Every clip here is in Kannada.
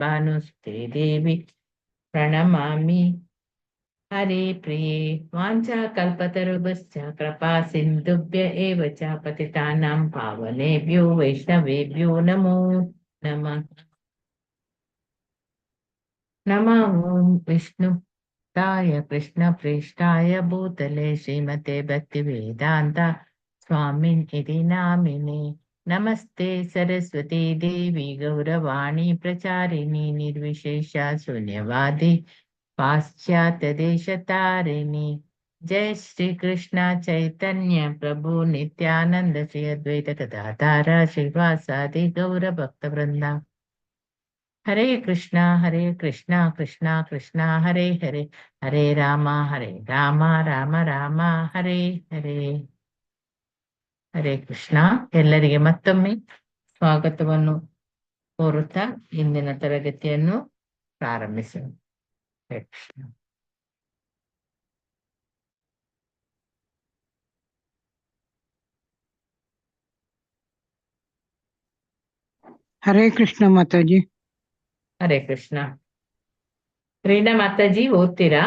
भानुस्ते देवी प्रणमामि। हरे प्रिये वाञ्छाकल्पतरुभ्यश्च कृपा सिन्धुभ्य एव च पतितानां पावनेभ्यो वैष्णवेभ्यो नमो नमः। नमः ॐ विष्णुताय कृष्णप्रेष्ठाय भूतले श्रीमते भक्तिवेदान्ता स्वामिन् इति नामिने। नमस्ते सरस्वती देवी गौरवाणी प्रचारिणी निर्विशेष शून्यवादी पाश्चात्य देश तारिणी। जय श्री कृष्ण चैतन्य प्रभु नित्यानंद श्री अद्वैत गदाधर श्रीवासादि गौर भक्त वृंदा। हरे कृष्णा कृष्णा कृष्णा हरे हरे, हरे राम राम राम हरे हरे। ಹರೇ ಕೃಷ್ಣ. ಎಲ್ಲರಿಗೆ ಮತ್ತೊಮ್ಮೆ ಸ್ವಾಗತವನ್ನು ಕೋರುತ್ತಾ ಇಂದಿನ ತರಗತಿಯನ್ನು ಪ್ರಾರಂಭಿಸೋಣ. ಹರೇ ಕೃಷ್ಣ. ಹರೇ ಕೃಷ್ಣ ಮಾತಾಜಿ. ಹರೇ ಕೃಷ್ಣ. ರೀನಾ ಮಾತಾಜಿ ಓದ್ತೀರಾ?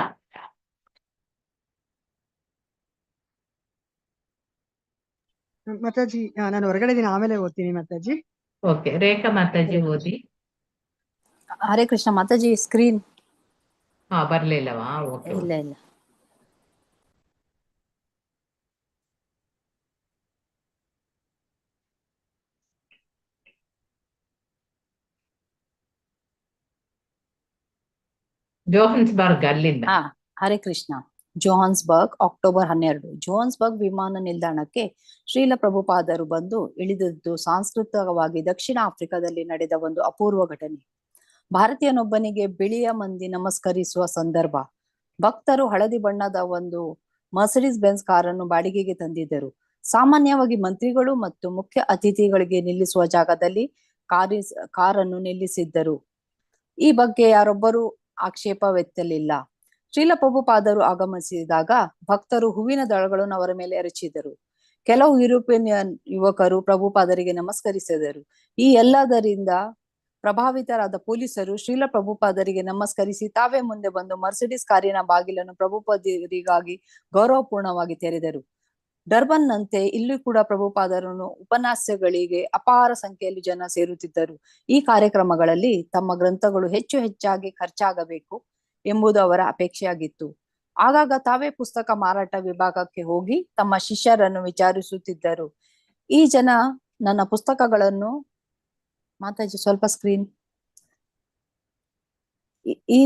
ಮಾತಾಜಿ ನಾನು ಹೊರಗಡೆ ಇದ್ದೀನಿ, ಆಮೇಲೆ ಓದ್ತೀನಿ ಮಾತಾಜಿ. ಓಕೆ, ರೇಖಾ ಮಾತಾಜಿ ಓದಿ. ಹರೇ ಕೃಷ್ಣ ಮಾತಾಜಿ. ಸ್ಕ್ರೀನ್ ಬರ್ಲಿಲ್ಲವಾ? ಓಕೆ, ಇಲ್ಲ ಇಲ್ಲ. ಜೋಹನ್ಸ್ಬರ್ಗ್ ಅಲ್ಲಿಂದ. ಹರೇ ಕೃಷ್ಣ. Johannesburg October 12. ಜೋಹಾನ್ಸ್ಬರ್ಗ್ ವಿಮಾನ ನಿಲ್ದಾಣಕ್ಕೆ ಶ್ರೀಲ ಪ್ರಭುಪಾದರು ಬಂದು ಇಳಿದದ್ದು ಸಾಂಸ್ಕೃತಿಕವಾಗಿ ದಕ್ಷಿಣ ಆಫ್ರಿಕಾದಲ್ಲಿ ನಡೆದ ಒಂದು ಅಪೂರ್ವ ಘಟನೆ. ಭಾರತೀಯನೊಬ್ಬನಿಗೆ ಬಿಳಿಯ ಮಂದಿ ನಮಸ್ಕರಿಸುವ ಸಂದರ್ಭ. ಭಕ್ತರು ಹಳದಿ ಬಣ್ಣದ ಒಂದು ಮರ್ಸಿಡೀಸ್ ಬೆನ್ಸ್ ಕಾರನ್ನು ಬಾಡಿಗೆಗೆ ತಂದಿದ್ದರು. ಸಾಮಾನ್ಯವಾಗಿ ಮಂತ್ರಿಗಳು ಮತ್ತು ಮುಖ್ಯ ಅತಿಥಿಗಳಿಗೆ ನಿಲ್ಲಿಸುವ ಜಾಗದಲ್ಲಿ ಕಾರನ್ನು ನಿಲ್ಲಿಸಿದ್ದರು. ಈ ಬಗ್ಗೆ ಯಾರೊಬ್ಬರೂ ಆಕ್ಷೇಪವೆತ್ತಲಿಲ್ಲ. ಶ್ರೀಲ ಪ್ರಭುಪಾದರು ಆಗಮಿಸಿದಾಗ ಭಕ್ತರು ಹೂವಿನ ದಳಗಳನ್ನು ಅವರ ಮೇಲೆ ಎರಚಿದರು. ಕೆಲವು ಯುರೋಪಿಯನ್ ಯುವಕರು ಪ್ರಭುಪಾದರಿಗೆ ನಮಸ್ಕರಿಸಿದರು. ಈ ಎಲ್ಲದರಿಂದ ಪ್ರಭಾವಿತರಾದ ಪೊಲೀಸರು ಶ್ರೀಲ ಪ್ರಭುಪಾದರಿಗೆ ನಮಸ್ಕರಿಸಿ ತಾವೇ ಮುಂದೆ ಬಂದು ಮರ್ಸಿಡೀಸ್ ಕಾರಿನ ಬಾಗಿಲನ್ನು ಪ್ರಭುಪಾದರಿಗಾಗಿ ಗೌರವಪೂರ್ಣವಾಗಿ ತೆರೆದರು. ಡರ್ಬನ್ನಂತೆ ಇಲ್ಲಿ ಕೂಡ ಪ್ರಭುಪಾದರನ್ನು ಉಪನ್ಯಾಸಗಳಿಗೆ ಅಪಾರ ಸಂಖ್ಯೆಯಲ್ಲಿ ಜನ ಸೇರುತ್ತಿದ್ದರು. ಈ ಕಾರ್ಯಕ್ರಮಗಳಲ್ಲಿ ತಮ್ಮ ಗ್ರಂಥಗಳು ಹೆಚ್ಚು ಹೆಚ್ಚಾಗಿ ಖರ್ಚಾಗಬೇಕು ಎಂಬುದು ಅವರ ಅಪೇಕ್ಷೆಯಾಗಿತ್ತು. ಆಗಾಗ ತಾವೇ ಪುಸ್ತಕ ಮಾರಾಟ ವಿಭಾಗಕ್ಕೆ ಹೋಗಿ ತಮ್ಮ ಶಿಷ್ಯರನ್ನು ವಿಚಾರಿಸುತ್ತಿದ್ದರು. ಈ ಜನ ನನ್ನ ಪುಸ್ತಕಗಳನ್ನು ಮಾತಾಜಿ ಸ್ವಲ್ಪ ಸ್ಕ್ರೀನ್ ಈ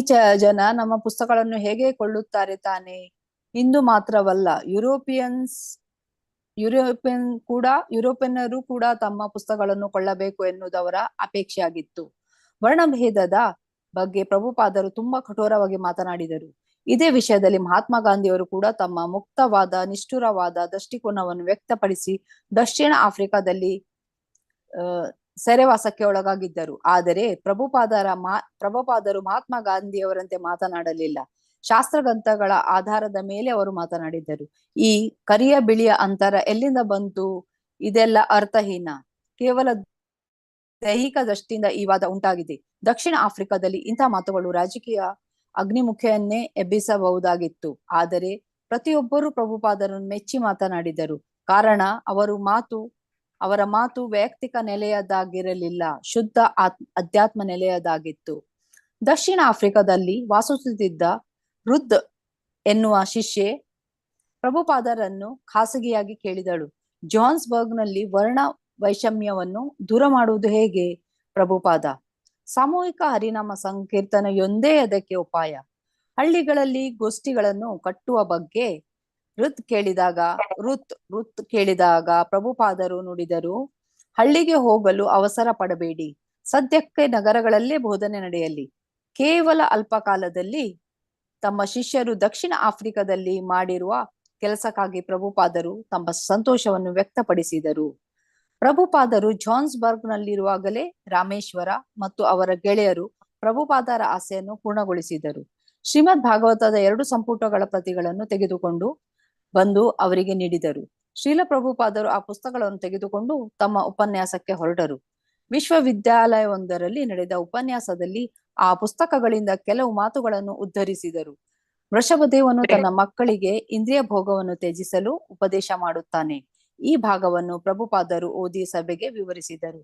ಜನ ನಮ್ಮ ಪುಸ್ತಕಗಳನ್ನು ಹೇಗೆ ಕೊಳ್ಳುತ್ತಾರೆ ತಾನೆ. ಇಂದು ಮಾತ್ರವಲ್ಲ, ಯುರೋಪಿಯನ್ನರು ಕೂಡ ತಮ್ಮ ಪುಸ್ತಕಗಳನ್ನು ಕೊಳ್ಳಬೇಕು ಎನ್ನುವುದು ಅವರ ಅಪೇಕ್ಷೆಯಾಗಿತ್ತು. ವರ್ಣಭೇದದ ಬಗ್ಗೆ ಪ್ರಭುಪಾದರು ತುಂಬಾ ಕಠೋರವಾಗಿ ಮಾತನಾಡಿದರು. ಇದೇ ವಿಷಯದಲ್ಲಿ ಮಹಾತ್ಮ ಗಾಂಧಿಯವರು ಕೂಡ ತಮ್ಮ ಮುಕ್ತವಾದ ನಿಷ್ಠುರವಾದ ದೃಷ್ಟಿಕೋನವನ್ನು ವ್ಯಕ್ತಪಡಿಸಿ ದಕ್ಷಿಣ ಆಫ್ರಿಕಾದಲ್ಲಿ ಸೆರೆವಾಸಕ್ಕೆ ಒಳಗಾಗಿದ್ದರು. ಆದರೆ ಪ್ರಭುಪಾದರು ಮಹಾತ್ಮ ಗಾಂಧಿಯವರಂತೆ ಮಾತನಾಡಲಿಲ್ಲ. ಶಾಸ್ತ್ರಗ್ರಂಥಗಳ ಆಧಾರದ ಮೇಲೆ ಅವರು ಮಾತನಾಡಿದ್ದರು. ಈ ಕರಿಯ ಬಿಳಿಯ ಅಂತರ ಎಲ್ಲಿಂದ ಬಂತು? ಇದೆಲ್ಲ ಅರ್ಥಹೀನ. ಕೇವಲ ದೈಹಿಕ ದೃಷ್ಟಿಯಿಂದ ಈ ವಾದ ಉಂಟಾಗಿದೆ. ದಕ್ಷಿಣ ಆಫ್ರಿಕಾದಲ್ಲಿ ಇಂಥ ಮಾತುಗಳು ರಾಜಕೀಯ ಅಗ್ನಿಮುಖಿಯನ್ನೇ ಎಬ್ಬಿಸಬಹುದಾಗಿತ್ತು. ಆದರೆ ಪ್ರತಿಯೊಬ್ಬರೂ ಪ್ರಭುಪಾದರನ್ನು ಮೆಚ್ಚಿ ಮಾತನಾಡಿದರು. ಕಾರಣ ಅವರ ಮಾತು ವೈಯಕ್ತಿಕ ನೆಲೆಯದಾಗಿರಲಿಲ್ಲ, ಶುದ್ಧ ಅಧ್ಯಾತ್ಮ ನೆಲೆಯದಾಗಿತ್ತು. ದಕ್ಷಿಣ ಆಫ್ರಿಕಾದಲ್ಲಿ ವಾಸಿಸುತ್ತಿದ್ದ ರುದ್ ಎನ್ನುವ ಶಿಷ್ಯೆ ಪ್ರಭುಪಾದರನ್ನು ಖಾಸಗಿಯಾಗಿ ಕೇಳಿದಳು. ಜೋಹಾನ್ಸ್ಬರ್ಗ್ನಲ್ಲಿ ವರ್ಣ ವೈಷಮ್ಯವನ್ನು ದೂರ ಮಾಡುವುದು ಹೇಗೆ ಪ್ರಭುಪಾದ? ಸಾಮೂಹಿಕ ಹರಿನಾಮ ಸಂಕೀರ್ತನೆಯೊಂದೇ ಅದಕ್ಕೆ ಉಪಾಯ. ಹಳ್ಳಿಗಳಲ್ಲಿ ಗೋಷ್ಠಿಗಳನ್ನು ಕಟ್ಟುವ ಬಗ್ಗೆ ರುತ್ ಕೇಳಿದಾಗ ಪ್ರಭುಪಾದರು ನುಡಿದರು, ಹಳ್ಳಿಗೆ ಹೋಗಲು ಅವಸರ ಪಡಬೇಡಿ. ಸದ್ಯಕ್ಕೆ ನಗರಗಳಲ್ಲೇ ಬೋಧನೆ ನಡೆಯಲಿ. ಕೇವಲ ಅಲ್ಪ ಕಾಲದಲ್ಲಿ ತಮ್ಮ ಶಿಷ್ಯರು ದಕ್ಷಿಣ ಆಫ್ರಿಕಾದಲ್ಲಿ ಮಾಡಿರುವ ಕೆಲಸಕ್ಕಾಗಿ ಪ್ರಭುಪಾದರು ತಮ್ಮ ಸಂತೋಷವನ್ನು ವ್ಯಕ್ತಪಡಿಸಿದರು. ಪ್ರಭುಪಾದರು ಜಾನ್ಸ್ಬರ್ಗ್ನಲ್ಲಿರುವಾಗಲೇ ರಾಮೇಶ್ವರ ಮತ್ತು ಅವರ ಗೆಳೆಯರು ಪ್ರಭುಪಾದರ ಆಸೆಯನ್ನು ಪೂರ್ಣಗೊಳಿಸಿದರು. ಶ್ರೀಮದ್ ಭಾಗವತದ 2 ಸಂಪುಟಗಳ ಪ್ರತಿಗಳನ್ನು ತೆಗೆದುಕೊಂಡು ಬಂದು ಅವರಿಗೆ ನೀಡಿದರು. ಶ್ರೀಲ ಪ್ರಭುಪಾದರು ಆ ಪುಸ್ತಕಗಳನ್ನು ತೆಗೆದುಕೊಂಡು ತಮ್ಮ ಉಪನ್ಯಾಸಕ್ಕೆ ಹೊರಟರು. ವಿಶ್ವವಿದ್ಯಾಲಯವೊಂದರಲ್ಲಿ ನಡೆದ ಉಪನ್ಯಾಸದಲ್ಲಿ ಆ ಪುಸ್ತಕಗಳಿಂದ ಕೆಲವು ಮಾತುಗಳನ್ನು ಉದ್ಧರಿಸಿದರು. ವೃಷಭದೇವನು ತನ್ನ ಮಕ್ಕಳಿಗೆ ಇಂದ್ರಿಯ ಭೋಗವನ್ನು ತ್ಯಜಿಸಲು ಉಪದೇಶ ಮಾಡುತ್ತಾನೆ. ಈ ಭಾಗವನ್ನು ಪ್ರಭುಪಾದರು ಓದಿ ಸಭೆಗೆ ವಿವರಿಸಿದರು.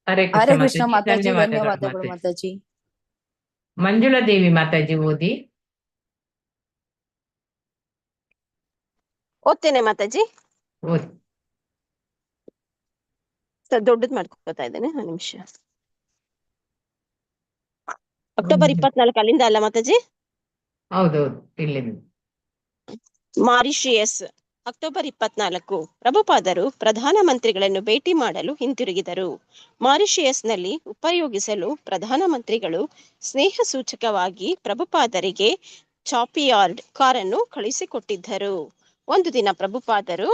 ಹರೇ ಹರೇ ಕೃಷ್ಣ ಕೃಷ್ಣ ಮಾತಾಜಿ, ಮಾತಾಜಿ, ಧನ್ಯವಾದಗಳು ಧನ್ಯವಾದಗಳು ಮಾತಾಜಿ. ಮಂಜುಳಾ ದೇವಿ ಮಾತಾಜಿ ಓದಿ. ಓದ್ತೇನೆ ಮಾತಾಜಿ. ಓದಿ. ಸರ್ ದೊಡ್ಡದ್ ಮಾಡ್ಕೋತಾ ಇದ್ದೇನೆ, ಒಂದು ನಿಮಿಷ. ಅಕ್ಟೋಬರ್ 24 ಅಲ್ಲಿಂದ ಅಲ್ಲ ಮಾತಾಜಿ? ಹೌದೌದು, ಇಲ್ಲಿಂದ. Mauritius, October 24. ಪ್ರಭುಪಾದರು ಪ್ರಧಾನಮಂತ್ರಿಗಳನ್ನು ಭೇಟಿ ಮಾಡಲು ಹಿಂತಿರುಗಿದರು. ಮಾರಿಷಿಯಸ್ನಲ್ಲಿ ಉಪಯೋಗಿಸಲು ಪ್ರಧಾನಮಂತ್ರಿಗಳು ಸ್ನೇಹ ಸೂಚಕವಾಗಿ ಪ್ರಭುಪಾದರಿಗೆ ಚಾಪಿಯಾರ್ಡ್ ಕಾರನ್ನು ಕಳುಹಿಸಿಕೊಟ್ಟಿದ್ದರು. ಒಂದು ದಿನ ಪ್ರಭುಪಾದರು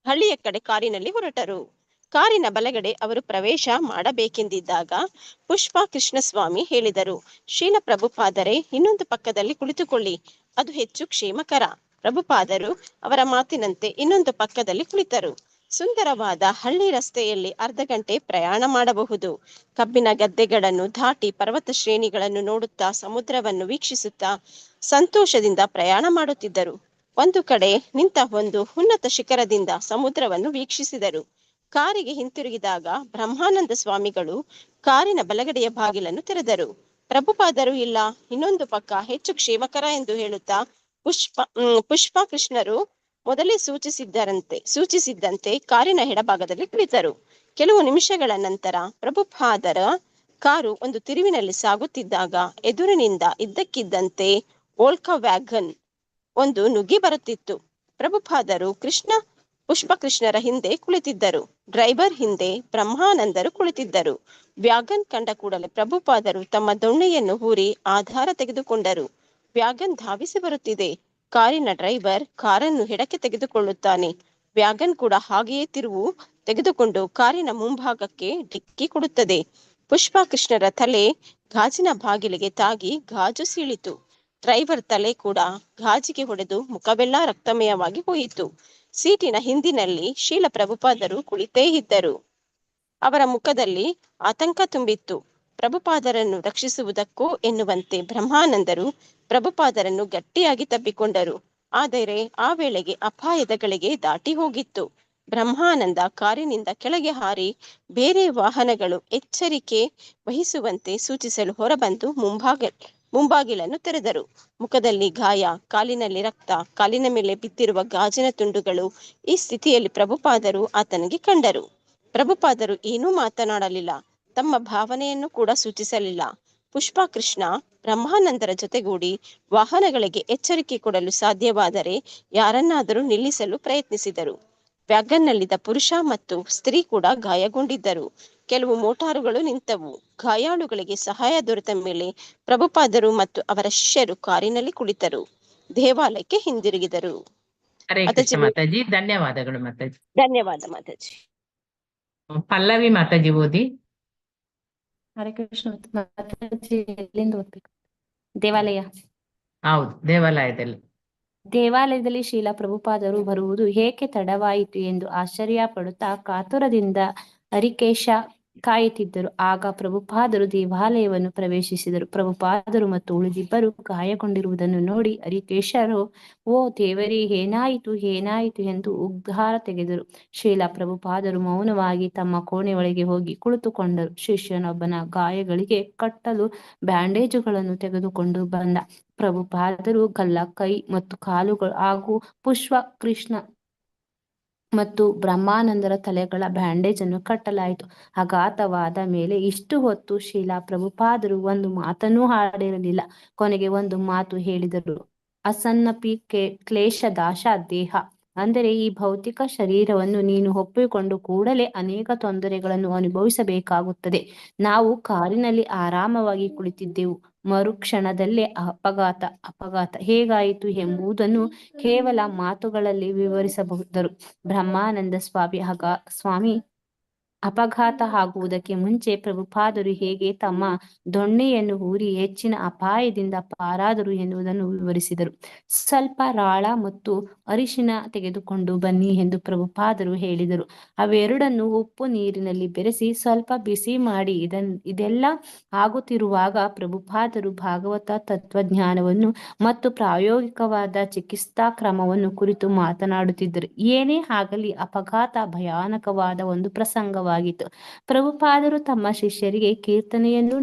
ಹಳ್ಳಿಯ ಕಡೆ ಕಾರಿನಲ್ಲಿ ಹೊರಟರು. ಕಾರಿನ ಬಲಗಡೆ ಅವರು ಪ್ರವೇಶ ಮಾಡಬೇಕೆಂದಿದ್ದಾಗ ಪುಷ್ಪ ಕೃಷ್ಣಸ್ವಾಮಿ ಹೇಳಿದರು, ಶ್ರೀಲ ಪ್ರಭುಪಾದರೆ, ಇನ್ನೊಂದು ಪಕ್ಕದಲ್ಲಿ ಕುಳಿತುಕೊಳ್ಳಿ, ಅದು ಹೆಚ್ಚು ಕ್ಷೇಮಕರ. ಪ್ರಭುಪಾದರು ಅವರ ಮಾತಿನಂತೆ ಇನ್ನೊಂದು ಪಕ್ಕದಲ್ಲಿ ಕುಳಿತರು. ಸುಂದರವಾದ ಹಳ್ಳಿ ರಸ್ತೆಯಲ್ಲಿ ಅರ್ಧ ಗಂಟೆ ಪ್ರಯಾಣ ಮಾಡಬಹುದು. ಕಬ್ಬಿನ ಗದ್ದೆಗಳನ್ನು ದಾಟಿ ಪರ್ವತ ಶ್ರೇಣಿಗಳನ್ನು ನೋಡುತ್ತಾ ಸಮುದ್ರವನ್ನು ವೀಕ್ಷಿಸುತ್ತಾ ಸಂತೋಷದಿಂದ ಪ್ರಯಾಣ ಮಾಡುತ್ತಿದ್ದರು. ಒಂದು ಕಡೆ ನಿಂತ ಒಂದು ಉನ್ನತ ಶಿಖರದಿಂದ ಸಮುದ್ರವನ್ನು ವೀಕ್ಷಿಸಿದರು. ಕಾರಿಗೆ ಹಿಂತಿರುಗಿದಾಗ ಬ್ರಹ್ಮಾನಂದ ಸ್ವಾಮಿಗಳು ಕಾರಿನ ಬಲಗಡೆಯ ಬಾಗಿಲನ್ನು ತೆರೆದರು. ಪ್ರಭುಪಾದರು ಇಲ್ಲ, ಇನ್ನೊಂದು ಪಕ್ಕ ಹೆಚ್ಚು ಕ್ಷೇಮಕರ ಎಂದು ಹೇಳುತ್ತಾ ಪುಷ್ಪ ಕೃಷ್ಣರು ಮೊದಲೇ ಸೂಚಿಸಿದ್ದಂತೆ ಕಾರಿನ ಎಡಭಾಗದಲ್ಲಿ ಕುಳಿತರು. ಕೆಲವು ನಿಮಿಷಗಳ ನಂತರ ಪ್ರಭುಪಾದರ ಕಾರು ಒಂದು ತಿರುವಿನಲ್ಲಿ ಸಾಗುತ್ತಿದ್ದಾಗ ಎದುರಿನಿಂದ ಇದ್ದಕ್ಕಿದ್ದಂತೆ ಓಲ್ಕಾ ವ್ಯಾಗನ್ ಒಂದು ನುಗ್ಗಿ ಬರುತ್ತಿತ್ತು. ಪ್ರಭುಪಾದರು ಪುಷ್ಪ ಕೃಷ್ಣರ ಹಿಂದೆ ಕುಳಿತಿದ್ದರು. ಡ್ರೈವರ್ ಹಿಂದೆ ಬ್ರಹ್ಮಾನಂದರು ಕುಳಿತಿದ್ದರು. ವ್ಯಾಗನ್ ಕಂಡ ಕೂಡಲೇ ಪ್ರಭುಪಾದರು ತಮ್ಮ ದೊಣ್ಣೆಯನ್ನು ಊರಿ ಆಧಾರ ತೆಗೆದುಕೊಂಡರು. ವ್ಯಾಗನ್ ಧಾವಿಸಿ ಬರುತ್ತಿದೆ. ಕಾರಿನ ಡ್ರೈವರ್ ಕಾರನ್ನು ಎಡಕ್ಕೆ ತೆಗೆದುಕೊಳ್ಳುತ್ತಾನೆ. ವ್ಯಾಗನ್ ಕೂಡ ಹಾಗೆಯೇ ತಿರುವು ತೆಗೆದುಕೊಂಡು ಕಾರಿನ ಮುಂಭಾಗಕ್ಕೆ ಡಿಕ್ಕಿ ಕೊಡುತ್ತದೆ. ಪುಷ್ಪ ಕೃಷ್ಣರ ತಲೆ ಗಾಜಿನ ಬಾಗಿಲಿಗೆ ತಾಗಿ ಗಾಜು ಸೀಳಿತು. ಡ್ರೈವರ್ ತಲೆ ಕೂಡ ಗಾಜಿಗೆ ಹೊಡೆದು ಮುಖವೆಲ್ಲ ರಕ್ತಮಯವಾಗಿ ಹೋಯಿತು. ಸೀಟಿನ ಹಿಂದಿನಲ್ಲಿ ಶ್ರೀಲ ಪ್ರಭುಪಾದರು ಕುಳಿತೇ ಇದ್ದರು. ಅವರ ಮುಖದಲ್ಲಿ ಆತಂಕ ತುಂಬಿತ್ತು. ಪ್ರಭುಪಾದರನ್ನು ರಕ್ಷಿಸುವುದಕ್ಕೋ ಎನ್ನುವಂತೆ ಬ್ರಹ್ಮಾನಂದರು ಪ್ರಭುಪಾದರನ್ನು ಗಟ್ಟಿಯಾಗಿ ತಬ್ಬಿಕೊಂಡರು. ಆದರೆ ಆ ವೇಳೆಗೆ ಅಪಾಯದ ಗಳಿಗೆ ದಾಟಿ ಹೋಗಿತ್ತು. ಬ್ರಹ್ಮಾನಂದ ಕಾರಿನಿಂದ ಕೆಳಗೆ ಹಾರಿ ಬೇರೆ ವಾಹನಗಳು ಎಚ್ಚರಿಕೆ ವಹಿಸುವಂತೆ ಸೂಚಿಸಲು ಹೊರಬಂದು ಮುಂಬಾಗಿಲನ್ನು ತೆರೆದರು. ಮುಖದಲ್ಲಿ ಗಾಯ, ಕಾಲಿನಲ್ಲಿ ರಕ್ತ, ಕಾಲಿನ ಮೇಲೆ ಬಿದ್ದಿರುವ ಗಾಜಿನ ತುಂಡುಗಳು. ಈ ಸ್ಥಿತಿಯಲ್ಲಿ ಪ್ರಭುಪಾದರು ಆತನಿಗೆ ಕಂಡರು. ಪ್ರಭುಪಾದರು ಏನೂ ಮಾತನಾಡಲಿಲ್ಲ, ತಮ್ಮ ಭಾವನೆಯನ್ನು ಕೂಡ ಸೂಚಿಸಲಿಲ್ಲ. ಪುಷ್ಪ ಕೃಷ್ಣ ಬ್ರಹ್ಮಾನಂದರ ಜೊತೆಗೂಡಿ ವಾಹನಗಳಿಗೆ ಎಚ್ಚರಿಕೆ ಕೊಡಲು ಸಾಧ್ಯವಾದರೆ ಯಾರನ್ನಾದರೂ ನಿಲ್ಲಿಸಲು ಪ್ರಯತ್ನಿಸಿದರು. ವ್ಯಾಗನ್ನಲ್ಲಿದ್ದ ಪುರುಷ ಮತ್ತು ಸ್ತ್ರೀ ಕೂಡ ಗಾಯಗೊಂಡಿದ್ದರು. ಕೆಲವು ಮೋಟಾರುಗಳು ನಿಂತವು. ಗಾಯಾಳುಗಳಿಗೆ ಸಹಾಯ ದೊರೆತ ಮೇಲೆ ಪ್ರಭುಪಾದರು ಮತ್ತು ಅವರ ಶಿಷ್ಯರು ಕಾರಿನಲ್ಲಿ ಕುಳಿತರು. ದೇವಾಲಯಕ್ಕೆ ಹಿಂದಿರುಗಿದರು. ಹರೇ ಕೃಷ್ಣ ಮಾತಾಜಿ, ಧನ್ಯವಾದಗಳು ಮಾತಾಜಿ. ಧನ್ಯವಾದ ಮಾತಾಜಿ. ಪಲ್ಲವಿ ಮಾತಾಜಿ ಓದಿ. ಹರೇ ಕೃಷ್ಣ ಮಾತಾಜಿ, ಎಲ್ಲಿಂದ ಓದ್ಬೇಕು? ದೇವಾಲಯ. ಹೌದು, ದೇವಾಲಯದಲ್ಲಿ ಶ್ರೀಲ ಪ್ರಭುಪಾದರು ಬರುವುದು ಏಕೆ ತಡವಾಯಿತು ಎಂದು ಆಶ್ಚರ್ಯ ಪಡುತ್ತಾ ಕಾತುರದಿಂದ ಹರಿಕೇಶ ಕಾಯುತ್ತಿದ್ದರು. ಆಗ ಪ್ರಭುಪಾದರು ದೇವಾಲಯವನ್ನು ಪ್ರವೇಶಿಸಿದರು. ಪ್ರಭುಪಾದರು ಮತ್ತು ಉಳಿದಿಬ್ಬರು ಗಾಯಗೊಂಡಿರುವುದನ್ನು ನೋಡಿ ಹರಿಕೇಶರು, ಓ ದೇವರೇ, ಏನಾಯಿತು ಏನಾಯಿತು ಎಂದು ಉದ್ಗಾರ ತೆಗೆದರು. ಶ್ರೀಲ ಪ್ರಭುಪಾದರು ಮೌನವಾಗಿ ತಮ್ಮ ಕೋಣೆಯೊಳಗೆ ಹೋಗಿ ಕುಳಿತುಕೊಂಡರು. ಶಿಷ್ಯನೊಬ್ಬನ ಗಾಯಗಳಿಗೆ ಕಟ್ಟಲು ಬ್ಯಾಂಡೇಜುಗಳನ್ನು ತೆಗೆದುಕೊಂಡು ಬಂದ. ಪ್ರಭುಪಾದರು ಗಲ್ಲ, ಕೈ ಮತ್ತು ಕಾಲುಗಳು ಹಾಗೂ ಪುಷ್ಪ ಕೃಷ್ಣ ಮತ್ತು ಬ್ರಹ್ಮಾನಂದರ ತಲೆಗಳ ಬ್ಯಾಂಡೇಜ್ ಅನ್ನು ಕಟ್ಟಲಾಯಿತು. ಆಘಾತವಾದ ಮೇಲೆ ಇಷ್ಟು ಹೊತ್ತು ಶ್ರೀಲ ಪ್ರಭುಪಾದರು ಒಂದು ಮಾತನ್ನೂ ಆಡಿರಲಿಲ್ಲ. ಕೊನೆಗೆ ಒಂದು ಮಾತು ಹೇಳಿದರು, ಅಸನ್ನಪಿ ಕ್ಲೇಶದಾಶ ದೇಹ, ಅಂದರೆ ಈ ಭೌತಿಕ ಶರೀರವನ್ನು ನೀನು ಒಪ್ಪಿಕೊಂಡು ಕೂಡಲೇ ಅನೇಕ ತೊಂದರೆಗಳನ್ನು ಅನುಭವಿಸಬೇಕಾಗುತ್ತದೆ. ನಾವು ಕಾರಿನಲ್ಲಿ ಆರಾಮವಾಗಿ ಕುಳಿತಿದ್ದೆವು. ಮರುಕ್ಷಣದಲ್ಲೇ ಅಪಘಾತ ಹೇಗಾಯಿತು ಎಂಬುದನ್ನು ಕೇವಲ ಮಾತುಗಳಲ್ಲಿ ವಿವರಿಸಬಹುದರು. ಬ್ರಹ್ಮಾನಂದ ಸ್ವಾಮಿ ಅಪಘಾತ ಆಗುವುದಕ್ಕೆ ಮುಂಚೆ ಪ್ರಭುಪಾದರು ಹೇಗೆ ತಮ್ಮ ದೊಣ್ಣೆಯನ್ನು ಊರಿ ಹೆಚ್ಚಿನ ಅಪಾಯದಿಂದ ಪಾರಾದರು ಎನ್ನುವುದನ್ನು ವಿವರಿಸಿದರು. ಸ್ವಲ್ಪ ರಾಳ ಮತ್ತು ಅರಿಶಿನ ತೆಗೆದುಕೊಂಡು ಬನ್ನಿ ಎಂದು ಪ್ರಭುಪಾದರು ಹೇಳಿದರು. ಅವೆರಡನ್ನು ಉಪ್ಪು ನೀರಿನಲ್ಲಿ ಬೆರೆಸಿ ಸ್ವಲ್ಪ ಬಿಸಿ ಮಾಡಿ ಇದೆಲ್ಲ ಆಗುತ್ತಿರುವಾಗ ಪ್ರಭುಪಾದರು ಭಾಗವತ ತತ್ವಜ್ಞಾನವನ್ನು ಮತ್ತು ಪ್ರಾಯೋಗಿಕವಾದ ಚಿಕಿತ್ಸಾ ಕ್ರಮವನ್ನು ಕುರಿತು ಮಾತನಾಡುತ್ತಿದ್ದರು. ಏನೇ ಆಗಲಿ ಅಪಘಾತ ಭಯಾನಕವಾದ ಒಂದು ಪ್ರಸಂಗವಾಗಿತ್ತು. ಪ್ರಭುಪಾದರು ತಮ್ಮ ಶಿಷ್ಯರಿಗೆ ಕೀರ್ತನೆಯನ್ನು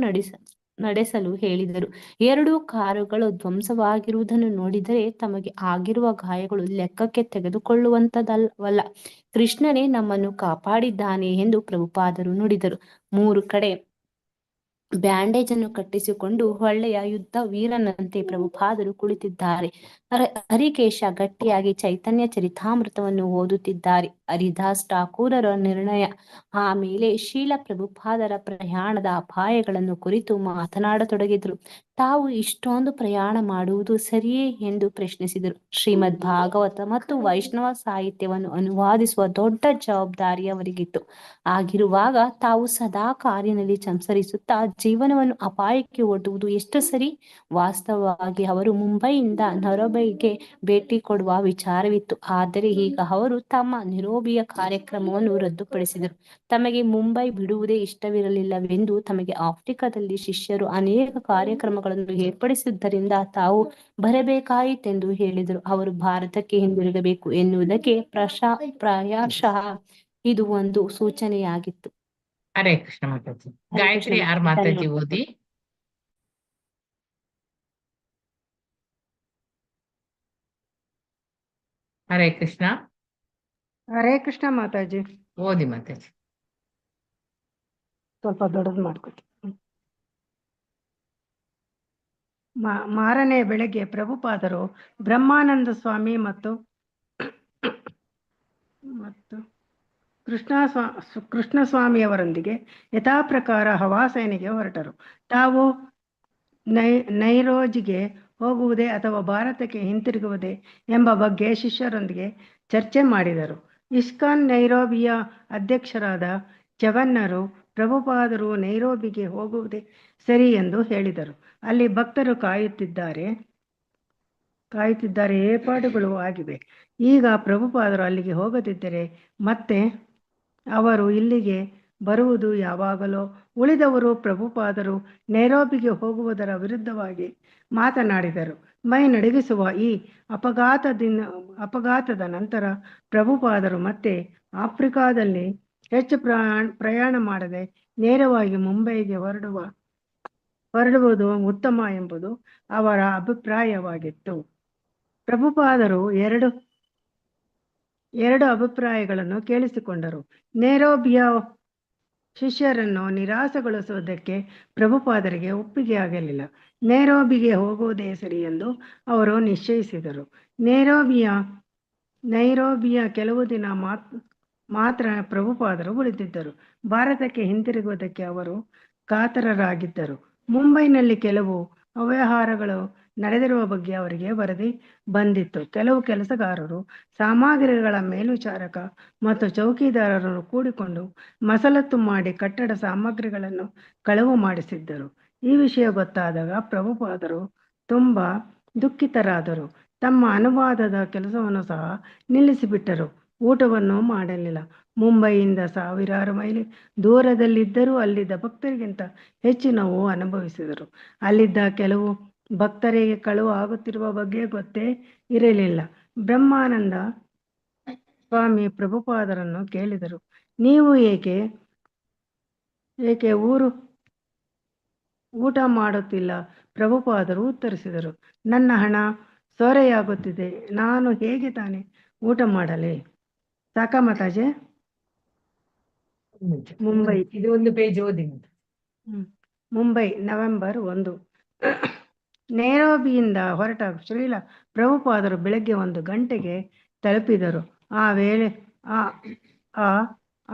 ನಡೆಸಲು ಹೇಳಿದರು. 2 ಕಾರುಗಳು ಧ್ವಂಸವಾಗಿರುವುದನ್ನು ನೋಡಿದರೆ ತಮಗೆ ಆಗಿರುವ ಗಾಯಗಳು ಲೆಕ್ಕಕ್ಕೆ ತೆಗೆದುಕೊಳ್ಳುವಂತದವಲ್ಲ. ಕೃಷ್ಣನೇ ನಮ್ಮನ್ನು ಕಾಪಾಡಿದ್ದಾನೆ ಎಂದು ಪ್ರಭುಪಾದರು ನುಡಿದರು. 3 ಕಡೆ ಬ್ಯಾಂಡೇಜ್ ಅನ್ನು ಕಟ್ಟಿಸಿಕೊಂಡು ಒಳ್ಳೆಯ ಯುದ್ಧ ವೀರನಂತೆ ಪ್ರಭುಪಾದರು ಕುಳಿತಿದ್ದಾರೆ. ಹರಿಕೇಶ ಗಟ್ಟಿಯಾಗಿ ಚೈತನ್ಯ ಚರಿತಾಮೃತವನ್ನು ಓದುತ್ತಿದ್ದಾರೆ. ಹರಿದಾಸ್ ಠಾಕೂರರ ನಿರ್ಣಯ. ಆಮೇಲೆ ಶೀಲ ಪ್ರಭುಪಾದರ ಪ್ರಯಾಣದ ಅಪಾಯಗಳನ್ನು ಕುರಿತು ಮಾತನಾಡತೊಡಗಿದರು. ತಾವು ಇಷ್ಟೊಂದು ಪ್ರಯಾಣ ಮಾಡುವುದು ಸರಿಯೇ ಎಂದು ಪ್ರಶ್ನಿಸಿದರು. ಶ್ರೀಮದ್ ಭಾಗವತ ಮತ್ತು ವೈಷ್ಣವ ಸಾಹಿತ್ಯವನ್ನು ಅನುವಾದಿಸುವ ದೊಡ್ಡ ಜವಾಬ್ದಾರಿ ಅವರಿಗಿತ್ತು. ಆಗಿರುವಾಗ ತಾವು ಸದಾ ಕಾರಿನಲ್ಲಿ ಸಂಚರಿಸುತ್ತಾ ಜೀವನವನ್ನು ಅಪಾಯಕ್ಕೆ ಒಡ್ಡುವುದು ಎಷ್ಟು ಸರಿ? ವಾಸ್ತವವಾಗಿ ಅವರು ಮುಂಬೈಯಿಂದ ನೈರೋಬಿಗೆ ಭೇಟಿ ಕೊಡುವ ವಿಚಾರವಿತ್ತು. ಆದರೆ ಈಗ ಅವರು ತಮ್ಮ ನೈರೋಬಿಯ ಕಾರ್ಯಕ್ರಮವನ್ನು ರದ್ದುಪಡಿಸಿದರು. ತಮಗೆ ಮುಂಬೈ ಬಿಡುವುದೇ ಇಷ್ಟವಿರಲಿಲ್ಲವೆಂದು, ತಮಗೆ ಆಫ್ರಿಕಾದಲ್ಲಿ ಶಿಷ್ಯರು ಅನೇಕ ಕಾರ್ಯಕ್ರಮಗಳನ್ನು ಏರ್ಪಡಿಸಿದ್ದರಿಂದ ತಾವು ಬರಬೇಕಾಯಿತೆಂದು ಹೇಳಿದರು. ಅವರು ಭಾರತಕ್ಕೆ ಹಿಂದಿರುಗಬೇಕು ಎನ್ನುವುದಕ್ಕೆ ಪ್ರಾಯಶಃ ಇದು ಒಂದು ಸೂಚನೆಯಾಗಿತ್ತು. ಹರೇ ಕೃಷ್ಣ ಮಾತಾಜಿ. ಗಾಯತ್ರಿ ಆರ್ ಮಾತಾಜಿ ಓದಿ. ಹರೇ ಕೃಷ್ಣ. ಹರೇ ಕೃಷ್ಣ ಮಾತಾಜಿ. ಓದಿ ಮಾತಾಜಿ. ಸ್ವಲ್ಪ ದೊಡ್ಡದು ಮಾಡ್ಕೊತೀನಿ. ಮಾರನೇ ಬೆಳಗ್ಗೆ ಪ್ರಭುಪಾದರು ಬ್ರಹ್ಮಾನಂದ ಸ್ವಾಮಿ ಮತ್ತು ಕೃಷ್ಣಸ್ವಾಮಿಯವರೊಂದಿಗೆ ಯಥಾಪ್ರಕಾರ ಹವಾಸೇನೆಗೆ ಹೊರಟರು. ತಾವು ನೈರೋಜಿಗೆ ಹೋಗುವುದೇ ಅಥವಾ ಭಾರತಕ್ಕೆ ಹಿಂತಿರುಗುವುದೇ ಎಂಬ ಬಗ್ಗೆ ಶಿಷ್ಯರೊಂದಿಗೆ ಚರ್ಚೆ ಮಾಡಿದರು. ಇಸ್ಕಾನ್ ನೈರೋಬಿಯ ಅಧ್ಯಕ್ಷರಾದ ಚವನ್ನರು ಪ್ರಭುಪಾದರು ನೈರೋಬಿಗೆ ಹೋಗುವುದೇ ಸರಿ ಎಂದು ಹೇಳಿದರು. ಅಲ್ಲಿ ಭಕ್ತರು ಕಾಯುತ್ತಿದ್ದಾರೆ, ಏರ್ಪಾಡುಗಳು ಆಗಿವೆ. ಈಗ ಪ್ರಭುಪಾದರು ಅಲ್ಲಿಗೆ ಹೋಗದಿದ್ದರೆ ಮತ್ತೆ ಅವರು ಇಲ್ಲಿಗೆ ಬರುವುದು ಯಾವಾಗಲೋ. ಉಳಿದವರು ಪ್ರಭುಪಾದರು ನೈರೋಬಿಗೆ ಹೋಗುವುದರ ವಿರುದ್ಧವಾಗಿ ಮಾತನಾಡಿದರು. ಮೈ ನಡುಗಿಸುವ ಈ ಅಪಘಾತದ ನಂತರ ಪ್ರಭುಪಾದರು ಮತ್ತೆ ಆಫ್ರಿಕಾದಲ್ಲಿ ಹೆಚ್ಚು ಪ್ರಯಾಣ ಮಾಡದೆ ನೇರವಾಗಿ ಮುಂಬೈಗೆ ಹೊರಡುವುದು ಉತ್ತಮ ಎಂಬುದು ಅವರ ಅಭಿಪ್ರಾಯವಾಗಿತ್ತು. ಪ್ರಭುಪಾದರು ಎರಡು ಅಭಿಪ್ರಾಯಗಳನ್ನು ಕೇಳಿಸಿಕೊಂಡರು. ನೈರೋಬಿಯ ಶಿಷ್ಯರನ್ನು ನಿರಾಸೆಗೊಳಿಸುವುದಕ್ಕೆ ಪ್ರಭುಪಾದರಿಗೆ ಒಪ್ಪಿಗೆ ಆಗಲಿಲ್ಲ. ನೈರೋಬಿಗೆ ಹೋಗುವುದೇ ಸರಿ ಎಂದು ಅವರು ನಿಶ್ಚಯಿಸಿದರು. ನೈರೋಬಿಯ ಕೆಲವು ದಿನ ಮಾತ್ರ ಪ್ರಭುಪಾದರು ಉಳಿದಿದ್ದರು. ಭಾರತಕ್ಕೆ ಹಿಂತಿರುಗುವುದಕ್ಕೆ ಅವರು ಕಾತರರಾಗಿದ್ದರು. ಮುಂಬೈನಲ್ಲಿ ಕೆಲವು ಅವ್ಯವಹಾರಗಳು ನಡೆದಿರುವ ಬಗ್ಗೆ ಅವರಿಗೆ ವರದಿ ಬಂದಿತ್ತು. ಕೆಲವು ಕೆಲಸಗಾರರು ಸಾಮಗ್ರಿಗಳ ಮೇಲ್ವಿಚಾರಕ ಮತ್ತು ಚೌಕಿದಾರರನ್ನು ಕೂಡಿಕೊಂಡು ಮಸಲತ್ತು ಮಾಡಿ ಕಟ್ಟಡ ಸಾಮಗ್ರಿಗಳನ್ನು ಕಳವು ಮಾಡಿಸಿದ್ದರು. ಈ ವಿಷಯ ಗೊತ್ತಾದಾಗ ಪ್ರಭುಪಾದರು ತುಂಬಾ ದುಃಖಿತರಾದರು. ತಮ್ಮ ಅನುವಾದದ ಕೆಲಸವನ್ನು ಸಹ ನಿಲ್ಲಿಸಿಬಿಟ್ಟರು. ಊಟವನ್ನು ಮಾಡಲಿಲ್ಲ. ಮುಂಬೈಯಿಂದ 1000 ಮೈಲಿ ದೂರದಲ್ಲಿದ್ದರೂ ಅಲ್ಲಿದ್ದ ಭಕ್ತರಿಗಿಂತ ಹೆಚ್ಚು ನೋವು ಅನುಭವಿಸಿದರು. ಅಲ್ಲಿದ್ದ ಕೆಲವು ಭಕ್ತರಿಗೆ ಕಳುವು ಆಗುತ್ತಿರುವ ಬಗ್ಗೆ ಗೊತ್ತೇ ಇರಲಿಲ್ಲ. ಬ್ರಹ್ಮಾನಂದ ಸ್ವಾಮಿ ಪ್ರಭುಪಾದರನ್ನು ಕೇಳಿದರು, ನೀವು ಏಕೆ ಊಟ ಮಾಡುತ್ತಿಲ್ಲ? ಪ್ರಭುಪಾದರು ಉತ್ತರಿಸಿದರು, ನನ್ನ ಹಣ ಸೋರೆಯಾಗುತ್ತಿದೆ, ನಾನು ಹೇಗೆ ತಾನೇ ಊಟ ಮಾಡಲಿ? ಸಾಕಾ ಮಾತಾಜಿ? ಮುಂಬೈ. ಇದು ಒಂದು ಪೇಜ್ ಓದಿ. ಮುಂಬೈ ನವೆಂಬರ್ 1. ನೈರೋಬಿಯಿಂದ ಹೊರಟ ಶ್ರೀಲ ಪ್ರಭುಪಾದರು ಬೆಳಗ್ಗೆ 1 ಗಂಟೆಗೆ ತಲುಪಿದರು.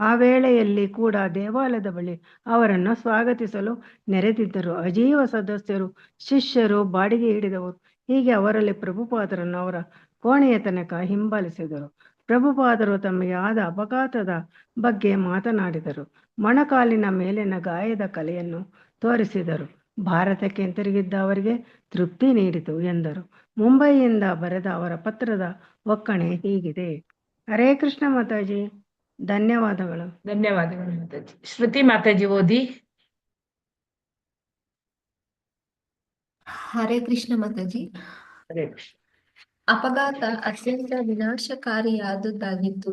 ಆ ವೇಳೆಯಲ್ಲಿ ಕೂಡ ದೇವಾಲಯದ ಬಳಿ ಅವರನ್ನು ಸ್ವಾಗತಿಸಲು ನೆರೆದಿದ್ದರು. ಅಜೀವ ಸದಸ್ಯರು, ಶಿಷ್ಯರು, ಬಾಡಿಗೆ ಹಿಡಿದವರು, ಹೀಗೆ ಅವರಲ್ಲಿ ಪ್ರಭುಪಾದರನ್ನು ಅವರ ಕೋಣೆಯ ತನಕ ಹಿಂಬಾಲಿಸಿದರು. ಪ್ರಭುಪಾದರು ತಮಗೆ ಆದ ಅಪಘಾತದ ಬಗ್ಗೆ ಮಾತನಾಡಿದರು. ಮೊಣಕಾಲಿನ ಮೇಲಿನ ಗಾಯದ ಕಲೆಯನ್ನು ತೋರಿಸಿದರು. ಭಾರತಕ್ಕೆ ಹಿಂತಿರುಗಿದ್ದ ಅವರಿಗೆ ತೃಪ್ತಿ ನೀಡಿತು ಎಂದರು. ಮುಂಬೈಯಿಂದ ಬರೆದ ಅವರ ಪತ್ರದ ಒಕ್ಕಣೆ ಹೀಗಿದೆ. ಹರೇ ಕೃಷ್ಣ ಮಾತಾಜಿ, ಧನ್ಯವಾದಗಳು. ಧನ್ಯವಾದಗಳು ಮಾತಾಜಿ. ಶ್ರುತಿ ಮಾತಾಜಿ ಓದಿ. ಹರೇ ಕೃಷ್ಣ ಮಾತಾಜಿ. ಹರೇ ಕೃಷ್ಣ. ಅಪಘಾತ ಅತ್ಯಂತ ವಿನಾಶಕಾರಿಯಾದುದಾಗಿತ್ತು.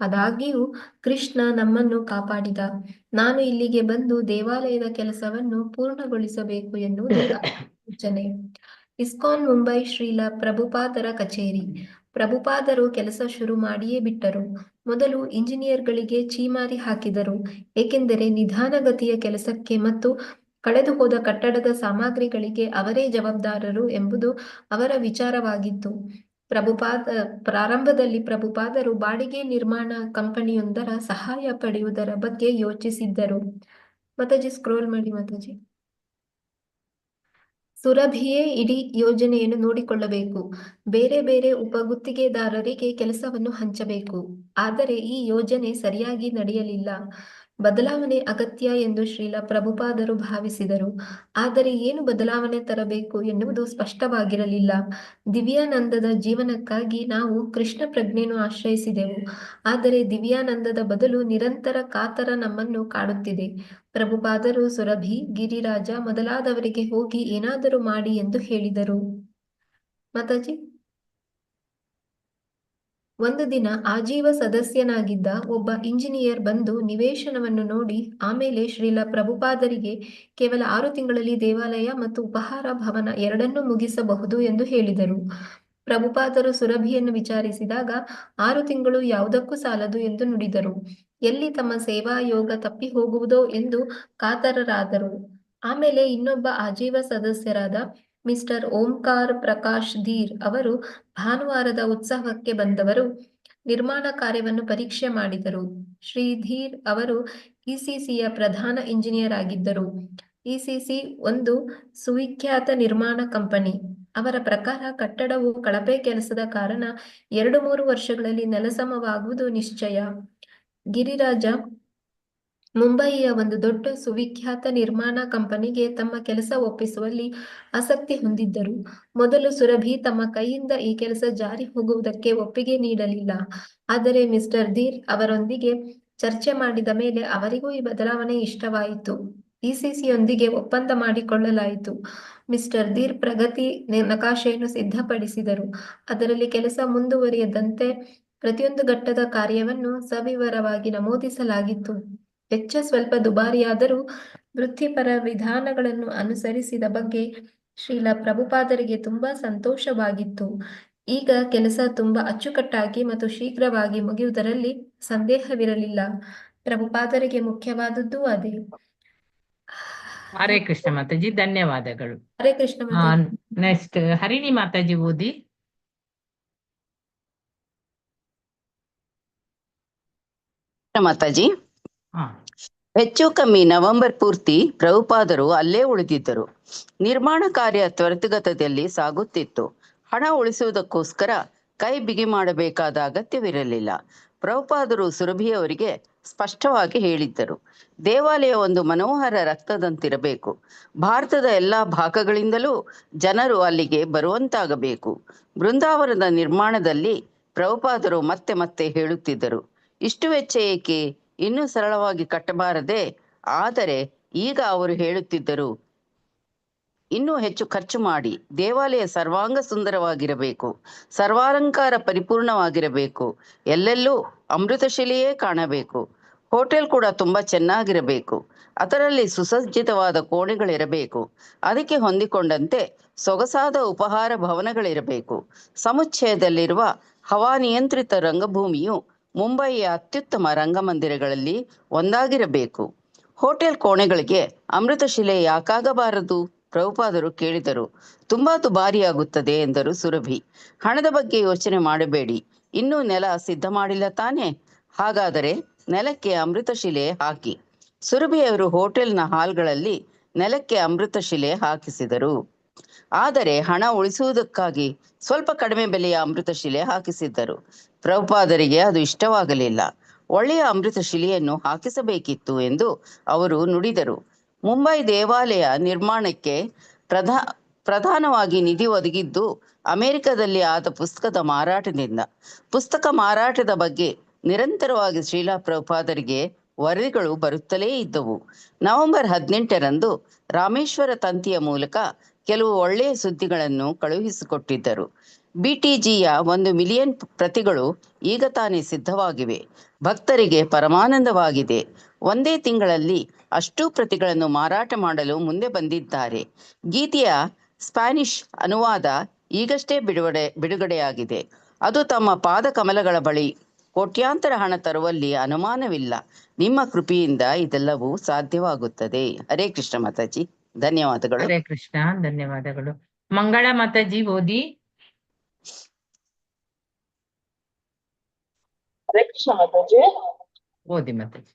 ಆದಾಗ್ಯೂ ಕೃಷ್ಣ ನಮ್ಮನ್ನು ಕಾಪಾಡಿದ. ನಾನು ಇಲ್ಲಿಗೆ ಬಂದು ದೇವಾಲಯದ ಕೆಲಸವನ್ನು ಪೂರ್ಣಗೊಳಿಸಬೇಕು ಎನ್ನುವುದು ಸೂಚನೆ. ಇಸ್ಕಾನ್ ಮುಂಬೈ ಶ್ರೀಲ ಪ್ರಭುಪಾದರ ಕಚೇರಿ. ಪ್ರಭುಪಾದರು ಕೆಲಸ ಶುರು ಮಾಡಿಯೇ ಬಿಟ್ಟರು. ಮೊದಲು ಇಂಜಿನಿಯರ್ಗಳಿಗೆ ಛೀಮಾರಿ ಹಾಕಿದರು, ಏಕೆಂದರೆ ನಿಧಾನಗತಿಯ ಕೆಲಸಕ್ಕೆ ಮತ್ತು ಕಳೆದು ಹೋದ ಕಟ್ಟಡದ ಸಾಮಗ್ರಿಗಳಿಗೆ ಅವರೇ ಜವಾಬ್ದಾರರು ಎಂಬುದು ಅವರ ವಿಚಾರವಾಗಿತ್ತು. ಪ್ರಾರಂಭದಲ್ಲಿ ಪ್ರಭುಪಾದರು ಬಾಡಿಗೆ ನಿರ್ಮಾಣ ಕಂಪನಿಯೊಂದರ ಸಹಾಯ ಪಡೆಯುವುದರ ಬಗ್ಗೆ ಯೋಚಿಸಿದ್ದರು. ಮಾತಾಜಿ ಸ್ಕ್ರೋಲ್ ಮಾಡಿ ಮಾತಾಜಿ. ಸುರಭಿಯೇ ಇಡೀ ಯೋಜನೆಯನ್ನು ನೋಡಿಕೊಳ್ಳಬೇಕು. ಬೇರೆ ಬೇರೆ ಉಪಗುತ್ತಿಗೆದಾರರಿಗೆ ಕೆಲಸವನ್ನು ಹಂಚಬೇಕು. ಆದರೆ ಈ ಯೋಜನೆ ಸರಿಯಾಗಿ ನಡೆಯಲಿಲ್ಲ. ಬದಲಾವಣೆ ಅಗತ್ಯ ಎಂದು ಶ್ರೀಲ ಪ್ರಭುಪಾದರು ಭಾವಿಸಿದರು. ಆದರೆ ಏನು ಬದಲಾವಣೆ ತರಬೇಕು ಎನ್ನುವುದು ಸ್ಪಷ್ಟವಾಗಿರಲಿಲ್ಲ. ದಿವ್ಯಾನಂದದ ಜೀವನಕ್ಕಾಗಿ ನಾವು ಕೃಷ್ಣ ಪ್ರಜ್ಞೆಯನ್ನು ಆಶ್ರಯಿಸಿದೆವು. ಆದರೆ ದಿವ್ಯಾನಂದದ ಬದಲು ನಿರಂತರ ಕಾತರ ನಮ್ಮನ್ನು ಕಾಡುತ್ತಿದೆ. ಪ್ರಭುಪಾದರು ಸುರಭಿ, ಗಿರಿರಾಜ ಮೊದಲಾದವರಿಗೆ ಹೋಗಿ ಏನಾದರೂ ಮಾಡಿ ಎಂದು ಹೇಳಿದರು. ಮಾತಾಜಿ, ಒಂದು ದಿನ ಆಜೀವ ಸದಸ್ಯನಾಗಿದ್ದ ಒಬ್ಬ ಇಂಜಿನಿಯರ್ ಬಂದು ನಿವೇಶನವನ್ನು ನೋಡಿ ಆಮೇಲೆ ಶ್ರೀಲ ಪ್ರಭುಪಾದರಿಗೆ ಕೇವಲ 6 ತಿಂಗಳಲ್ಲಿ ದೇವಾಲಯ ಮತ್ತು ಉಪಹಾರ ಭವನ ಎರಡನ್ನೂ ಮುಗಿಸಬಹುದು ಎಂದು ಹೇಳಿದರು. ಪ್ರಭುಪಾದರು ಸುರಭಿಯನ್ನು ವಿಚಾರಿಸಿದಾಗ 6 ತಿಂಗಳು ಯಾವುದಕ್ಕೂ ಸಾಲದು ಎಂದು ನುಡಿದರು. ಎಲ್ಲಿ ತಮ್ಮ ಸೇವಾ ಯೋಗ ತಪ್ಪಿ ಹೋಗುವುದೋ ಎಂದು ಕಾತರರಾದರು. ಆಮೇಲೆ ಇನ್ನೊಬ್ಬ ಆಜೀವ ಸದಸ್ಯರಾದ ಮಿಸ್ಟರ್ ಓಂಕಾರ್ ಪ್ರಕಾಶ್ ಧೀರ್ ಅವರು ಭಾನುವಾರದ ಉತ್ಸವಕ್ಕೆ ಬಂದವರು ನಿರ್ಮಾಣ ಕಾರ್ಯವನ್ನು ಪರೀಕ್ಷೆ ಮಾಡಿದರು. ಶ್ರೀ ಧೀರ್ ಅವರು ಇಸಿಸಿಯ ಪ್ರಧಾನ ಇಂಜಿನಿಯರ್ ಆಗಿದ್ದರು. ಇಸಿಸಿ ಒಂದು ಸುವಿಖ್ಯಾತ ನಿರ್ಮಾಣ ಕಂಪನಿ. ಅವರ ಪ್ರಕಾರ ಕಟ್ಟಡವು ಕಳಪೆ ಕೆಲಸದ ಕಾರಣ 2-3 ವರ್ಷಗಳಲ್ಲಿ ನೆಲಸಮವಾಗುವುದು ನಿಶ್ಚಯ. ಗಿರಿರಾಜ ಮುಂಬಯಿಯ ಒಂದು ದೊಡ್ಡ ಸುವಿಖ್ಯಾತ ನಿರ್ಮಾಣ ಕಂಪನಿಗೆ ತಮ್ಮ ಕೆಲಸ ಒಪ್ಪಿಸುವಲ್ಲಿ ಆಸಕ್ತಿ ಹೊಂದಿದ್ದರು. ಮೊದಲು ಸುರಭಿ ತಮ್ಮ ಕೈಯಿಂದ ಈ ಕೆಲಸ ಜಾರಿ ಹೋಗುವುದಕ್ಕೆ ಒಪ್ಪಿಗೆ ನೀಡಲಿಲ್ಲ. ಆದರೆ ಮಿಸ್ಟರ್ ಧೀರ್ ಅವರೊಂದಿಗೆ ಚರ್ಚೆ ಮಾಡಿದ ಮೇಲೆ ಅವರಿಗೂ ಈ ಬದಲಾವಣೆ ಇಷ್ಟವಾಯಿತು. ಇಸಿಸಿಯೊಂದಿಗೆ ಒಪ್ಪಂದ ಮಾಡಿಕೊಳ್ಳಲಾಯಿತು. ಮಿಸ್ಟರ್ ಧೀರ್ ಪ್ರಗತಿ ನಕಾಶೆಯನ್ನು ಸಿದ್ಧಪಡಿಸಿದರು. ಅದರಲ್ಲಿ ಕೆಲಸ ಮುಂದುವರಿಯದಂತೆ ಪ್ರತಿಯೊಂದು ಘಟ್ಟದ ಕಾರ್ಯವನ್ನು ಸವಿವರವಾಗಿ ನಮೂದಿಸಲಾಗಿತ್ತು. ವೆಚ್ಚ ಸ್ವಲ್ಪ ದುಬಾರಿಯಾದರೂ ವೃತ್ತಿಪರ ವಿಧಾನಗಳನ್ನು ಅನುಸರಿಸಿದ ಬಗ್ಗೆ ಶ್ರೀಲ ಪ್ರಭುಪಾದರಿಗೆ ತುಂಬಾ ಸಂತೋಷವಾಗಿತ್ತು. ಈಗ ಕೆಲಸ ತುಂಬಾ ಅಚ್ಚುಕಟ್ಟಾಗಿ ಮತ್ತು ಶೀಘ್ರವಾಗಿ ಮುಗಿಯುವುದರಲ್ಲಿ ಸಂದೇಹವಿರಲಿಲ್ಲ. ಪ್ರಭುಪಾದರಿಗೆ ಮುಖ್ಯವಾದದ್ದು ಅದೇ. ಹರೇ ಕೃಷ್ಣ ಮಾತಾಜಿ, ಧನ್ಯವಾದಗಳು. ಹರೇ ಕೃಷ್ಣ ಮಾತಾಜಿ. ನೆಕ್ಸ್ಟ್ ಹರಿಣಿ ಮಾತಾಜಿ ಓದಿ. ಮಾತಾಜಿ, ಹಾ. ಹೆಚ್ಚು ಕಮ್ಮಿ ನವೆಂಬರ್ ಪೂರ್ತಿ ಪ್ರಭುಪಾದರು ಅಲ್ಲೇ ಉಳಿದಿದ್ದರು. ನಿರ್ಮಾಣ ಕಾರ್ಯ ತ್ವರಿತಗತಿಯಲ್ಲಿ ಸಾಗುತ್ತಿತ್ತು. ಹಣ ಉಳಿಸುವುದಕ್ಕೋಸ್ಕರ ಕೈ ಬಿಗಿ ಮಾಡಬೇಕಾದ ಅಗತ್ಯವಿರಲಿಲ್ಲ. ಪ್ರಭುಪಾದರು ಸುರಭಿಯವರಿಗೆ ಸ್ಪಷ್ಟವಾಗಿ ಹೇಳಿದ್ದರು, ದೇವಾಲಯ ಒಂದು ಮನೋಹರ ರಕ್ತದಂತಿರಬೇಕು. ಭಾರತದ ಎಲ್ಲಾ ಭಾಗಗಳಿಂದಲೂ ಜನರು ಅಲ್ಲಿಗೆ ಬರುವಂತಾಗಬೇಕು. ಬೃಂದಾವನದ ನಿರ್ಮಾಣದಲ್ಲಿ ಪ್ರಭುಪಾದರು ಮತ್ತೆ ಮತ್ತೆ ಹೇಳುತ್ತಿದ್ದರು, ಇಷ್ಟು ವೆಚ್ಚ ಏಕೆ, ಇನ್ನೂ ಸರಳವಾಗಿ ಕಟ್ಟಬಾರದೆ? ಆದರೆ ಈಗ ಅವರು ಹೇಳುತ್ತಿದ್ದರು, ಇನ್ನೂ ಹೆಚ್ಚು ಖರ್ಚು ಮಾಡಿ. ದೇವಾಲಯ ಸರ್ವಾಂಗ ಸುಂದರವಾಗಿರಬೇಕು, ಸರ್ವಾಲಂಕಾರ ಪರಿಪೂರ್ಣವಾಗಿರಬೇಕು, ಎಲ್ಲೆಲ್ಲೂ ಅಮೃತಶಿಲೆಯೇ ಕಾಣಬೇಕು. ಹೋಟೆಲ್ ಕೂಡ ತುಂಬಾ ಚೆನ್ನಾಗಿರಬೇಕು. ಅದರಲ್ಲಿ ಸುಸಜ್ಜಿತವಾದ ಕೋಣೆಗಳಿರಬೇಕು. ಅದಕ್ಕೆ ಹೊಂದಿಕೊಂಡಂತೆ ಸೊಗಸಾದ ಉಪಹಾರ ಭವನಗಳಿರಬೇಕು. ಸಮುಚ್ಚಯದಲ್ಲಿರುವ ಹವಾನಿಯಂತ್ರಿತ ರಂಗಭೂಮಿಯು ಮುಂಬಯಿಯ ಅತ್ಯುತ್ತಮ ರಂಗಮಂದಿರಗಳಲ್ಲಿ ಒಂದಾಗಿರಬೇಕು. ಹೋಟೆಲ್ ಕೋಣೆಗಳಿಗೆ ಅಮೃತಶಿಲೆ ಯಾಕಾಗಬಾರದು? ಪ್ರಭುಪಾದರು ಕೇಳಿದರು. ತುಂಬಾ ದುಬಾರಿಯಾಗುತ್ತದೆ ಎಂದರು ಸುರಭಿ. ಹಣದ ಬಗ್ಗೆ ಯೋಚನೆ ಮಾಡಬೇಡಿ, ಇನ್ನೂ ನೆಲ ಸಿದ್ಧ ಮಾಡಿಲ್ಲ ತಾನೆ? ಹಾಗಾದರೆ ನೆಲಕ್ಕೆ ಅಮೃತಶಿಲೆ ಹಾಕಿ. ಸುರಭಿಯವರು ಹೋಟೆಲ್ನ ಹಾಲ್ಗಳಲ್ಲಿ ನೆಲಕ್ಕೆ ಅಮೃತಶಿಲೆ ಹಾಕಿಸಿದರು. ಆದರೆ ಹಣ ಉಳಿಸುವುದಕ್ಕಾಗಿ ಸ್ವಲ್ಪ ಕಡಿಮೆ ಬೆಲೆಯ ಅಮೃತಶಿಲೆ ಹಾಕಿಸಿದ್ದರು. ಪ್ರಭುಪಾದರಿಗೆ ಅದು ಇಷ್ಟವಾಗಲಿಲ್ಲ. ಒಳ್ಳೆಯ ಅಮೃತ ಶಿಲೆಯನ್ನು ಹಾಕಿಸಬೇಕಿತ್ತು ಎಂದು ಅವರು ನುಡಿದರು. ಮುಂಬೈ ದೇವಾಲಯ ನಿರ್ಮಾಣಕ್ಕೆ ಪ್ರಧಾನವಾಗಿ ನಿಧಿ ಒದಗಿದ್ದು ಅಮೆರಿಕದಲ್ಲಿ ಆದ ಪುಸ್ತಕದ ಮಾರಾಟದಿಂದ. ಪುಸ್ತಕ ಮಾರಾಟದ ಬಗ್ಗೆ ನಿರಂತರವಾಗಿ ಶ್ರೀಲ ಪ್ರಭುಪಾದರಿಗೆ ವರದಿಗಳು ಬರುತ್ತಲೇ ಇದ್ದವು. ನವೆಂಬರ್ 18ರಂದು ರಾಮೇಶ್ವರ ತಂತಿಯ ಮೂಲಕ ಕೆಲವು ಒಳ್ಳೆಯ ಸುದ್ದಿಗಳನ್ನು ಕಳುಹಿಸಿಕೊಟ್ಟಿದ್ದರು. BTGಯ 1 ಮಿಲಿಯನ್ ಪ್ರತಿಗಳು ಈಗ ತಾನೇ ಸಿದ್ಧವಾಗಿವೆ. ಭಕ್ತರಿಗೆ ಪರಮಾನಂದವಾಗಿದೆ. ಒಂದೇ ತಿಂಗಳಲ್ಲಿ ಅಷ್ಟೂ ಪ್ರತಿಗಳನ್ನು ಮಾರಾಟ ಮಾಡಲು ಮುಂದೆ ಬಂದಿದ್ದಾರೆ. ಗೀತೆಯ ಸ್ಪ್ಯಾನಿಷ್ ಅನುವಾದ ಈಗಷ್ಟೇ ಬಿಡುಗಡೆಯಾಗಿದೆ. ಅದು ತಮ್ಮ ಪಾದ ಕಮಲಗಳ ಬಳಿ ಕೋಟ್ಯಾಂತರ ಹಣ ತರುವಲ್ಲಿ ಅನುಮಾನವಿಲ್ಲ. ನಿಮ್ಮ ಕೃಪೆಯಿಂದ ಇದೆಲ್ಲವೂ ಸಾಧ್ಯವಾಗುತ್ತದೆ. ಹರೇ ಕೃಷ್ಣ ಮಾತಾಜಿ, ಧನ್ಯವಾದಗಳು. ಹರೇ ಕೃಷ್ಣ, ಧನ್ಯವಾದಗಳು. ಮಂಗಳ ಮಾತಾಜಿ ಓದಿ. ಹರೇ ಕೃಷ್ಣ ಮಾತಾಜಿ. ಓದಿ ಮಾತಾಜಿ.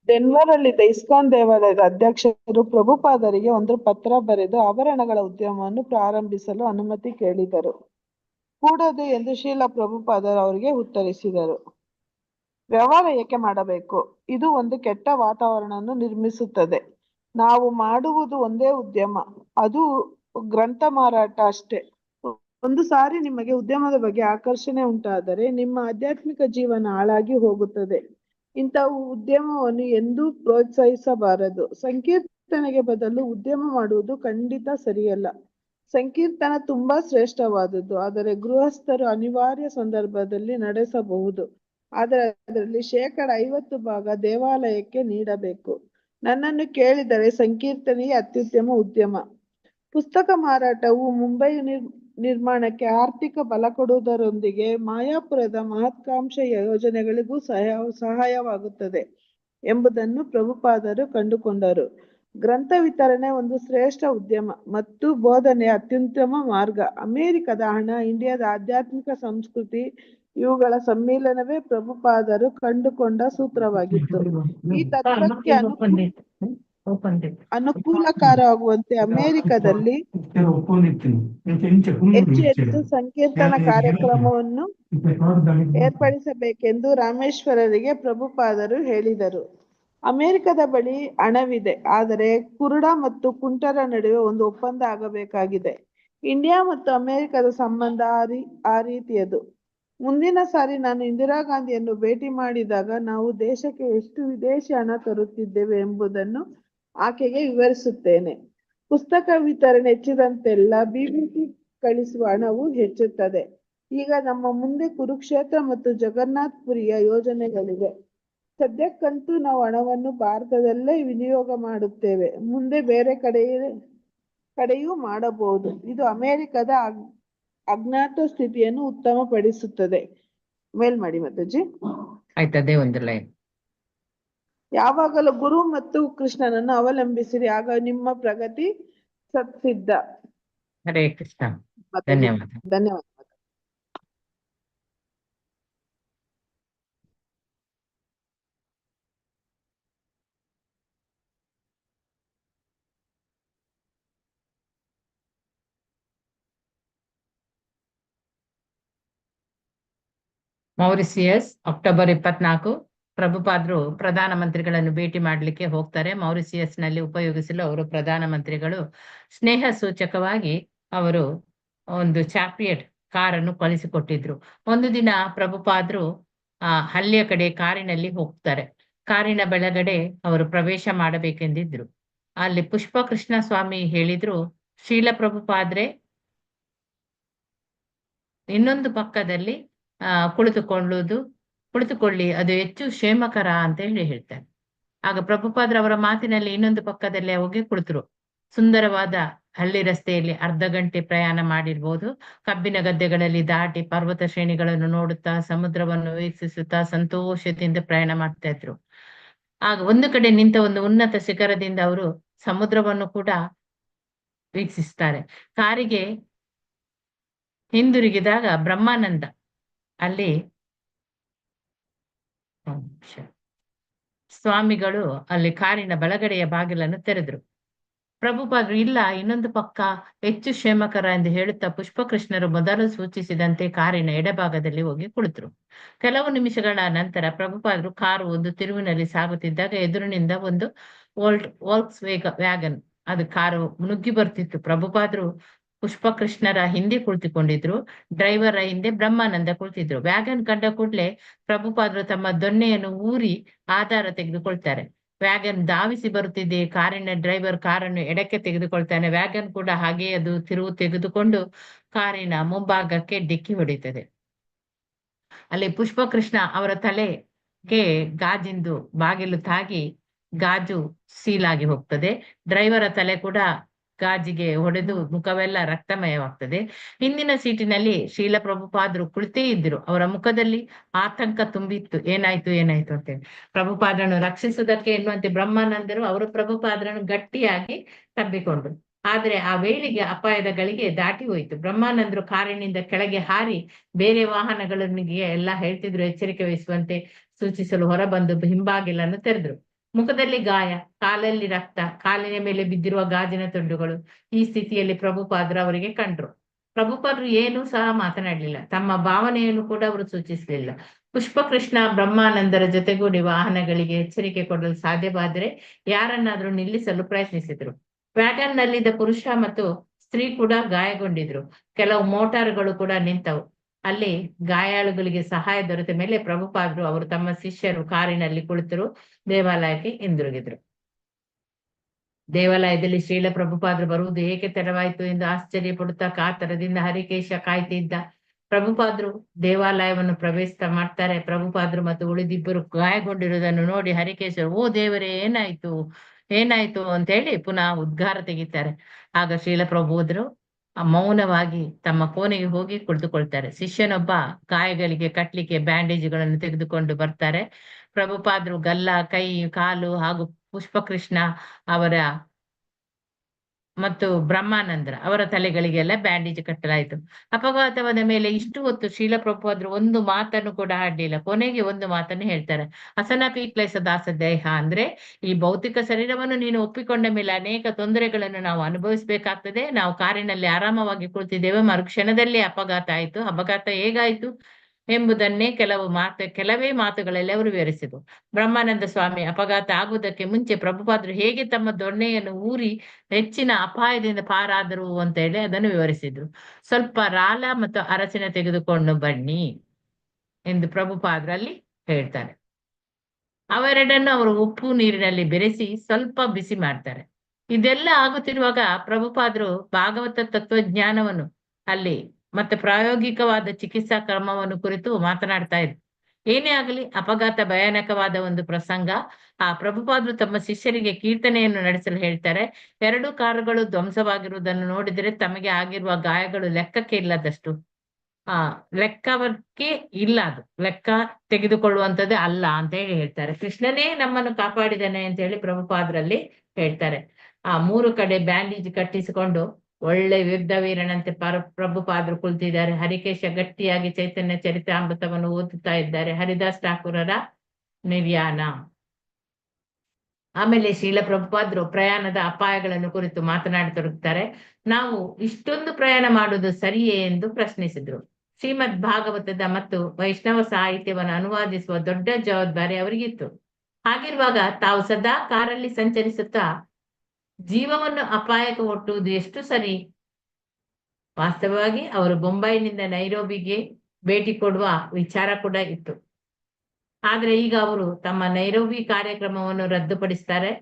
ಡೆನ್ವರ್ ಅಲ್ಲಿ ಇಸ್ಕಾನ್ ದೇವಾಲಯದ ಅಧ್ಯಕ್ಷರು ಪ್ರಭುಪಾದರಿಗೆ ಒಂದು ಪತ್ರ ಬರೆದು ಆಭರಣಗಳ ಉದ್ಯಮವನ್ನು ಪ್ರಾರಂಭಿಸಲು ಅನುಮತಿ ಕೇಳಿದರು. ಕೂಡದು ಎಂದು ಶ್ರೀಲ ಪ್ರಭುಪಾದರು ಅವರಿಗೆ ಉತ್ತರಿಸಿದರು. ವ್ಯವಹಾರ ಏಕೆ ಮಾಡಬೇಕು? ಇದು ಒಂದು ಕೆಟ್ಟ ವಾತಾವರಣವನ್ನು ನಿರ್ಮಿಸುತ್ತದೆ. ನಾವು ಮಾಡುವುದು ಒಂದೇ ಉದ್ಯಮ, ಅದು ಗ್ರಂಥ ಮಾರಾಟ ಅಷ್ಟೇ. ಒಂದು ಸಾರಿ ನಿಮಗೆ ಉದ್ಯಮದ ಬಗ್ಗೆ ಆಕರ್ಷಣೆ ಉಂಟಾದರೆ ನಿಮ್ಮ ಆಧ್ಯಾತ್ಮಿಕ ಜೀವನ ಹಾಳಾಗಿ ಹೋಗುತ್ತದೆ. ಇಂತಹ ಉದ್ಯಮವನ್ನು ಎಂದೂ ಪ್ರೋತ್ಸಾಹಿಸಬಾರದು. ಸಂಕೀರ್ತನೆಗೆ ಬದಲು ಉದ್ಯಮ ಮಾಡುವುದು ಖಂಡಿತ ಸರಿಯಲ್ಲ. ಸಂಕೀರ್ತನ ತುಂಬಾ ಶ್ರೇಷ್ಠವಾದದ್ದು, ಆದರೆ ಗೃಹಸ್ಥರು ಅನಿವಾರ್ಯ ಸಂದರ್ಭದಲ್ಲಿ ನಡೆಸಬಹುದು. ಆದರೆ ಅದರಲ್ಲಿ 50% ಭಾಗ ದೇವಾಲಯಕ್ಕೆ ನೀಡಬೇಕು. ನನ್ನನ್ನು ಕೇಳಿದರೆ ಸಂಕೀರ್ತನೆಯೇ ಅತ್ಯುತ್ತಮ ಉದ್ಯಮ. ಪುಸ್ತಕ ಮಾರಾಟವು ಮುಂಬೈ ನಿರ್ಮಾಣಕ್ಕೆ ಆರ್ಥಿಕ ಬಲ ಕೊಡುವುದರೊಂದಿಗೆ ಮಾಯಾಪುರದ ಮಹತ್ಕಾಂಕ್ಷೆಯ ಯೋಜನೆಗಳಿಗೂ ಸಹಾಯವಾಗುತ್ತದೆ ಎಂಬುದನ್ನು ಪ್ರಭುಪಾದರು ಕಂಡುಕೊಂಡರು. ಗ್ರಂಥ ವಿತರಣೆ ಒಂದು ಶ್ರೇಷ್ಠ ಉದ್ಯಮ ಮತ್ತು ಬೋಧನೆ ಅತ್ಯುತ್ತಮ ಮಾರ್ಗ. ಅಮೆರಿಕದ ಹಣ, ಇಂಡಿಯಾದ ಆಧ್ಯಾತ್ಮಿಕ ಸಂಸ್ಕೃತಿ ಇವುಗಳ ಸಮ್ಮಿಲನವೇ ಪ್ರಭುಪಾದರು ಕಂಡುಕೊಂಡ ಸೂತ್ರವಾಗಿತ್ತು. ಈ ತತ್ವಕ್ಕೆ ಅನುಕೂಲಕರವಾಗುವಂತೆ ಅಮೆರಿಕದಲ್ಲಿ ಹೆಚ್ಚು ಸಂಕೀರ್ತನ ಕಾರ್ಯಕ್ರಮವನ್ನು ಏರ್ಪಡಿಸಬೇಕೆಂದು ರಾಮೇಶ್ವರರಿಗೆ ಪ್ರಭುಪಾದರು ಹೇಳಿದರು. ಅಮೆರಿಕದ ಬಳಿ ಹಣವಿದೆ, ಆದರೆ ಕುರುಡ ಮತ್ತು ಕುಂಟರ ನಡುವೆ ಒಂದು ಒಪ್ಪಂದ ಆಗಬೇಕಾಗಿದೆ. ಇಂಡಿಯಾ ಮತ್ತು ಅಮೆರಿಕದ ಸಂಬಂಧ ಆ ರೀತಿಯದು. ಮುಂದಿನ ಸಾರಿ ನಾನು ಇಂದಿರಾ ಗಾಂಧಿಯನ್ನು ಭೇಟಿ ಮಾಡಿದಾಗ ನಾವು ದೇಶಕ್ಕೆ ಎಷ್ಟು ವಿದೇಶಿ ಹಣ ತರುತ್ತಿದ್ದೇವೆ ಎಂಬುದನ್ನು ಆಕೆಗೆ ವಿವರಿಸುತ್ತೇನೆ. ಪುಸ್ತಕ ವಿತರಣೆ ಹೆಚ್ಚಿದಂತೆಲ್ಲ BBC ಕಳಿಸುವ ಹಣವು ಹೆಚ್ಚುತ್ತದೆ. ಈಗ ನಮ್ಮ ಮುಂದೆ ಕುರುಕ್ಷೇತ್ರ ಮತ್ತು ಜಗನ್ನಾಥ್ ಪುರಿಯ ಯೋಜನೆಗಳಿವೆ. ಸದ್ಯಕ್ಕಂತೂ ನಾವು ಹಣವನ್ನು ಭಾರತದಲ್ಲೇ ವಿನಿಯೋಗ ಮಾಡುತ್ತೇವೆ. ಮುಂದೆ ಬೇರೆ ಕಡೆಯೂ ಮಾಡಬಹುದು. ಇದು ಅಮೆರಿಕದ ಅಜ್ಞಾತ ಸ್ಥಿತಿಯನ್ನು ಉತ್ತಮಪಡಿಸುತ್ತದೆ. ಮೇಲ್ ಮಾಡಿ ಮಾತಾಜಿ. ಆಯ್ತದೆ ಒಂದು ಲೈನ್. ಯಾವಾಗಲೂ ಗುರು ಮತ್ತು ಕೃಷ್ಣನನ್ನು ಅವಲಂಬಿಸಿರಿ, ಆಗ ನಿಮ್ಮ ಪ್ರಗತಿ ಸಿದ್ಧ. ಹರೇ ಕೃಷ್ಣ, ಧನ್ಯವಾದ. ಧನ್ಯವಾದ. ಮೌರಿಸಿಯಸ್ ಅಕ್ಟೋಬರ್ 24. ಪ್ರಭುಪಾದರು ಪ್ರಧಾನಮಂತ್ರಿಗಳನ್ನು ಭೇಟಿ ಮಾಡಲಿಕ್ಕೆ ಹೋಗ್ತಾರೆ. ಮೌರಿಸಿಯಸ್ ನಲ್ಲಿ ಉಪಯೋಗಿಸಲು ಅವರು ಪ್ರಧಾನಮಂತ್ರಿಗಳು ಸ್ನೇಹ ಸೂಚಕವಾಗಿ ಅವರು ಒಂದು ಚಾಪಿಯಟ್ ಕಾರನ್ನು ಕಳಿಸಿಕೊಟ್ಟಿದ್ರು. ಒಂದು ದಿನ ಪ್ರಭುಪಾದರು ಹಳ್ಳಿಯ ಕಡೆ ಕಾರಿನಲ್ಲಿ ಹೋಗ್ತಾರೆ. ಕಾರಿನ ಬೆಳಗಡೆ ಅವರು ಪ್ರವೇಶ ಮಾಡಬೇಕೆಂದಿದ್ರು. ಅಲ್ಲಿ ಪುಷ್ಪ ಕೃಷ್ಣ ಸ್ವಾಮಿ ಹೇಳಿದ್ರು, ಶ್ರೀಲ ಪ್ರಭುಪಾದ್ರೆ ಇನ್ನೊಂದು ಪಕ್ಕದಲ್ಲಿ ಕುಳಿತುಕೊಳ್ಳಿ, ಅದು ಹೆಚ್ಚು ಕ್ಷೇಮಕರ ಅಂತ ಹೇಳ್ತಾರೆ. ಆಗ ಪ್ರಭುಪಾದರವರ ಮಾತಿನಲ್ಲಿ ಇನ್ನೊಂದು ಪಕ್ಕದಲ್ಲೇ ಹೋಗಿ ಕುಳಿತರು. ಸುಂದರವಾದ ಹಳ್ಳಿ ರಸ್ತೆಯಲ್ಲಿ ಅರ್ಧ ಗಂಟೆ ಪ್ರಯಾಣ ಮಾಡಿರ್ಬೋದು. ಕಬ್ಬಿನ ಗದ್ದೆಗಳಲ್ಲಿ ದಾಟಿ ಪರ್ವತ ಶ್ರೇಣಿಗಳನ್ನು ನೋಡುತ್ತಾ ಸಮುದ್ರವನ್ನು ವೀಕ್ಷಿಸುತ್ತಾ ಸಂತೋಷದಿಂದ ಪ್ರಯಾಣ ಮಾಡ್ತಾ ಇದ್ರು. ಆಗ ಒಂದು ಕಡೆ ನಿಂತ ಒಂದು ಉನ್ನತ ಶಿಖರದಿಂದ ಅವರು ಸಮುದ್ರವನ್ನು ಕೂಡ ವೀಕ್ಷಿಸ್ತಾರೆ. ಕಾರಿಗೆ ಹಿಂದಿರುಗಿದಾಗ ಬ್ರಹ್ಮಾನಂದ ಅಲ್ಲಿ ಸ್ವಾಮಿಗಳು ಅಲ್ಲಿ ಕಾರಿನ ಬಲಗಡೆಯ ಬಾಗಿಲನ್ನು ತೆರೆದ್ರು. ಪ್ರಭುಪಾದರು ಇಲ್ಲ, ಇನ್ನೊಂದು ಪಕ್ಕ ಹೆಚ್ಚು ಕ್ಷೇಮಕರ ಎಂದು ಹೇಳುತ್ತಾ ಪುಷ್ಪಕೃಷ್ಣರು ಮೊದಲು ಸೂಚಿಸಿದಂತೆ ಕಾರಿನ ಎಡಭಾಗದಲ್ಲಿ ಹೋಗಿ ಕುಳಿತರು. ಕೆಲವು ನಿಮಿಷಗಳ ನಂತರ ಪ್ರಭುಪಾದರು ಕಾರು ಒಂದು ತಿರುವಿನಲ್ಲಿ ಸಾಗುತ್ತಿದ್ದಾಗ ಎದುರಿನಿಂದ ಒಂದು ವೋಲ್ಕ್ಸ್ ವ್ಯಾಗನ್ ಅದು ಕಾರು ನುಗ್ಗಿ ಬರ್ತಿತ್ತು. ಪ್ರಭುಪಾದರು ಪುಷ್ಪಕೃಷ್ಣರ ಹಿಂದೆ ಕುಳಿತುಕೊಂಡಿದ್ರು. ಡ್ರೈವರ ಹಿಂದೆ ಬ್ರಹ್ಮಾನಂದ ಕುಳಿತಿದ್ರು. ವ್ಯಾಗನ್ ಕಂಡ ಕೂಡಲೇ ಪ್ರಭುಪಾದರು ತಮ್ಮ ದೊಣ್ಣೆಯನ್ನು ಊರಿ ಆಧಾರ ತೆಗೆದುಕೊಳ್ತಾರೆ. ವ್ಯಾಗನ್ ಧಾವಿಸಿ ಬರುತ್ತಿದೆ. ಕಾರಿನ ಡ್ರೈವರ್ ಕಾರನ್ನು ಎಡಕ್ಕೆ ತೆಗೆದುಕೊಳ್ತಾನೆ. ವ್ಯಾಗನ್ ಕೂಡ ಹಾಗೆ ಅದು ತಿರುವು ತೆಗೆದುಕೊಂಡು ಕಾರಿನ ಮುಂಭಾಗಕ್ಕೆ ಡಿಕ್ಕಿ ಹೊಡಿತದೆ. ಅಲ್ಲಿ ಪುಷ್ಪಕೃಷ್ಣ ಅವರ ತಲೆಗೆ ಗಾಜಿಂದು ಬಾಗಿಲು ತಾಗಿ ಗಾಜು ಸೀಲಾಗಿ ಹೋಗ್ತದೆ. ಡ್ರೈವರ ತಲೆ ಕೂಡ ಗಾಜಿಗೆ ಹೊಡೆದು ಮುಖವೆಲ್ಲ ರಕ್ತಮಯವಾಗ್ತದೆ. ಹಿಂದಿನ ಸೀಟಿನಲ್ಲಿ ಶ್ರೀಲ ಪ್ರಭುಪಾದರು ಕುಳಿತೇ ಇದ್ರು. ಅವರ ಮುಖದಲ್ಲಿ ಆತಂಕ ತುಂಬಿತ್ತು. ಏನಾಯ್ತು ಅಂತೇಳಿ ಪ್ರಭುಪಾದರನ್ನು ರಕ್ಷಿಸುವುದಕ್ಕೆ ಎನ್ನುವಂತೆ ಬ್ರಹ್ಮಾನಂದರು ಅವರು ಪ್ರಭುಪಾದರನ್ನು ಗಟ್ಟಿಯಾಗಿ ತಬ್ಬಿಕೊಂಡ್ರು. ಆದ್ರೆ ಆ ವೇಳೆಗೆ ಅಪಾಯದ ಗಳಿಗೆ ದಾಟಿ ಹೋಯಿತು. ಬ್ರಹ್ಮಾನಂದರು ಕಾರಿನಿಂದ ಕೆಳಗೆ ಹಾರಿ ಬೇರೆ ವಾಹನಗಳಿಗೆ ಎಲ್ಲ ಹೇಳ್ತಿದ್ರು, ಎಚ್ಚರಿಕೆ ವಹಿಸುವಂತೆ ಸೂಚಿಸಲು ಹೊರಬಂದು ಹಿಂಬಾಗಿಲನ್ನು ತೆರೆದ್ರು. ಮುಖದಲ್ಲಿ ಗಾಯ, ಕಾಲಲ್ಲಿ ರಕ್ತ, ಕಾಲಿನ ಮೇಲೆ ಬಿದ್ದಿರುವ ಗಾಜಿನ ತುಂಡುಗಳು. ಈ ಸ್ಥಿತಿಯಲ್ಲಿ ಪ್ರಭುಪಾದರು ಅವರಿಗೆ ಕಂಡ್ರು. ಪ್ರಭುಪಾದರು ಏನೂ ಸಹ ಮಾತನಾಡಲಿಲ್ಲ. ತಮ್ಮ ಭಾವನೆಯನ್ನು ಕೂಡ ಅವರು ಸೂಚಿಸಲಿಲ್ಲ. ಪುಷ್ಪಕೃಷ್ಣ ಬ್ರಹ್ಮಾನಂದರ ಜೊತೆಗೂಡಿ ವಾಹನಗಳಿಗೆ ಎಚ್ಚರಿಕೆ ಕೊಡಲು ಸಾಧ್ಯವಾದರೆ ಯಾರನ್ನಾದ್ರೂ ನಿಲ್ಲಿಸಲು ಪ್ರಯತ್ನಿಸಿದ್ರು. ವ್ಯಾಗನ್ ನಲ್ಲಿದ್ದ ಪುರುಷ ಮತ್ತು ಸ್ತ್ರೀ ಕೂಡ ಗಾಯಗೊಂಡಿದ್ರು. ಕೆಲವು ಮೋಟಾರ್ಗಳು ಕೂಡ ನಿಂತವು. ಅಲ್ಲಿ ಗಾಯಾಳುಗಳಿಗೆ ಸಹಾಯ ದೊರೆತ ಮೇಲೆ ಪ್ರಭುಪಾದರು ಅವರು ತಮ್ಮ ಶಿಷ್ಯರು ಕಾರಿನಲ್ಲಿ ಕುಳಿತರು ದೇವಾಲಯಕ್ಕೆ ಹಿಂದಿರುಗಿದ್ರು. ದೇವಾಲಯದಲ್ಲಿ ಶ್ರೀಲ ಪ್ರಭುಪಾದರು ಬರುವುದು ಏಕೆ ತಡವಾಯಿತು ಎಂದು ಆಶ್ಚರ್ಯ ಪಡುತ್ತಾ ಕಾತರದಿಂದ ಹರಿಕೇಶ ಕಾಯ್ತಿದ್ದ. ಪ್ರಭುಪಾದರು ದೇವಾಲಯವನ್ನು ಪ್ರವೇಶ ಮಾಡ್ತಾರೆ. ಪ್ರಭುಪಾದರು ಮತ್ತು ಉಳಿದಿಬ್ಬರು ಗಾಯಗೊಂಡಿರುವುದನ್ನು ನೋಡಿ ಹರಿಕೇಶರು, ಓ ದೇವರೇ, ಏನಾಯ್ತು ಅಂತ ಹೇಳಿ ಪುನಃ ಉದ್ಗಾರ ತೆಗಿತಾರೆ. ಆಗ ಶ್ರೀಲ ಪ್ರಭುಪಾದರು ಮೌನವಾಗಿ ತಮ್ಮ ಕೋಣೆಗೆ ಹೋಗಿ ಕುಳಿತುಕೊಳ್ತಾರೆ. ಶಿಷ್ಯನೊಬ್ಬ ಗಾಯಗಳಿಗೆ ಕಟ್ಲಿಕ್ಕೆ ಬ್ಯಾಂಡೇಜ್ಗಳನ್ನು ತೆಗೆದುಕೊಂಡು ಬರ್ತಾರೆ. ಪ್ರಭುಪಾದರು ಗಲ್ಲ, ಕೈ, ಕಾಲು ಹಾಗೂ ಪುಷ್ಪಕೃಷ್ಣ ಅವರ ಮತ್ತು ಬ್ರಹ್ಮಾನಂದರ ಅವರ ತಲೆಗಳಿಗೆಲ್ಲ ಬ್ಯಾಂಡೇಜ್ ಕಟ್ಟಲಾಯಿತು. ಅಪಘಾತವಾದ ಮೇಲೆ ಇಷ್ಟು ಹೊತ್ತು ಶ್ರೀಲ ಪ್ರಭುಪಾದರು ಒಂದು ಮಾತನ್ನು ಕೂಡ ಆಡ್ಲಿಲ್ಲ. ಕೊನೆಗೆ ಒಂದು ಮಾತನ್ನು ಹೇಳ್ತಾರೆ, ಅಸನಪೀಕ್ಲೈಸ ದಾಸ ದೇಹ, ಅಂದ್ರೆ ಈ ಭೌತಿಕ ಶರೀರವನ್ನು ನೀನು ಒಪ್ಪಿಕೊಂಡ ಮೇಲೆ ಅನೇಕ ತೊಂದರೆಗಳನ್ನು ನಾವು ಅನುಭವಿಸ್ಬೇಕಾಗ್ತದೆ. ನಾವು ಕಾರಿನಲ್ಲಿ ಆರಾಮವಾಗಿ ಕುಳಿತಿದ್ದೇವೆ, ಮರುಕ್ಷಣದಲ್ಲಿ ಅಪಘಾತ ಆಯ್ತು. ಅಪಘಾತ ಹೇಗಾಯ್ತು ಎಂಬುದನ್ನೇ ಕೆಲವೇ ಮಾತುಗಳಲ್ಲಿ ಅವರು ವಿವರಿಸಿದರು. ಬ್ರಹ್ಮಾನಂದ ಸ್ವಾಮಿ ಅಪಘಾತ ಆಗುವುದಕ್ಕೆ ಮುಂಚೆ ಪ್ರಭುಪಾದರು ಹೇಗೆ ತಮ್ಮ ದೊಣ್ಣೆಯನ್ನು ಊರಿ ಹೆಚ್ಚಿನ ಅಪಾಯದಿಂದ ಪಾರಾದರು ಅಂತ ಹೇಳಿ ಅದನ್ನು ವಿವರಿಸಿದ್ರು. ಸ್ವಲ್ಪ ರಾಲ ಮತ್ತು ಅರಸಿನ ತೆಗೆದುಕೊಂಡು ಬನ್ನಿ ಎಂದು ಪ್ರಭುಪಾದರಲ್ಲಿ ಹೇಳ್ತಾರೆ. ಅವೆರಡನ್ನು ಅವರು ಉಪ್ಪು ನೀರಿನಲ್ಲಿ ಬೆರೆಸಿ ಸ್ವಲ್ಪ ಬಿಸಿ ಮಾಡ್ತಾರೆ. ಇದೆಲ್ಲ ಆಗುತ್ತಿರುವಾಗ ಪ್ರಭುಪಾದರು ಭಾಗವತ ತತ್ವಜ್ಞಾನವನ್ನು ಅಲ್ಲಿ ಮತ್ತೆ ಪ್ರಾಯೋಗಿಕವಾದ ಚಿಕಿತ್ಸಾ ಕ್ರಮವನ್ನು ಕುರಿತು ಮಾತನಾಡ್ತಾ ಇದ್ರು. ಏನೇ ಆಗಲಿ ಅಪಘಾತ ಭಯಾನಕವಾದ ಒಂದು ಪ್ರಸಂಗ. ಆ ಪ್ರಭುಪಾದರು ತಮ್ಮ ಶಿಷ್ಯರಿಗೆ ಕೀರ್ತನೆಯನ್ನು ನಡೆಸಲು ಹೇಳ್ತಾರೆ. 2 ಕಾರುಗಳು ಧ್ವಂಸವಾಗಿರುವುದನ್ನು ನೋಡಿದರೆ ತಮಗೆ ಆಗಿರುವ ಗಾಯಗಳು ಲೆಕ್ಕಕ್ಕೆ ಇಲ್ಲದಷ್ಟು ಲೆಕ್ಕಕ್ಕೆ ಇಲ್ಲ, ಅದು ಲೆಕ್ಕ ತೆಗೆದುಕೊಳ್ಳುವಂಥದ್ದೇ ಅಲ್ಲ ಅಂತ ಹೇಳಿ ಹೇಳ್ತಾರೆ. ಕೃಷ್ಣನೇ ನಮ್ಮನ್ನು ಕಾಪಾಡಿದಾನೆ ಅಂತ ಹೇಳಿ ಪ್ರಭುಪಾದರಲ್ಲಿ ಹೇಳ್ತಾರೆ. 3 ಕಡೆ ಬ್ಯಾಂಡೇಜ್ ಕಟ್ಟಿಸಿಕೊಂಡು ಒಳ್ಳೆ ಯುದ್ಧ ವೀರನಂತೆ ಪ್ರಭುಪಾದರು ಕುಳಿತಿದ್ದಾರೆ. ಹರಿಕೇಶ ಗಟ್ಟಿಯಾಗಿ ಚೈತನ್ಯ ಚರಿತಾಮೃತವನ್ನು ಓದುತ್ತಾ ಇದ್ದಾರೆ. ಹರಿದಾಸ್ ಠಾಕೂರರ ನಿರ್ಯಾಣ. ಆಮೇಲೆ ಶ್ರೀಲ ಪ್ರಭುಪಾದರು ಪ್ರಯಾಣದ ಅಪಾಯಗಳನ್ನು ಕುರಿತು ಮಾತನಾಡತೊಡಗುತ್ತಾರೆ. ನಾವು ಇಷ್ಟೊಂದು ಪ್ರಯಾಣ ಮಾಡುವುದು ಸರಿಯೇ ಎಂದು ಪ್ರಶ್ನಿಸಿದ್ರು. ಶ್ರೀಮದ್ ಭಾಗವತದ ಮತ್ತು ವೈಷ್ಣವ ಸಾಹಿತ್ಯವನ್ನು ಅನುವಾದಿಸುವ ದೊಡ್ಡ ಜವಾಬ್ದಾರಿ ಅವರಿಗಿತ್ತು. ಹಾಗಿರುವಾಗ ತಾವು ಸದಾ ಕಾರಲ್ಲಿ ಸಂಚರಿಸುತ್ತಾ ಜೀವವನ್ನು ಅಪಾಯಕ್ಕೆ ಒಡ್ಡುವುದು ಎಷ್ಟು ಸರಿ? ವಾಸ್ತವವಾಗಿ ಅವರು ಬೊಂಬೈನಿಂದ ನೈರೋಬಿಗೆ ಭೇಟಿ ಕೊಡುವ ವಿಚಾರ ಕೂಡ ಇತ್ತು. ಆದ್ರೆ ಈಗ ಅವರು ತಮ್ಮ ನೈರೋಬಿ ಕಾರ್ಯಕ್ರಮವನ್ನು ರದ್ದುಪಡಿಸ್ತಾರೆ.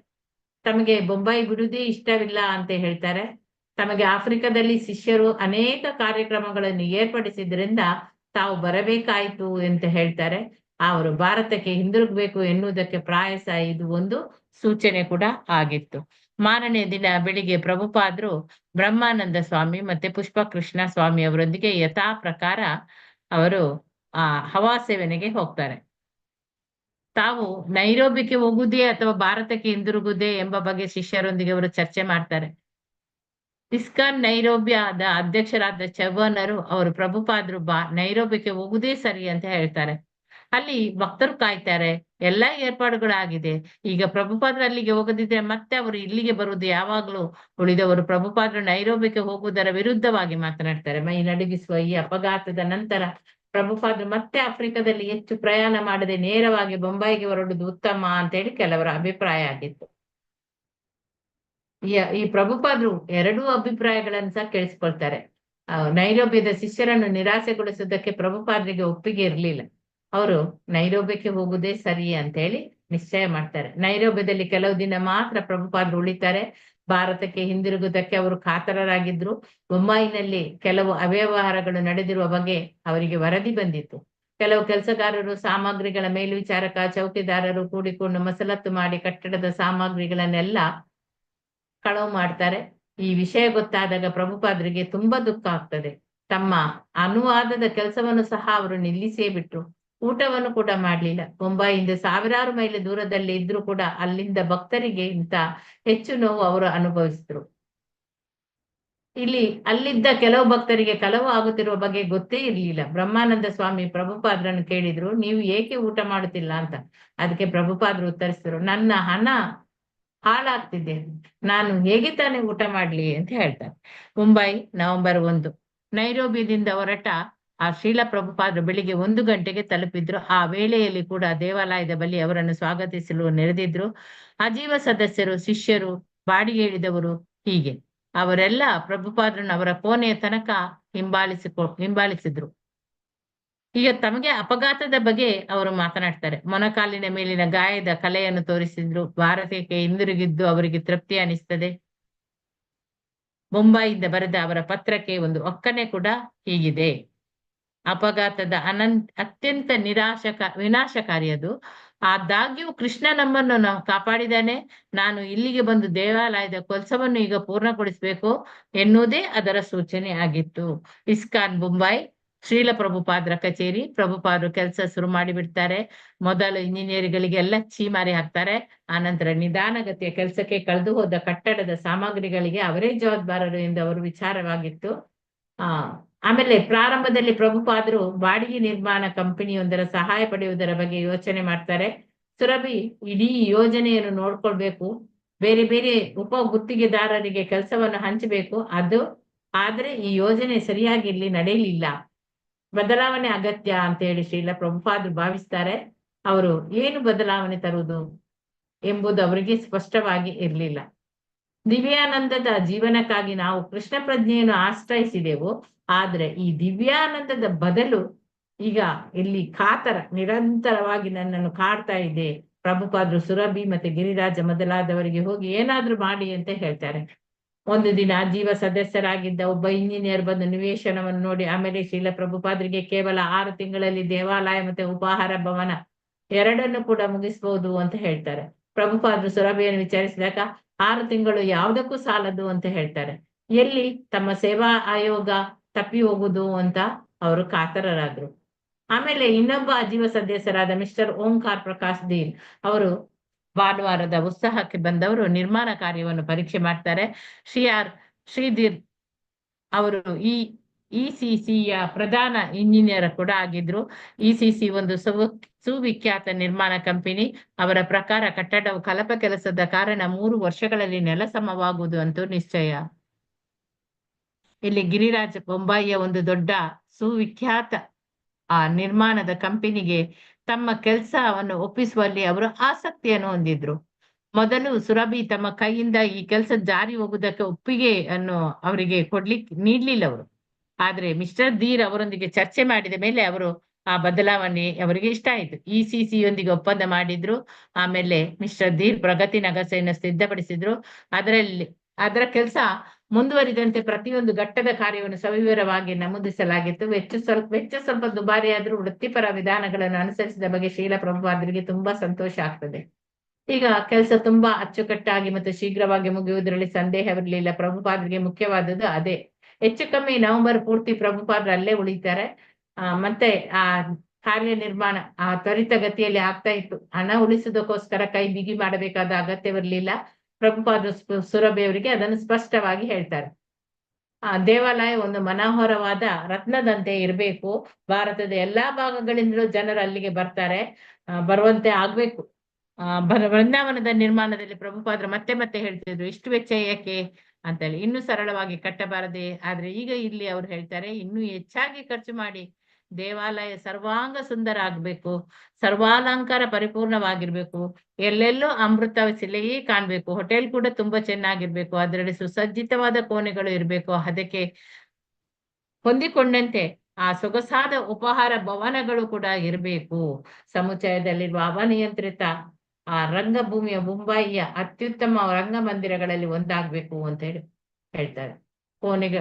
ತಮಗೆ ಬೊಂಬೈ ಬಿಡುವುದೇ ಇಷ್ಟವಿಲ್ಲ ಅಂತ ಹೇಳ್ತಾರೆ. ತಮಗೆ ಆಫ್ರಿಕಾದಲ್ಲಿ ಶಿಷ್ಯರು ಅನೇಕ ಕಾರ್ಯಕ್ರಮಗಳನ್ನು ಏರ್ಪಡಿಸಿದ್ರಿಂದ ತಾವು ಬರಬೇಕಾಯಿತು ಅಂತ ಹೇಳ್ತಾರೆ. ಅವರು ಭಾರತಕ್ಕೆ ಹಿಂದಿರುಗಬೇಕು ಎನ್ನುವುದಕ್ಕೆ ಪ್ರಾಯಸ ಇದು ಒಂದು ಸೂಚನೆ ಕೂಡ ಆಗಿತ್ತು. ಮಾರನೇ ದಿನ ಬೆಳಿಗ್ಗೆ ಪ್ರಭುಪಾದರು ಬ್ರಹ್ಮಾನಂದ ಸ್ವಾಮಿ ಮತ್ತೆ ಪುಷ್ಪಕೃಷ್ಣ ಸ್ವಾಮಿ ಅವರೊಂದಿಗೆ ಯಥಾ ಪ್ರಕಾರ ಅವರು ಹವಾ ಸೇವನೆಗೆ ಹೋಗ್ತಾರೆ. ತಾವು ನೈರೋಬಿಗೆ ಹೋಗುವುದೇ ಅಥವಾ ಭಾರತಕ್ಕೆ ಹಿಂದಿರುಗುವುದೇ ಎಂಬ ಬಗ್ಗೆ ಶಿಷ್ಯರೊಂದಿಗೆ ಅವರು ಚರ್ಚೆ ಮಾಡ್ತಾರೆ. ಇಸ್ಕಾನ್ ನೈರೋಬಿಯಾದ ಅಧ್ಯಕ್ಷರಾದ ಚೌಹಾನರು ಅವರು ಪ್ರಭುಪಾದರು ನೈರೋಬಿಗೆ ಹೋಗುವುದೇ ಸರಿ ಅಂತ ಹೇಳ್ತಾರೆ. ಅಲ್ಲಿ ಭಕ್ತರು ಕಾಯ್ತಾರೆ. ಎಲ್ಲಾ ಏರ್ಪಾಡುಗಳಾಗಿದೆ. ಈಗ ಪ್ರಭುಪಾದರು ಅಲ್ಲಿಗೆ ಹೋಗದಿದ್ರೆ ಮತ್ತೆ ಅವರು ಇಲ್ಲಿಗೆ ಬರುವುದು ಯಾವಾಗ್ಲೂ ಉಳಿದವರು. ಪ್ರಭುಪಾದರು ನೈರೋಬಿಗೆ ಹೋಗುವುದರ ವಿರುದ್ಧವಾಗಿ ಮಾತನಾಡ್ತಾರೆ. ಮೈ ನಡುಗಿಸುವ ಈ ಅಪಘಾತದ ನಂತರ ಪ್ರಭುಪಾದರು ಮತ್ತೆ ಆಫ್ರಿಕಾದಲ್ಲಿ ಹೆಚ್ಚು ಪ್ರಯಾಣ ಮಾಡದೆ ನೇರವಾಗಿ ಬೊಂಬಾಯಿಗೆ ಹೊರಡುವುದು ಉತ್ತಮ ಅಂತ ಹೇಳಿ ಕೆಲವರ ಅಭಿಪ್ರಾಯ ಆಗಿತ್ತು. ಈ ಪ್ರಭುಪಾದರು ಎರಡೂ ಅಭಿಪ್ರಾಯಗಳನ್ನು ಸಹ ಕೇಳಿಸ್ಕೊಳ್ತಾರೆ. ನೈರೋಬಿಯದ ಶಿಷ್ಯರನ್ನು ನಿರಾಸೆಗೊಳಿಸುವುದಕ್ಕೆ ಪ್ರಭುಪಾದರಿಗೆ ಒಪ್ಪಿಗೆ ಇರಲಿಲ್ಲ. ಅವರು ನೈರೋಬಿಗೆ ಹೋಗುವುದೇ ಸರಿ ಅಂತ ಹೇಳಿ ನಿಶ್ಚಯ ಮಾಡ್ತಾರೆ. ನೈರೋಬಿಯಲ್ಲಿ ಕೆಲವು ದಿನ ಮಾತ್ರ ಪ್ರಭುಪಾದರು ಉಳಿತಾರೆ. ಭಾರತಕ್ಕೆ ಹಿಂದಿರುಗುವುದಕ್ಕೆ ಅವರು ಕಾತರರಾಗಿದ್ರು. ಬೊಂಬಾಯಿನಲ್ಲಿ ಕೆಲವು ಅವ್ಯವಹಾರಗಳು ನಡೆದಿರುವ ಬಗ್ಗೆ ಅವರಿಗೆ ವರದಿ ಬಂದಿತ್ತು. ಕೆಲವು ಕೆಲಸಗಾರರು ಸಾಮಗ್ರಿಗಳ ಮೇಲ್ವಿಚಾರಕ ಚೌಕಿದಾರರು ಕೂಡಿಕೊಂಡು ಮಸಲತ್ತು ಮಾಡಿ ಕಟ್ಟಡದ ಸಾಮಗ್ರಿಗಳನ್ನೆಲ್ಲ ಕಳವು ಮಾಡ್ತಾರೆ. ಈ ವಿಷಯ ಗೊತ್ತಾದಾಗ ಪ್ರಭುಪಾದರಿಗೆ ತುಂಬಾ ದುಃಖ ಆಗ್ತದೆ. ತಮ್ಮ ಅನುವಾದದ ಕೆಲಸವನ್ನು ಸಹ ಅವರು ನಿಲ್ಲಿಸೇ ಬಿಟ್ರು. ಊಟವನ್ನು ಕೂಡ ಮಾಡ್ಲಿಲ್ಲ. ಬೊಂಬಾಯಿಯಿಂದ ಸಾವಿರಾರು ಮೈಲಿ ದೂರದಲ್ಲಿ ಇದ್ರೂ ಕೂಡ ಅಲ್ಲಿಂದ ಭಕ್ತರಿಗೆ ಇಂತ ಹೆಚ್ಚು ನೋವು ಅವರು ಅನುಭವಿಸಿದ್ರು. ಅಲ್ಲಿದ್ದ ಕೆಲವು ಭಕ್ತರಿಗೆ ಕಳವು ಆಗುತ್ತಿರುವ ಬಗ್ಗೆ ಗೊತ್ತೇ ಇರ್ಲಿಲ್ಲ. ಬ್ರಹ್ಮಾನಂದ ಸ್ವಾಮಿ ಪ್ರಭುಪಾದರನ್ನು ಕೇಳಿದ್ರು, ನೀವು ಏಕೆ ಊಟ ಮಾಡುತ್ತಿಲ್ಲ ಅಂತ. ಅದಕ್ಕೆ ಪ್ರಭುಪಾದರು ಉತ್ತರಿಸಿದ್ರು, ನನ್ನ ಹಣ ಹಾಳಾಗ್ತಿದೆ, ನಾನು ಹೇಗೆ ತಾನೇ ಊಟ ಮಾಡ್ಲಿ ಅಂತ ಹೇಳ್ತಾರೆ. ಮುಂಬೈ ನವೆಂಬರ್ 1. ನೈರೋಬಿಯಿಂದ ಹೊರಟ ಆ ಶ್ರೀಲ ಪ್ರಭುಪಾದರು ಬೆಳಿಗ್ಗೆ 1 ಗಂಟೆಗೆ ತಲುಪಿದ್ರು. ಆ ವೇಳೆಯಲ್ಲಿ ಕೂಡ ದೇವಾಲಯದ ಬಳಿ ಅವರನ್ನು ಸ್ವಾಗತಿಸಲು ನೆರೆದಿದ್ರು. ಆಜೀವ ಸದಸ್ಯರು, ಶಿಷ್ಯರು, ಬಾಡಿಗೆ ಹಿಡಿದವರು, ಹೀಗೆ ಅವರೆಲ್ಲ ಪ್ರಭುಪಾದರನ್ನು ಅವರ ಕೋಣೆಯ ತನಕ ಹಿಂಬಾಲಿಸಿದ್ರು. ಈಗ ತಮಗೆ ಅಪಘಾತದ ಬಗ್ಗೆ ಅವರು ಮಾತನಾಡ್ತಾರೆ. ಮೊಣಕಾಲಿನ ಮೇಲಿನ ಗಾಯದ ಕಲೆಯನ್ನು ತೋರಿಸಿದ್ರು. ಭಾರತಕ್ಕೆ ಹಿಂದಿರುಗಿದ್ದು ಅವರಿಗೆ ತೃಪ್ತಿ ಅನಿಸ್ತದೆ. ಮುಂಬೈಯಿಂದ ಬರೆದ ಅವರ ಪತ್ರಕ್ಕೆ ಒಂದು ಒಕ್ಕಣೆ ಕೂಡ ಹೀಗಿದೆ. ಅಪಘಾತದ ಅತ್ಯಂತ ವಿನಾಶಕಾರಿ ಅದು. ಆದಾಗ್ಯೂ ಕೃಷ್ಣ ನಮ್ಮನ್ನು ಕಾಪಾಡಿದಾನೆ. ನಾನು ಇಲ್ಲಿಗೆ ಬಂದು ದೇವಾಲಯದ ಕೆಲಸವನ್ನು ಈಗ ಪೂರ್ಣಗೊಳಿಸಬೇಕು ಎನ್ನುವುದೇ ಅದರ ಸೂಚನೆ ಆಗಿತ್ತು. ಇಸ್ಕಾನ್ ಮುಂಬೈ, ಶ್ರೀಲ ಪ್ರಭುಪಾದರ ಕಚೇರಿ. ಪ್ರಭುಪಾದರು ಕೆಲಸ ಶುರು ಮಾಡಿಬಿಡ್ತಾರೆ. ಮೊದಲು ಇಂಜಿನಿಯರ್ಗಳಿಗೆಲ್ಲ ಚೀಮಾರಿ ಹಾಕ್ತಾರೆ. ಆನಂತರ ನಿಧಾನಗತಿಯ ಕೆಲಸಕ್ಕೆ ಕಳೆದು ಹೋದ ಕಟ್ಟಡದ ಸಾಮಗ್ರಿಗಳಿಗೆ ಅವರೇ ಜವಾಬ್ದಾರರು ಎಂದು ಅವರು ವಿಚಾರವಾಗಿತ್ತು. ಆಮೇಲೆ ಪ್ರಾರಂಭದಲ್ಲಿ ಪ್ರಭುಪಾದರು ಬಾಡಿಗೆ ನಿರ್ಮಾಣ ಕಂಪನಿಯೊಂದರ ಸಹಾಯ ಪಡೆಯುವುದರ ಬಗ್ಗೆ ಯೋಚನೆ ಮಾಡ್ತಾರೆ. ಸುರಭಿ ಇಡೀ ಯೋಜನೆಯನ್ನು ನೋಡ್ಕೊಳ್ಬೇಕು, ಬೇರೆ ಬೇರೆ ಉಪ ಗುತ್ತಿಗೆದಾರರಿಗೆ ಕೆಲಸವನ್ನು ಹಂಚಬೇಕು. ಆದ್ರೆ ಈ ಯೋಜನೆ ಸರಿಯಾಗಿ ಇಲ್ಲಿ ನಡೆಯಲಿಲ್ಲ. ಬದಲಾವಣೆ ಅಗತ್ಯ ಅಂತ ಹೇಳಿ ಶ್ರೀಲ ಪ್ರಭುಪಾದರು ಭಾವಿಸ್ತಾರೆ. ಅವರು ಏನು ಬದಲಾವಣೆ ತರುವುದು ಎಂಬುದು ಅವರಿಗೆ ಸ್ಪಷ್ಟವಾಗಿ ಇರಲಿಲ್ಲ. ದಿವ್ಯಾನಂದದ ಜೀವನಕ್ಕಾಗಿ ನಾವು ಕೃಷ್ಣ ಪ್ರಜ್ಞೆಯನ್ನು ಆಶ್ರಯಿಸಿದೆವು. ಆದ್ರೆ ಈ ದಿವ್ಯಾನಂದದ ಬದಲು ಈಗ ಇಲ್ಲಿ ಕಾತರ ನಿರಂತರವಾಗಿ ನನ್ನನ್ನು ಕಾಡ್ತಾ ಇದೆ. ಪ್ರಭುಪಾದರು ಸುರಭಿ ಮತ್ತೆ ಗಿರಿರಾಜ ಮೊದಲಾದವರಿಗೆ ಹೋಗಿ ಏನಾದ್ರೂ ಮಾಡಿ ಅಂತ ಹೇಳ್ತಾರೆ. ಒಂದು ದಿನ ಜೀವ ಸದಸ್ಯರಾಗಿದ್ದ ಒಬ್ಬ ಇಂಜಿನಿಯರ್ ಬಂದು ನಿವೇಶನವನ್ನು ನೋಡಿ ಆಮೇಲೆ ಶ್ರೀಲ ಪ್ರಭುಪಾದರಿಗೆ ಕೇವಲ 6 ತಿಂಗಳಲ್ಲಿ ದೇವಾಲಯ ಮತ್ತೆ ಉಪಹಾರ ಭವನ ಎರಡನ್ನು ಕೂಡ ಮುಗಿಸಬಹುದು ಅಂತ ಹೇಳ್ತಾರೆ. ಪ್ರಭುಪಾದರು ಸುರಭಿಯನ್ನು ವಿಚಾರಿಸಿದಾಗ 6 ತಿಂಗಳು ಯಾವುದಕ್ಕೂ ಸಾಲದು ಅಂತ ಹೇಳ್ತಾರೆ. ಎಲ್ಲಿ ತಮ್ಮ ಸೇವಾ ಆಯೋಗ ತಪ್ಪಿ ಹೋಗುದು ಅಂತ ಅವರು ಕಾತರರಾದ್ರು. ಆಮೇಲೆ ಇನ್ನೊಬ್ಬ ಅಜೀವ ಸದಸ್ಯರಾದ ಮಿಸ್ಟರ್ ಓಂಕಾರ್ ಪ್ರಕಾಶ್ ದೀನ್ ಅವರು ಭಾನುವಾರದ ಉತ್ಸಾಹಕ್ಕೆ ಬಂದವರು ನಿರ್ಮಾಣ ಕಾರ್ಯವನ್ನು ಪರೀಕ್ಷೆ ಮಾಡ್ತಾರೆ. ಶ್ರೀಧೀರ್ ಅವರು ಇಸಿಸಿಯ ಪ್ರಧಾನ ಇಂಜಿನಿಯರ್ ಕೂಡ ಆಗಿದ್ರು. ಇಸಿಸಿ ಒಂದು ಸುವಿಖ್ಯಾತ ನಿರ್ಮಾಣ ಕಂಪನಿ. ಅವರ ಪ್ರಕಾರ ಕಟ್ಟಡವು ಕಲಪ ಕೆಲಸದ ಕಾರಣ 3 ವರ್ಷಗಳಲ್ಲಿ ನೆಲಸಮವಾಗುವುದು ಅಂತೂ ನಿಶ್ಚಯ. ಇಲ್ಲಿ ಗಿರಿರಾಜ್ ಬೊಂಬಾಯಿಯ ಒಂದು ದೊಡ್ಡ ಸುವಿಖ್ಯಾತ ನಿರ್ಮಾಣದ ಕಂಪನಿಗೆ ತಮ್ಮ ಕೆಲಸವನ್ನು ಒಪ್ಪಿಸುವಲ್ಲಿ ಅವರು ಆಸಕ್ತಿಯನ್ನು ಹೊಂದಿದ್ರು. ಮೊದಲು ಸುರಭಿ ತಮ್ಮ ಕೈಯಿಂದ ಈ ಕೆಲಸ ಜಾರಿ ಹೋಗುವುದಕ್ಕೆ ಒಪ್ಪಿಗೆಯನ್ನು ಅವರಿಗೆ ನೀಡ್ಲಿಲ್ಲ ಅವರು. ಆದ್ರೆ ಮಿಸ್ಟರ್ ಧೀರ್ ಅವರೊಂದಿಗೆ ಚರ್ಚೆ ಮಾಡಿದ ಮೇಲೆ ಅವರು ಆ ಬದಲಾವಣೆ ಅವರಿಗೆ ಇಷ್ಟ ಆಯ್ತು. ಇಸಿಸಿಯೊಂದಿಗೆ ಒಪ್ಪಂದ ಮಾಡಿದ್ರು. ಆಮೇಲೆ ಮಿಸ್ಟರ್ ಧೀರ್ ಪ್ರಗತಿ ನಗಸೆಯನ್ನು ಸಿದ್ಧಪಡಿಸಿದ್ರು. ಅದರ ಕೆಲಸ ಮುಂದುವರಿದಂತೆ ಪ್ರತಿಯೊಂದು ಘಟ್ಟದ ಕಾರ್ಯವನ್ನು ಸವಿವರವಾಗಿ ನಮೂದಿಸಲಾಗಿತ್ತು. ವೆಚ್ಚ ಸ್ವಲ್ಪ ದುಬಾರಿಯಾದ್ರೂ ವೃತ್ತಿಪರ ವಿಧಾನಗಳನ್ನು ಅನುಸರಿಸಿದ ಬಗ್ಗೆ ಶ್ರೀಲ ಪ್ರಭುಪಾದರಿಗೆ ತುಂಬಾ ಸಂತೋಷ ಆಗ್ತದೆ. ಈಗ ಕೆಲಸ ತುಂಬಾ ಅಚ್ಚುಕಟ್ಟಾಗಿ ಮತ್ತು ಶೀಘ್ರವಾಗಿ ಮುಗಿಯುವುದರಲ್ಲಿ ಸಂದೇಹವಿರಲಿಲ್ಲ. ಪ್ರಭುಪಾದರಿಗೆ ಮುಖ್ಯವಾದದ್ದು ಅದೇ. ಹೆಚ್ಚು ಕಮ್ಮಿ ನವೆಂಬರ್ ಪೂರ್ತಿ ಪ್ರಭುಪಾದರು ಅಲ್ಲೇ ಉಳಿತಾರೆ. ಮತ್ತೆ ಆ ಕಾರ್ಯನಿರ್ಮಾಣ ತ್ವರಿತಗತಿಯಲ್ಲಿ ಆಗ್ತಾ ಇತ್ತು. ಹಣ ಉಳಿಸುವುದಕ್ಕೋಸ್ಕರ ಕೈ ಬಿಗಿ ಮಾಡಬೇಕಾದ ಅಗತ್ಯವಿರಲಿಲ್ಲ. ಪ್ರಭುಪಾದರು ಸುರಭಿ ಅವರಿಗೆ ಅದನ್ನು ಸ್ಪಷ್ಟವಾಗಿ ಹೇಳ್ತಾರೆ. ದೇವಾಲಯ ಒಂದು ಮನೋಹರವಾದ ರತ್ನದಂತೆ ಇರಬೇಕು. ಭಾರತದ ಎಲ್ಲಾ ಭಾಗಗಳಿಂದಲೂ ಜನರು ಅಲ್ಲಿಗೆ ಬರ್ತಾರೆ, ಬರುವಂತೆ ಆಗ್ಬೇಕು. ಬೃಂದಾವನದ ನಿರ್ಮಾಣದಲ್ಲಿ ಪ್ರಭುಪಾದರು ಮತ್ತೆ ಮತ್ತೆ ಹೇಳ್ತಿದ್ರು, ಇಷ್ಟು ವೆಚ್ಚ ಏಕೆ ಅಂತೇಳಿ. ಇನ್ನೂ ಸರಳವಾಗಿ ಕಟ್ಟಬಾರದೆ? ಆದ್ರೆ ಈಗ ಇಲ್ಲಿ ಅವ್ರು ಹೇಳ್ತಾರೆ, ಇನ್ನೂ ಹೆಚ್ಚಾಗಿ ಖರ್ಚು ಮಾಡಿ ದೇವಾಲಯ ಸರ್ವಾಂಗ ಸುಂದರ ಆಗ್ಬೇಕು, ಸರ್ವಾಲಂಕಾರ ಪರಿಪೂರ್ಣವಾಗಿರ್ಬೇಕು, ಎಲ್ಲೆಲ್ಲೂ ಅಮೃತ ಶಿಲೆಯೇ ಕಾಣ್ಬೇಕು, ಹೋಟೆಲ್ ಕೂಡ ತುಂಬಾ ಚೆನ್ನಾಗಿರ್ಬೇಕು, ಅದರಲ್ಲಿ ಸುಸಜ್ಜಿತವಾದ ಕೋಣೆಗಳು ಇರ್ಬೇಕು, ಅದಕ್ಕೆ ಹೊಂದಿಕೊಂಡಂತೆ ಆ ಸೊಗಸಾದ ಉಪಹಾರ ಭವನಗಳು ಕೂಡ ಇರಬೇಕು, ಸಮುಚ್ಚಯದಲ್ಲಿರುವ ಅವನಿಯಂತ್ರಿತ ಆ ರಂಗಭೂಮಿಯ ಮುಂಬಯಿಯ ಅತ್ಯುತ್ತಮ ರಂಗಮಂದಿರಗಳಲ್ಲಿ ಒಂದಾಗ್ಬೇಕು ಅಂತ ಹೇಳಿ ಹೇಳ್ತಾರೆ.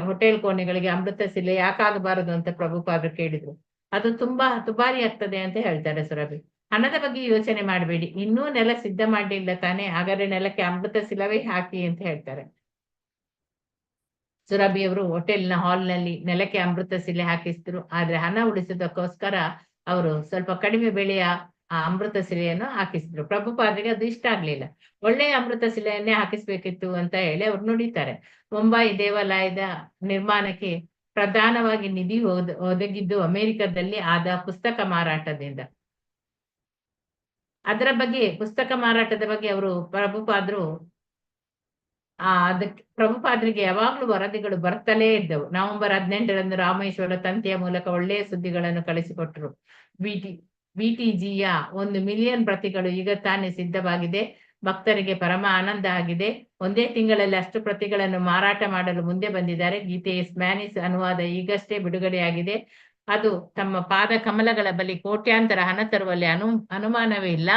ಹೋಟೆಲ್ ಕೋಣೆಗಳಿಗೆ ಅಮೃತ ಶಿಲೆ ಯಾಕಾಗಬಾರದು ಅಂತ ಪ್ರಭುಪಾದರು ಕೇಳಿದ್ರು. ಅದು ತುಂಬಾ ದುಬಾರಿ ಆಗ್ತದೆ ಅಂತ ಹೇಳ್ತಾರೆ ಸುರಭಿ. ಹಣದ ಬಗ್ಗೆ ಯೋಚನೆ ಮಾಡಬೇಡಿ, ಇನ್ನೂ ನೆಲ ಸಿದ್ಧ ಮಾಡಲಿಲ್ಲ ತಾನೇ, ಹಾಗಾದ್ರೆ ನೆಲಕ್ಕೆ ಅಮೃತ ಶಿಲವೇ ಹಾಕಿ ಅಂತ ಹೇಳ್ತಾರೆ. ಸುರಭಿ ಅವರು ಹೋಟೆಲ್ನ ಹಾಲ್ನಲ್ಲಿ ನೆಲಕ್ಕೆ ಅಮೃತ ಶಿಲೆ ಹಾಕಿಸಿದ್ರು. ಆದ್ರೆ ಹಣ ಉಳಿಸೋದಕ್ಕೋಸ್ಕರ ಅವರು ಸ್ವಲ್ಪ ಕಡಿಮೆ ಬೆಲೆಯ ಆ ಅಮೃತ ಶಿಲೆಯನ್ನು ಹಾಕಿಸಿದ್ರು. ಪ್ರಭುಪಾದರಿಗೆ ಅದು ಇಷ್ಟ ಆಗ್ಲಿಲ್ಲ. ಒಳ್ಳೆಯ ಅಮೃತ ಶಿಲೆಯನ್ನೇ ಹಾಕಿಸ್ಬೇಕಿತ್ತು ಅಂತ ಹೇಳಿ ಅವ್ರು ನುಡಿತಾರೆ. ಮುಂಬೈ ದೇವಾಲಯದ ನಿರ್ಮಾಣಕ್ಕೆ ಪ್ರಧಾನವಾಗಿ ನಿಧಿ ಒದಗಿದ್ದು ಅಮೆರಿಕದಲ್ಲಿ ಆದ ಪುಸ್ತಕ ಮಾರಾಟದಿಂದ. ಅದರ ಬಗ್ಗೆ, ಪುಸ್ತಕ ಮಾರಾಟದ ಬಗ್ಗೆ ಅವರು ಪ್ರಭುಪಾದರು ಅದಕ್ಕೆ ಪ್ರಭುಪಾದರಿಗೆ ಯಾವಾಗ್ಲೂ ವರದಿಗಳು ಬರ್ತಲೇ ಇದ್ದವು. ನವೆಂಬರ್ 18ರಂದು ರಾಮೇಶ್ವರ ತಂತಿಯ ಮೂಲಕ ಒಳ್ಳೆಯ ಸುದ್ದಿಗಳನ್ನು ಕಳಿಸಿಕೊಟ್ರು. BTGಯ 1 ಮಿಲಿಯನ್ ಪ್ರತಿಗಳು ಈಗ ತಾನೇ ಸಿದ್ಧವಾಗಿದೆ, ಭಕ್ತರಿಗೆ ಪರಮ ಆನಂದ ಆಗಿದೆ. ಒಂದೇ ತಿಂಗಳಲ್ಲಿ ಅಷ್ಟು ಪ್ರತಿಗಳನ್ನು ಮಾರಾಟ ಮಾಡಲು ಮುಂದೆ ಬಂದಿದ್ದಾರೆ. ಗೀತೆಯ ಸ್ಪ್ಯಾನಿಷ್ ಅನುವಾದ ಈಗಷ್ಟೇ ಬಿಡುಗಡೆಯಾಗಿದೆ. ಅದು ತಮ್ಮ ಪಾದ ಕಮಲಗಳ ಬಳಿ ಕೋಟ್ಯಾಂತರ ಹಣ ತರುವಲ್ಲಿ ಅನುಮಾನವೇ ಇಲ್ಲ.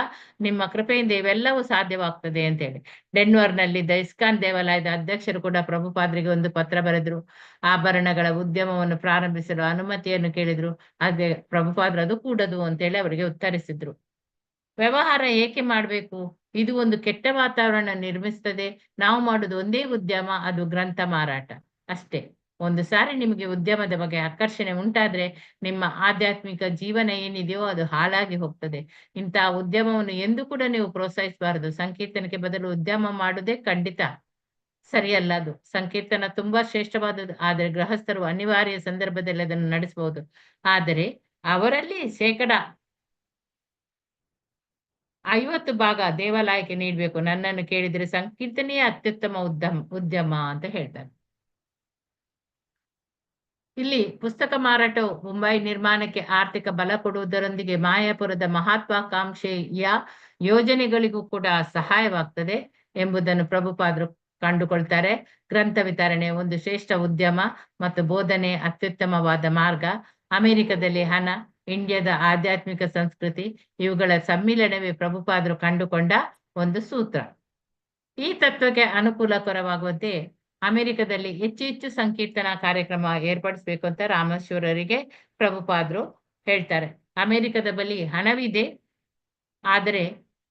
ನಿಮ್ಮ ಕೃಪೆಯಿಂದ ಇವೆಲ್ಲವೂ ಸಾಧ್ಯವಾಗ್ತದೆ ಅಂತ ಹೇಳಿ ಡೆನ್ವರ್ನಲ್ಲಿದ್ದ ಇಸ್ಕಾನ್ ದೇವಾಲಯದ ಅಧ್ಯಕ್ಷರು ಕೂಡ ಪ್ರಭುಪಾದರಿಗೆ ಒಂದು ಪತ್ರ ಬರೆದ್ರು. ಆಭರಣಗಳ ಉದ್ಯಮವನ್ನು ಪ್ರಾರಂಭಿಸಲು ಅನುಮತಿಯನ್ನು ಕೇಳಿದ್ರು. ಆದ್ರೆ ಪ್ರಭುಪಾದರು ಅದು ಕೂಡದು ಅಂತೇಳಿ ಅವರಿಗೆ ಉತ್ತರಿಸಿದ್ರು. ವ್ಯವಹಾರ ಏಕೆ ಮಾಡ್ಬೇಕು? ಇದು ಒಂದು ಕೆಟ್ಟ ವಾತಾವರಣ ನಿರ್ಮಿಸ್ತದೆ. ನಾವು ಮಾಡುದು ಒಂದೇ ಉದ್ಯಮ, ಅದು ಗ್ರಂಥ ಮಾರಾಟ ಅಷ್ಟೇ. ಒಂದು ಸಾರಿ ನಿಮಗೆ ಉದ್ಯಮದ ಬಗ್ಗೆ ಆಕರ್ಷಣೆ ಉಂಟಾದ್ರೆ ನಿಮ್ಮ ಆಧ್ಯಾತ್ಮಿಕ ಜೀವನ ಏನಿದೆಯೋ ಅದು ಹಾಳಾಗಿ ಹೋಗ್ತದೆ. ಇಂತಹ ಉದ್ಯಮವನ್ನು ಎಂದು ಕೂಡ ನೀವು ಪ್ರೋತ್ಸಾಹಿಸಬಾರದು. ಸಂಕೀರ್ತನಕ್ಕೆ ಬದಲು ಉದ್ಯಮ ಮಾಡುವುದೇ ಖಂಡಿತ ಸರಿಯಲ್ಲ. ಅದು ಸಂಕೀರ್ತನ ತುಂಬಾ ಶ್ರೇಷ್ಠವಾದದ್ದು, ಆದರೆ ಗೃಹಸ್ಥರು ಅನಿವಾರ್ಯ ಸಂದರ್ಭದಲ್ಲಿ ಅದನ್ನು ನಡೆಸಬಹುದು. ಆದರೆ ಅವರಲ್ಲಿ 50% ಭಾಗ ದೇವಾಲಯಕ್ಕೆ ನೀಡಬೇಕು. ನನ್ನನ್ನು ಕೇಳಿದ್ರೆ ಸಂಕೀರ್ತನೆಯೇ ಅತ್ಯುತ್ತಮ ಉದ್ಯಮ ಅಂತ ಹೇಳ್ತಾರೆ. ಇಲ್ಲಿ ಪುಸ್ತಕ ಮಾರಾಟವು ಮುಂಬೈ ನಿರ್ಮಾಣಕ್ಕೆ ಆರ್ಥಿಕ ಬಲ ಕೊಡುವುದರೊಂದಿಗೆ ಮಾಯಾಪುರದ ಮಹತ್ವಾಕಾಂಕ್ಷೆಯ ಯೋಜನೆಗಳಿಗೂ ಕೂಡ ಸಹಾಯವಾಗ್ತದೆ ಎಂಬುದನ್ನು ಪ್ರಭುಪಾದರು ಕಂಡುಕೊಳ್ತಾರೆ. ಗ್ರಂಥ ವಿತರಣೆ ಒಂದು ಶ್ರೇಷ್ಠ ಉದ್ಯಮ ಮತ್ತು ಬೋಧನೆ ಅತ್ಯುತ್ತಮವಾದ ಮಾರ್ಗ. ಅಮೆರಿಕದಲ್ಲಿ ಹಣ, ಇಂಡಿಯಾದ ಆಧ್ಯಾತ್ಮಿಕ ಸಂಸ್ಕೃತಿ, ಇವುಗಳ ಸಮ್ಮಿಲನವೇ ಪ್ರಭುಪಾದರು ಕಂಡುಕೊಂಡ ಒಂದು ಸೂತ್ರ. ಈ ತತ್ವಕ್ಕೆ ಅನುಕೂಲಕರವಾಗುವಂತೆ ಅಮೆರಿಕದಲ್ಲಿ ಹೆಚ್ಚು ಸಂಕೀರ್ತನಾ ಕಾರ್ಯಕ್ರಮ ಏರ್ಪಡಿಸಬೇಕು ಅಂತ ರಾಮೇಶ್ವರರಿಗೆ ಪ್ರಭುಪಾದರು ಹೇಳ್ತಾರೆ. ಅಮೆರಿಕದ ಬಳಿ ಹಣವಿದೆ, ಆದರೆ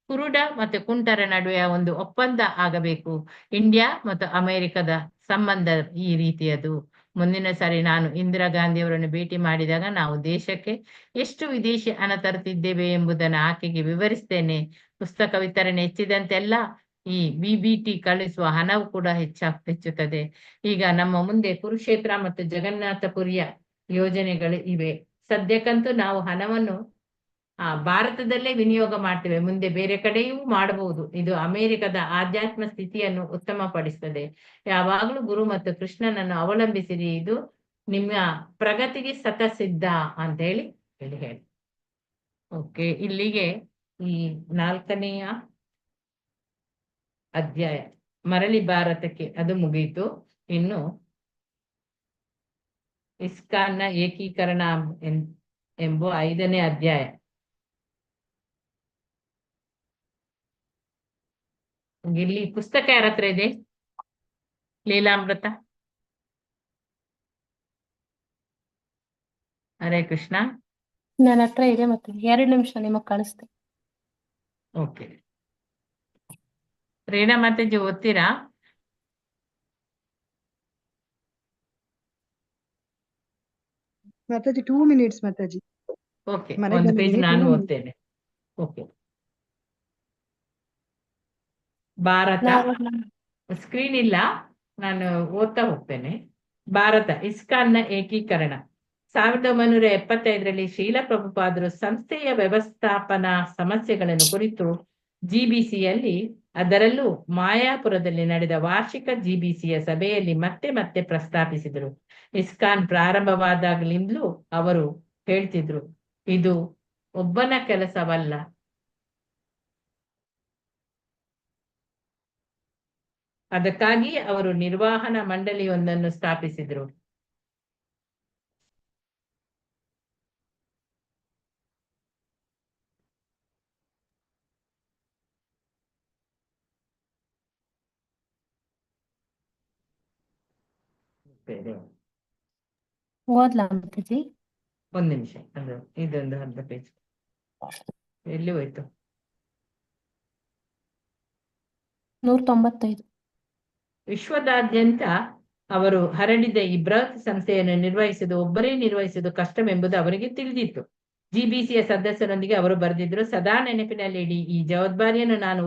ಕುರುಡ ಮತ್ತು ಕುಂಟರ ನಡುವೆ ಒಂದು ಒಪ್ಪಂದ ಆಗಬೇಕು. ಇಂಡಿಯಾ ಮತ್ತು ಅಮೆರಿಕದ ಸಂಬಂಧ ಈ ರೀತಿಯದು. ಮುಂದಿನ ಸಾರಿ ನಾನು ಇಂದಿರಾ ಗಾಂಧಿಯವರನ್ನು ಭೇಟಿ ಮಾಡಿದಾಗ ನಾವು ದೇಶಕ್ಕೆ ಎಷ್ಟು ವಿದೇಶಿ ಹಣ ತರುತ್ತಿದ್ದೇವೆ ಎಂಬುದನ್ನು ಆಕೆಗೆ ವಿವರಿಸ್ತೇನೆ. ಪುಸ್ತಕ ವಿತರಣೆ ಹೆಚ್ಚಿದಂತೆಲ್ಲ ಈ BBT ಕಳಿಸುವ ಹಣವು ಕೂಡ ಹೆಚ್ಚುತ್ತದೆ. ಈಗ ನಮ್ಮ ಮುಂದೆ ಕುರುಕ್ಷೇತ್ರ ಮತ್ತು ಜಗನ್ನಾಥಪುರಿಯ ಯೋಜನೆಗಳು ಇವೆ. ಸದ್ಯಕ್ಕಂತೂ ನಾವು ಹಣವನ್ನು ಭಾರತದಲ್ಲೇ ವಿನಿಯೋಗ ಮಾಡ್ತೇವೆ, ಮುಂದೆ ಬೇರೆ ಕಡೆಯೂ ಮಾಡಬಹುದು. ಇದು ಅಮೆರಿಕದ ಆಧ್ಯಾತ್ಮ ಸ್ಥಿತಿಯನ್ನು ಉತ್ತಮಪಡಿಸ್ತದೆ. ಯಾವಾಗಲೂ ಗುರು ಮತ್ತು ಕೃಷ್ಣನನ್ನು ಅವಲಂಬಿಸಿರಿ, ಇದು ನಿಮ್ಮ ಪ್ರಗತಿಗೆ ಸತಸಿದ್ಧ ಅಂತ ಹೇಳಿ ಹೇಳಿ. ಓಕೆ, ಇಲ್ಲಿಗೆ ಈ 4ನೆಯ ಅಧ್ಯಾಯ ಮರಳಿ ಭಾರತಕ್ಕೆ ಅದು ಮುಗಿಯಿತು. ಇನ್ನು ಇಸ್ಕಾನ್ನ ಏಕೀಕರಣ ಎಂಬ 5ನೇ ಅಧ್ಯಾಯ. ಇಲ್ಲಿ ಪುಸ್ತಕ ಯಾರ ಹತ್ರ ಇದೆ? ಲೀಲಾಮೃತ. ಹರೇ ಕೃಷ್ಣ. ನನ್ನ ಹತ್ರ ಇದೆ, ಮತ್ತೆ 2 ನಿಮಿಷ ನಿಮಗ್ ಕಳಿಸ್ತೇನೆ. ಓಕೆ, ರೇಣಾ ಮಾತಾಜಿ ಓದ್ತೀರಾ? ಮಾತಾಜಿ 2 minutes ಮಾತಾಜಿ. ಓಕೆ, ಒಂದು ಪೇಜ್ ನಾನು ಓದ್ತೇನೆ. ಓಕೆ, ಭಾರತ. ಸ್ಕ್ರೀನ್ ಇಲ್ಲ, ನಾನು ಓದ್ತಾ ಹೋಗ್ತೇನೆ. ಭಾರತ ಇಸ್ಕಾನ್ನ ಏಕೀಕರಣ. 1975ರಲ್ಲಿ ಶ್ರೀಲ ಪ್ರಭುಪಾದರು ಸಂಸ್ಥೆಯ ವ್ಯವಸ್ಥಾಪನಾ ಸಮಸ್ಯೆಗಳನ್ನು ಕುರಿತು ಜಿಬಿಸಿಯಲ್ಲಿ, ಅದರಲ್ಲೂ ಮಾಯಾಪುರದಲ್ಲಿ ನಡೆದ ವಾರ್ಷಿಕ ಜಿಬಿಸಿಯ ಸಭೆಯಲ್ಲಿ ಮತ್ತೆ ಮತ್ತೆ ಪ್ರಸ್ತಾಪಿಸಿದರು. ಇಸ್ಕಾನ್ ಪ್ರಾರಂಭವಾದಾಗಲಿಂದಲೂ ಅವರು ಹೇಳ್ತಿದ್ರು, ಇದು ಒಬ್ಬನ ಕೆಲಸವಲ್ಲ, ಅದಕ್ಕಾಗಿ ಅವರು ನಿರ್ವಹಣಾ ಮಂಡಳಿಯೊಂದನ್ನು ಸ್ಥಾಪಿಸಿದರು. ಓದ್ಲಾ ಮಾತಾಜಿ? ಒಂದ್ ನಿಮಿಷ, ಅದು ಇದೊಂದು ಅರ್ಧ ಪೇಜ್ ಎಲ್ಲಿ ಹೋಯ್ತು? 195. ವಿಶ್ವದಾದ್ಯಂತ ಅವರು ಹರಡಿದ ಈ ಬೃಹತ್ ಸಂಸ್ಥೆಯನ್ನು ಒಬ್ಬರೇ ನಿರ್ವಹಿಸುವುದು ಕಷ್ಟವೆಂಬುದು ಅವರಿಗೆ ತಿಳಿದಿತ್ತು. ಜಿಬಿಸಿಯ ಸದಸ್ಯರೊಂದಿಗೆ ಅವರು ಬರೆದಿದ್ರು, ಸದಾ ನೆನಪಿನಲ್ಲಿಡಿ, ಈ ಜವಾಬ್ದಾರಿಯನ್ನು ನಾನು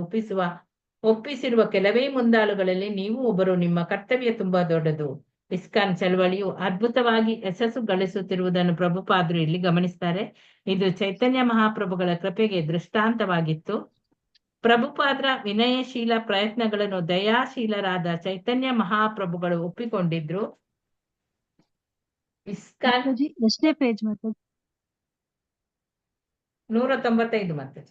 ಒಪ್ಪಿಸಿರುವ ಕೆಲವೇ ಮುಂದಾಳುಗಳಲ್ಲಿ ನೀವು ಒಬ್ಬರು. ನಿಮ್ಮ ಕರ್ತವ್ಯ ತುಂಬಾ ದೊಡ್ಡದು. ಇಸ್ಕಾನ್ ಚಳವಳಿಯು ಅದ್ಭುತವಾಗಿ ಯಶಸ್ಸು ಗಳಿಸುತ್ತಿರುವುದನ್ನು ಪ್ರಭುಪಾದರು ಇಲ್ಲಿ ಗಮನಿಸ್ತಾರೆ. ಇದು ಚೈತನ್ಯ ಮಹಾಪ್ರಭುಗಳ ಕೃಪೆಗೆ ದೃಷ್ಟಾಂತವಾಗಿತ್ತು. ಪ್ರಭುಪಾದರ ವಿನಯಶೀಲ ಪ್ರಯತ್ನಗಳನ್ನು ದಯಾಶೀಲರಾದ ಚೈತನ್ಯ ಮಹಾಪ್ರಭುಗಳು ಒಪ್ಪಿಕೊಂಡಿದ್ರು. ಇಸ್ಕಾನ್ ಎಷ್ಟೇ ಪೇಜ್ ಮತ್ತೆ? 195 ಮತ್ತೆ.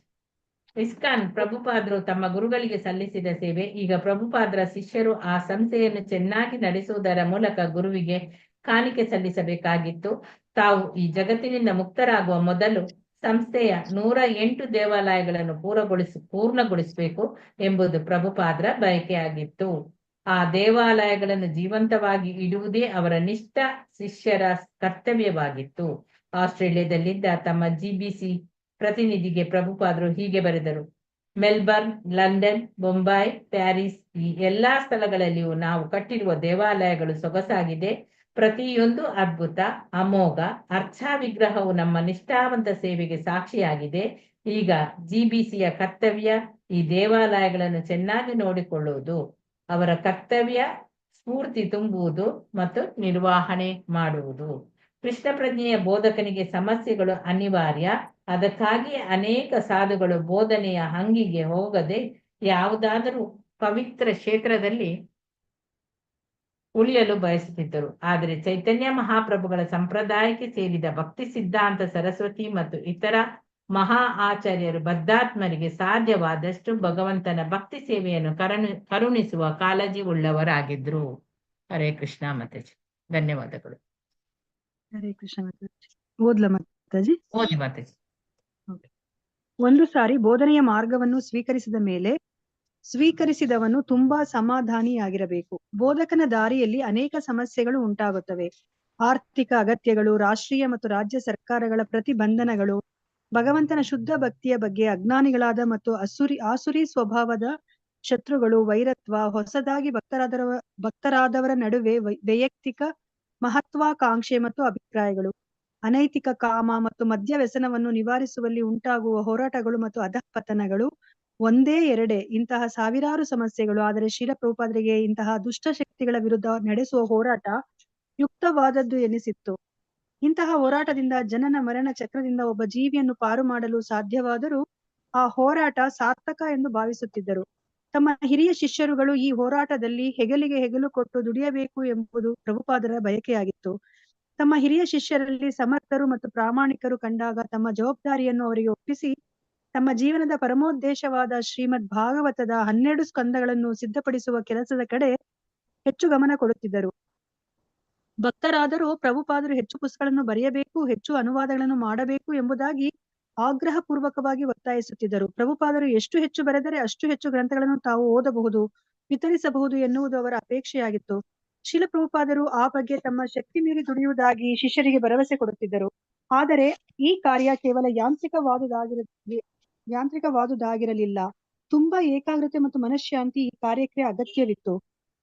ಇಸ್ಕಾನ್ ಪ್ರಭುಪಾದರು ತಮ್ಮ ಗುರುಗಳಿಗೆ ಸಲ್ಲಿಸಿದ ಸೇವೆ. ಈಗ ಪ್ರಭುಪಾದರ ಶಿಷ್ಯರು ಆ ಸಂಸ್ಥೆಯನ್ನು ಚೆನ್ನಾಗಿ ನಡೆಸುವುದರ ಮೂಲಕ ಗುರುವಿಗೆ ಕಾಣಿಕೆ ಸಲ್ಲಿಸಬೇಕಾಗಿತ್ತು. ತಾವು ಈ ಜಗತ್ತಿನಿಂದ ಮುಕ್ತರಾಗುವ ಮೊದಲು ಸಂಸ್ಥೆಯ 108 ದೇವಾಲಯಗಳನ್ನು ಪೂರ್ಣಗೊಳಿಸಬೇಕು ಎಂಬುದು ಪ್ರಭುಪಾದರ ಬಯಕೆಯಾಗಿತ್ತು. ಆ ದೇವಾಲಯಗಳನ್ನು ಜೀವಂತವಾಗಿ ಇಡುವುದೇ ಅವರ ನಿಷ್ಠ ಶಿಷ್ಯರ ಕರ್ತವ್ಯವಾಗಿತ್ತು. ಆಸ್ಟ್ರೇಲಿಯಾದಲ್ಲಿದ್ದ ತಮ್ಮ ಜಿಬಿಸಿ ಪ್ರತಿನಿಧಿಗೆ ಪ್ರಭುಪಾದರು ಹೀಗೆ ಬರೆದರು, ಮೆಲ್ಬರ್ನ್, ಲಂಡನ್, ಬೊಂಬೈ, ಪ್ಯಾರಿಸ್ ಈ ಎಲ್ಲಾ ಸ್ಥಳಗಳಲ್ಲಿಯೂ ನಾವು ಕಟ್ಟಿರುವ ದೇವಾಲಯಗಳು ಸೊಗಸಾಗಿದೆ. ಪ್ರತಿಯೊಂದು ಅದ್ಭುತ, ಅಮೋಘ ಅರ್ಚಾ ವಿಗ್ರಹವು ನಮ್ಮ ನಿಷ್ಠಾವಂತ ಸೇವೆಗೆ ಸಾಕ್ಷಿಯಾಗಿದೆ. ಈಗ ಜಿಬಿಸಿಯ ಕರ್ತವ್ಯ ಈ ದೇವಾಲಯಗಳನ್ನು ಚೆನ್ನಾಗಿ ನೋಡಿಕೊಳ್ಳುವುದು, ಅವರ ಕರ್ತವ್ಯ ಸ್ಫೂರ್ತಿ ತುಂಬುವುದು ಮತ್ತು ನಿರ್ವಹಣೆ ಮಾಡುವುದು. ಕೃಷ್ಣ ಪ್ರಜ್ಞೆಯ ಬೋಧಕನಿಗೆ ಸಮಸ್ಯೆಗಳು ಅನಿವಾರ್ಯ. ಅದಕ್ಕಾಗಿ ಅನೇಕ ಸಾಧುಗಳು ಬೋಧನೆಯ ಹಂಗಿಗೆ ಹೋಗದೆ ಯಾವುದಾದರೂ ಪವಿತ್ರ ಕ್ಷೇತ್ರದಲ್ಲಿ ಉಳಿಯಲು ಬಯಸುತ್ತಿದ್ದರು. ಆದರೆ ಚೈತನ್ಯ ಮಹಾಪ್ರಭುಗಳ ಸಂಪ್ರದಾಯಕ್ಕೆ ಸೇರಿದ ಭಕ್ತಿ ಸಿದ್ಧಾಂತ ಸರಸ್ವತಿ ಮತ್ತು ಇತರ ಮಹಾ ಆಚಾರ್ಯರು ಬದ್ಧಾತ್ಮರಿಗೆ ಸಾಧ್ಯವಾದಷ್ಟು ಭಗವಂತನ ಭಕ್ತಿ ಸೇವೆಯನ್ನು ಕರುಣಿಸುವ ಕಾಳಜಿ ಉಳ್ಳವರಾಗಿದ್ರು. ಹರೇ ಕೃಷ್ಣ ಮಾತಾಜಿ. ಧನ್ಯವಾದಗಳು. ಹರೇ ಕೃಷ್ಣ ಮಾತಾಜಿ. ಓದ್ಲಾ ಮಾತಾಜಿ? ಓದಿ ಮಾತಾಜಿ. ಒಂದು ಸಾರಿ ಬೋಧನೆಯ ಮಾರ್ಗವನ್ನು ಸ್ವೀಕರಿಸಿದವನು ತುಂಬಾ ಸಮಾಧಾನಿಯಾಗಿರಬೇಕು. ಬೋಧಕನ ದಾರಿಯಲ್ಲಿ ಅನೇಕ ಸಮಸ್ಯೆಗಳು ಉಂಟಾಗುತ್ತವೆ. ಆರ್ಥಿಕ ಅಗತ್ಯಗಳು, ರಾಷ್ಟ್ರೀಯ ಮತ್ತು ರಾಜ್ಯ ಸರ್ಕಾರಗಳ ಪ್ರತಿಬಂಧನಗಳು, ಭಗವಂತನ ಶುದ್ಧ ಭಕ್ತಿಯ ಬಗ್ಗೆ ಅಜ್ಞಾನಿಗಳಾದ ಮತ್ತು ಆಸುರಿ ಸ್ವಭಾವದ ಶತ್ರುಗಳು, ವೈರತ್ವ, ಹೊಸದಾಗಿ ಭಕ್ತರಾದವರ ನಡುವೆ ವೈಯಕ್ತಿಕ ಮಹತ್ವಾಕಾಂಕ್ಷೆ ಮತ್ತು ಅಭಿಪ್ರಾಯಗಳು, ಅನೈತಿಕ ಕಾಮ ಮತ್ತು ಮದ್ಯ ವ್ಯಸನವನ್ನು ನಿವಾರಿಸುವಲ್ಲಿ ಉಂಟಾಗುವ ಹೋರಾಟಗಳು ಮತ್ತು ಅಧಃಪತನಗಳು ಒಂದೇ ಎರಡೇ ಇಂತಹ ಸಾವಿರಾರು ಸಮಸ್ಯೆಗಳು. ಆದರೆ ಶ್ರೀಲ ಪ್ರಭುಪಾದರಿಗೆ ಇಂತಹ ದುಷ್ಟ ಶಕ್ತಿಗಳ ವಿರುದ್ಧ ನಡೆಸುವ ಹೋರಾಟ ಯುಕ್ತವಾದದ್ದು ಎನಿಸಿತ್ತು. ಇಂತಹ ಹೋರಾಟದಿಂದ ಜನನ ಮರಣ ಚಕ್ರದಿಂದ ಒಬ್ಬ ಜೀವಿಯನ್ನು ಪಾರು ಮಾಡಲು ಸಾಧ್ಯವಾದರೂ ಆ ಹೋರಾಟ ಸಾರ್ಥಕ ಎಂದು ಭಾವಿಸುತ್ತಿದ್ದರು. ತಮ್ಮ ಹಿರಿಯ ಶಿಷ್ಯರುಗಳು ಈ ಹೋರಾಟದಲ್ಲಿ ಹೆಗಲಿಗೆ ಹೆಗಲು ಕೊಟ್ಟು ದುಡಿಯಬೇಕು ಎಂಬುದು ಪ್ರಭುಪಾದರ ಬಯಕೆಯಾಗಿತ್ತು. ತಮ್ಮ ಹಿರಿಯ ಶಿಷ್ಯರಲ್ಲಿ ಸಮರ್ಥರು ಮತ್ತು ಪ್ರಾಮಾಣಿಕರು ಕಂಡಾಗ ತಮ್ಮ ಜವಾಬ್ದಾರಿಯನ್ನು ಅವರಿಗೆ ಒಪ್ಪಿಸಿ ತಮ್ಮ ಜೀವನದ ಪರಮೋದ್ದೇಶವಾದ ಶ್ರೀಮದ್ ಭಾಗವತದ 12 ಸ್ಕಂದಗಳನ್ನು ಸಿದ್ಧಪಡಿಸುವ ಕೆಲಸದ ಕಡೆ ಹೆಚ್ಚು ಗಮನ ಕೊಡುತ್ತಿದ್ದರು. ಭಕ್ತರಾದರೂ ಪ್ರಭುಪಾದರು ಹೆಚ್ಚು ಪುಸ್ತಕಗಳನ್ನು ಬರೆಯಬೇಕು, ಹೆಚ್ಚು ಅನುವಾದಗಳನ್ನು ಮಾಡಬೇಕು ಎಂಬುದಾಗಿ ಆಗ್ರಹ ಪೂರ್ವಕವಾಗಿ ಒತ್ತಾಯಿಸುತ್ತಿದ್ದರು. ಪ್ರಭುಪಾದರು ಎಷ್ಟು ಹೆಚ್ಚು ಬರೆದರೆ ಅಷ್ಟು ಹೆಚ್ಚು ಗ್ರಂಥಗಳನ್ನು ತಾವು ಓದಬಹುದು, ವಿತರಿಸಬಹುದು ಎನ್ನುವುದು ಅವರ ಅಪೇಕ್ಷೆಯಾಗಿತ್ತು. ಶ್ರೀಲ ಪ್ರಭುಪಾದರು ಆ ಬಗ್ಗೆ ತಮ್ಮ ಶಕ್ತಿ ಮೀರಿ ದುಡಿಯುವುದಾಗಿ ಶಿಷ್ಯರಿಗೆ ಭರವಸೆ ಕೊಡುತ್ತಿದ್ದರು. ಆದರೆ ಈ ಕಾರ್ಯ ಕೇವಲ ಯಾಂತ್ರಿಕವಾದುದಾಗಿರಲಿಲ್ಲ. ತುಂಬಾ ಏಕಾಗ್ರತೆ ಮತ್ತು ಮನಃಶಾಂತಿ ಈ ಕಾರ್ಯಕ್ಕೆ ಅಗತ್ಯವಿತ್ತು.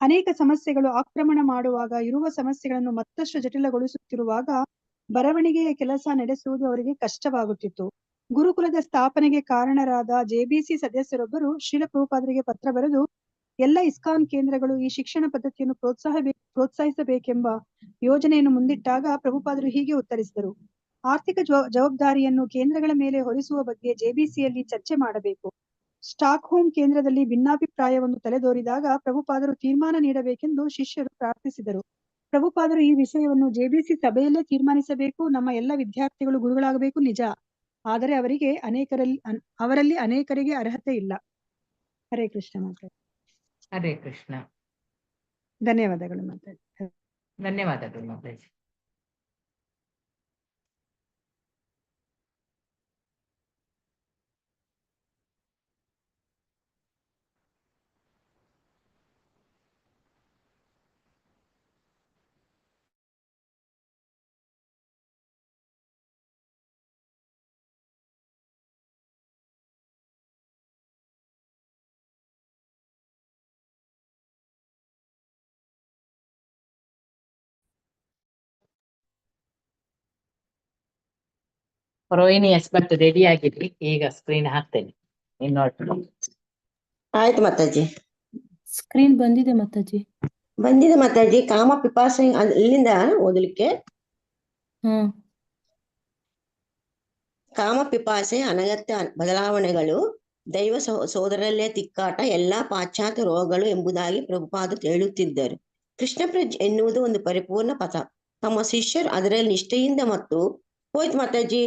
ಅನೇಕ ಸಮಸ್ಯೆಗಳು ಆಕ್ರಮಣ ಮಾಡುವಾಗ ಇರುವ ಸಮಸ್ಯೆಗಳನ್ನು ಮತ್ತಷ್ಟು ಜಟಿಲಗೊಳಿಸುತ್ತಿರುವಾಗ ಬರವಣಿಗೆಯ ಕೆಲಸ ನಡೆಸುವುದು ಅವರಿಗೆ ಕಷ್ಟವಾಗುತ್ತಿತ್ತು. ಗುರುಕುಲದ ಸ್ಥಾಪನೆಗೆ ಕಾರಣರಾದ ಜೆಬಿಸಿ ಸದಸ್ಯರೊಬ್ಬರು ಶ್ರೀಲ ಪ್ರಭುಪಾದರಿಗೆ ಪತ್ರ ಬರೆದು ಎಲ್ಲ ಇಸ್ಕಾನ್ ಕೇಂದ್ರಗಳು ಈ ಶಿಕ್ಷಣ ಪದ್ಧತಿಯನ್ನು ಪ್ರೋತ್ಸಾಹಿಸಬೇಕೆಂಬ ಯೋಜನೆಯನ್ನು ಮುಂದಿಟ್ಟಾಗ ಪ್ರಭುಪಾದರು ಹೀಗೆ ಉತ್ತರಿಸಿದರು. ಆರ್ಥಿಕ ಜವಾಬ್ದಾರಿಯನ್ನು ಕೇಂದ್ರಗಳ ಮೇಲೆ ಹೊರಿಸುವ ಬಗ್ಗೆ ಜೆಬಿಸಿಯಲ್ಲಿ ಚರ್ಚೆ ಮಾಡಬೇಕು. ಸ್ಟಾಕ್ ಹೋಮ್ ಕೇಂದ್ರದಲ್ಲಿ ಭಿನ್ನಾಭಿಪ್ರಾಯವನ್ನು ತಲೆದೋರಿದಾಗ ಪ್ರಭುಪಾದರು ತೀರ್ಮಾನ ನೀಡಬೇಕೆಂದು ಶಿಷ್ಯರು ಪ್ರಾರ್ಥಿಸಿದರು. ಪ್ರಭುಪಾದರು ಈ ವಿಷಯವನ್ನು ಜೆಬಿಸಿ ಸಭೆಯಲ್ಲೇ ತೀರ್ಮಾನಿಸಬೇಕು. ನಮ್ಮ ಎಲ್ಲ ವಿದ್ಯಾರ್ಥಿಗಳು ಗುರುಗಳಾಗಬೇಕು ನಿಜ, ಆದರೆ ಅವರಲ್ಲಿ ಅನೇಕರಿಗೆ ಅರ್ಹತೆ ಇಲ್ಲ. ಹರೇ ಕೃಷ್ಣ ಮಾತಾಡಿ. ಹರೇ ಕೃಷ್ಣ. ಧನ್ಯವಾದಗಳು ಮಾತಾಡಿ. ಧನ್ಯವಾದಗಳು ಮಾತಾಜಿ. ರೋಹಿಣಿ ಎಸ್ಪರ್ಟ್ ರೆಡಿ ಆಗಿರ್ಲಿ, ಈಗ ಸ್ಕ್ರೀನ್ ಹಾಕ್ತೇನೆ. ಆಯ್ತು ಮಾತಾಜಿ. ಸ್ಕ್ರೀನ್ ಬಂದಿದೆ ಮಾತಾಜಿ. ಬಂದಿದೆ ಮಾತಾಜಿ. ಕಾಮ ಪಿಪಾಸೆ ಇಲ್ಲಿಂದ ಓದಲಿಕ್ಕೆ. ಕಾಮ ಪಿಪಾಸೆ, ಅನಗತ್ಯ ಬದಲಾವಣೆಗಳು, ದೈವ ಸೋದರಲ್ಲೇ ತಿಕ್ಕಾಟ, ಎಲ್ಲಾ ಪಾಶ್ಚಾತ್ಯ ರೋಗಗಳು ಎಂಬುದಾಗಿ ಪ್ರಭುಪಾದರು ಹೇಳುತ್ತಿದ್ದರು. ಕೃಷ್ಣ ಪ್ರಜ್ಞೆ ಎನ್ನುವುದು ಒಂದು ಪರಿಪೂರ್ಣ ಪಥ. ತಮ್ಮ ಶಿಷ್ಯರು ಅದರಲ್ಲಿ ನಿಷ್ಠೆಯಿಂದ ಮತ್ತು ಹೋಯ್ತು ಮಾತಾಜಿ.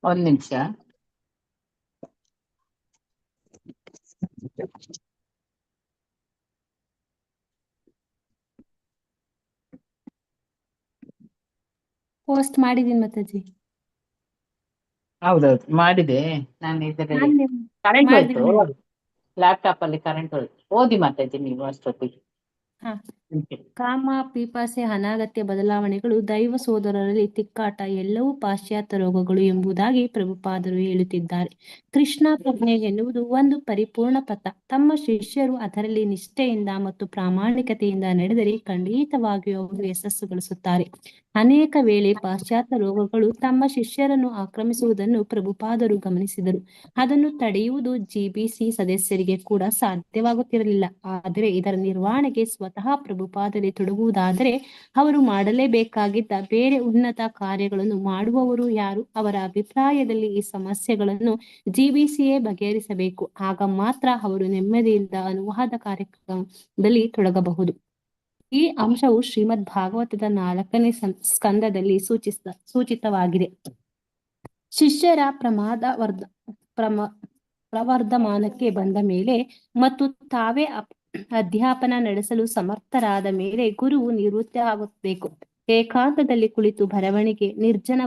ಒಂದ್ ನಿಮಿಷ. ಪೋಸ್ಟ್ ಮಾಡಿದೀನಿ ಮಾತಾಜಿ. ಹೌದೌದು ಮಾಡಿದೆ ನಾನು. ಇದರಲ್ಲಿ ಕರೆಂಟ್ ಹೋಯ್ತು, ಲ್ಯಾಪ್ಟಾಪ್ ಅಲ್ಲಿ ಕರೆಂಟ್ ಹೋಯ್ತು. ಓದಿ ಮಾತಾಜಿ ನೀವು ಅಷ್ಟೊತ್ತಿಗೆ. ಕಾಮ ಪಿಪಾಸೆ, ಅನಗತ್ಯ ಬದಲಾವಣೆಗಳು, ದೈವ ಸೋದರರಲ್ಲಿ ತಿಕ್ಕಾಟ, ಎಲ್ಲವೂ ಪಾಶ್ಚಾತ್ಯ ರೋಗಗಳು ಎಂಬುದಾಗಿ ಪ್ರಭುಪಾದರು ಹೇಳುತ್ತಿದ್ದಾರೆ. ಕೃಷ್ಣ ಪ್ರಜ್ಞೆ ಎನ್ನುವುದು ಒಂದು ಪರಿಪೂರ್ಣ ಪಥ. ತಮ್ಮ ಶಿಷ್ಯರು ಅದರಲ್ಲಿ ನಿಷ್ಠೆಯಿಂದ ಮತ್ತು ಪ್ರಾಮಾಣಿಕತೆಯಿಂದ ನಡೆದರೆ ಖಂಡಿತವಾಗಿಯೂ ಅವರು ಯಶಸ್ಸು ಗಳಿಸುತ್ತಾರೆ. ಅನೇಕ ವೇಳೆ ಪಾಶ್ಚಾತ್ಯ ರೋಗಗಳು ತಮ್ಮ ಶಿಷ್ಯರನ್ನು ಆಕ್ರಮಿಸುವುದನ್ನು ಪ್ರಭುಪಾದರು ಗಮನಿಸಿದರು. ಅದನ್ನು ತಡೆಯುವುದು ಜಿಬಿಸಿ ಸದಸ್ಯರಿಗೆ ಕೂಡ ಸಾಧ್ಯವಾಗುತ್ತಿರಲಿಲ್ಲ. ಆದರೆ ಇದರ ನಿರ್ವಹಣೆಗೆ ಸ್ವತಃ ಪ್ರಭುಪಾದರೇ ತೊಡಗುವುದಾದರೆ ಅವರು ಮಾಡಲೇಬೇಕಾಗಿದ್ದ ಬೇರೆ ಉನ್ನತ ಕಾರ್ಯಗಳನ್ನು ಮಾಡುವವರು ಯಾರು? ಅವರ ಅಭಿಪ್ರಾಯದಲ್ಲಿ ಈ ಸಮಸ್ಯೆಗಳನ್ನು ಜಿಬಿಸಿಯೇ ಬಗೆಹರಿಸಬೇಕು. ಆಗ ಮಾತ್ರ ಅವರು ನೆಮ್ಮದಿಯಿಂದ ಅನುವಾದ ಕಾರ್ಯಕ್ರಮದಲ್ಲಿ ತೊಡಗಬಹುದು. ಈ ಅಂಶವು ಶ್ರೀಮದ್ ಭಾಗವತದ 4ನೇ ಸ್ಕಂದದಲ್ಲಿ ಸೂಚಿತವಾಗಿದೆ. ಶಿಷ್ಯರ ಪ್ರವರ್ಧಮಾನಕ್ಕೆ ಬಂದ ಮೇಲೆ ಮತ್ತು ತಾವೇ ಅಧ್ಯಾಪನ ನಡೆಸಲು ಸಮರ್ಥರಾದ ಮೇಲೆ ಗುರುವು ನಿವೃತ್ತಿ ಆಗಬೇಕು. ಏಕಾಂತದಲ್ಲಿ ಕುಳಿತು ಬರವಣಿಗೆ, ನಿರ್ಜನ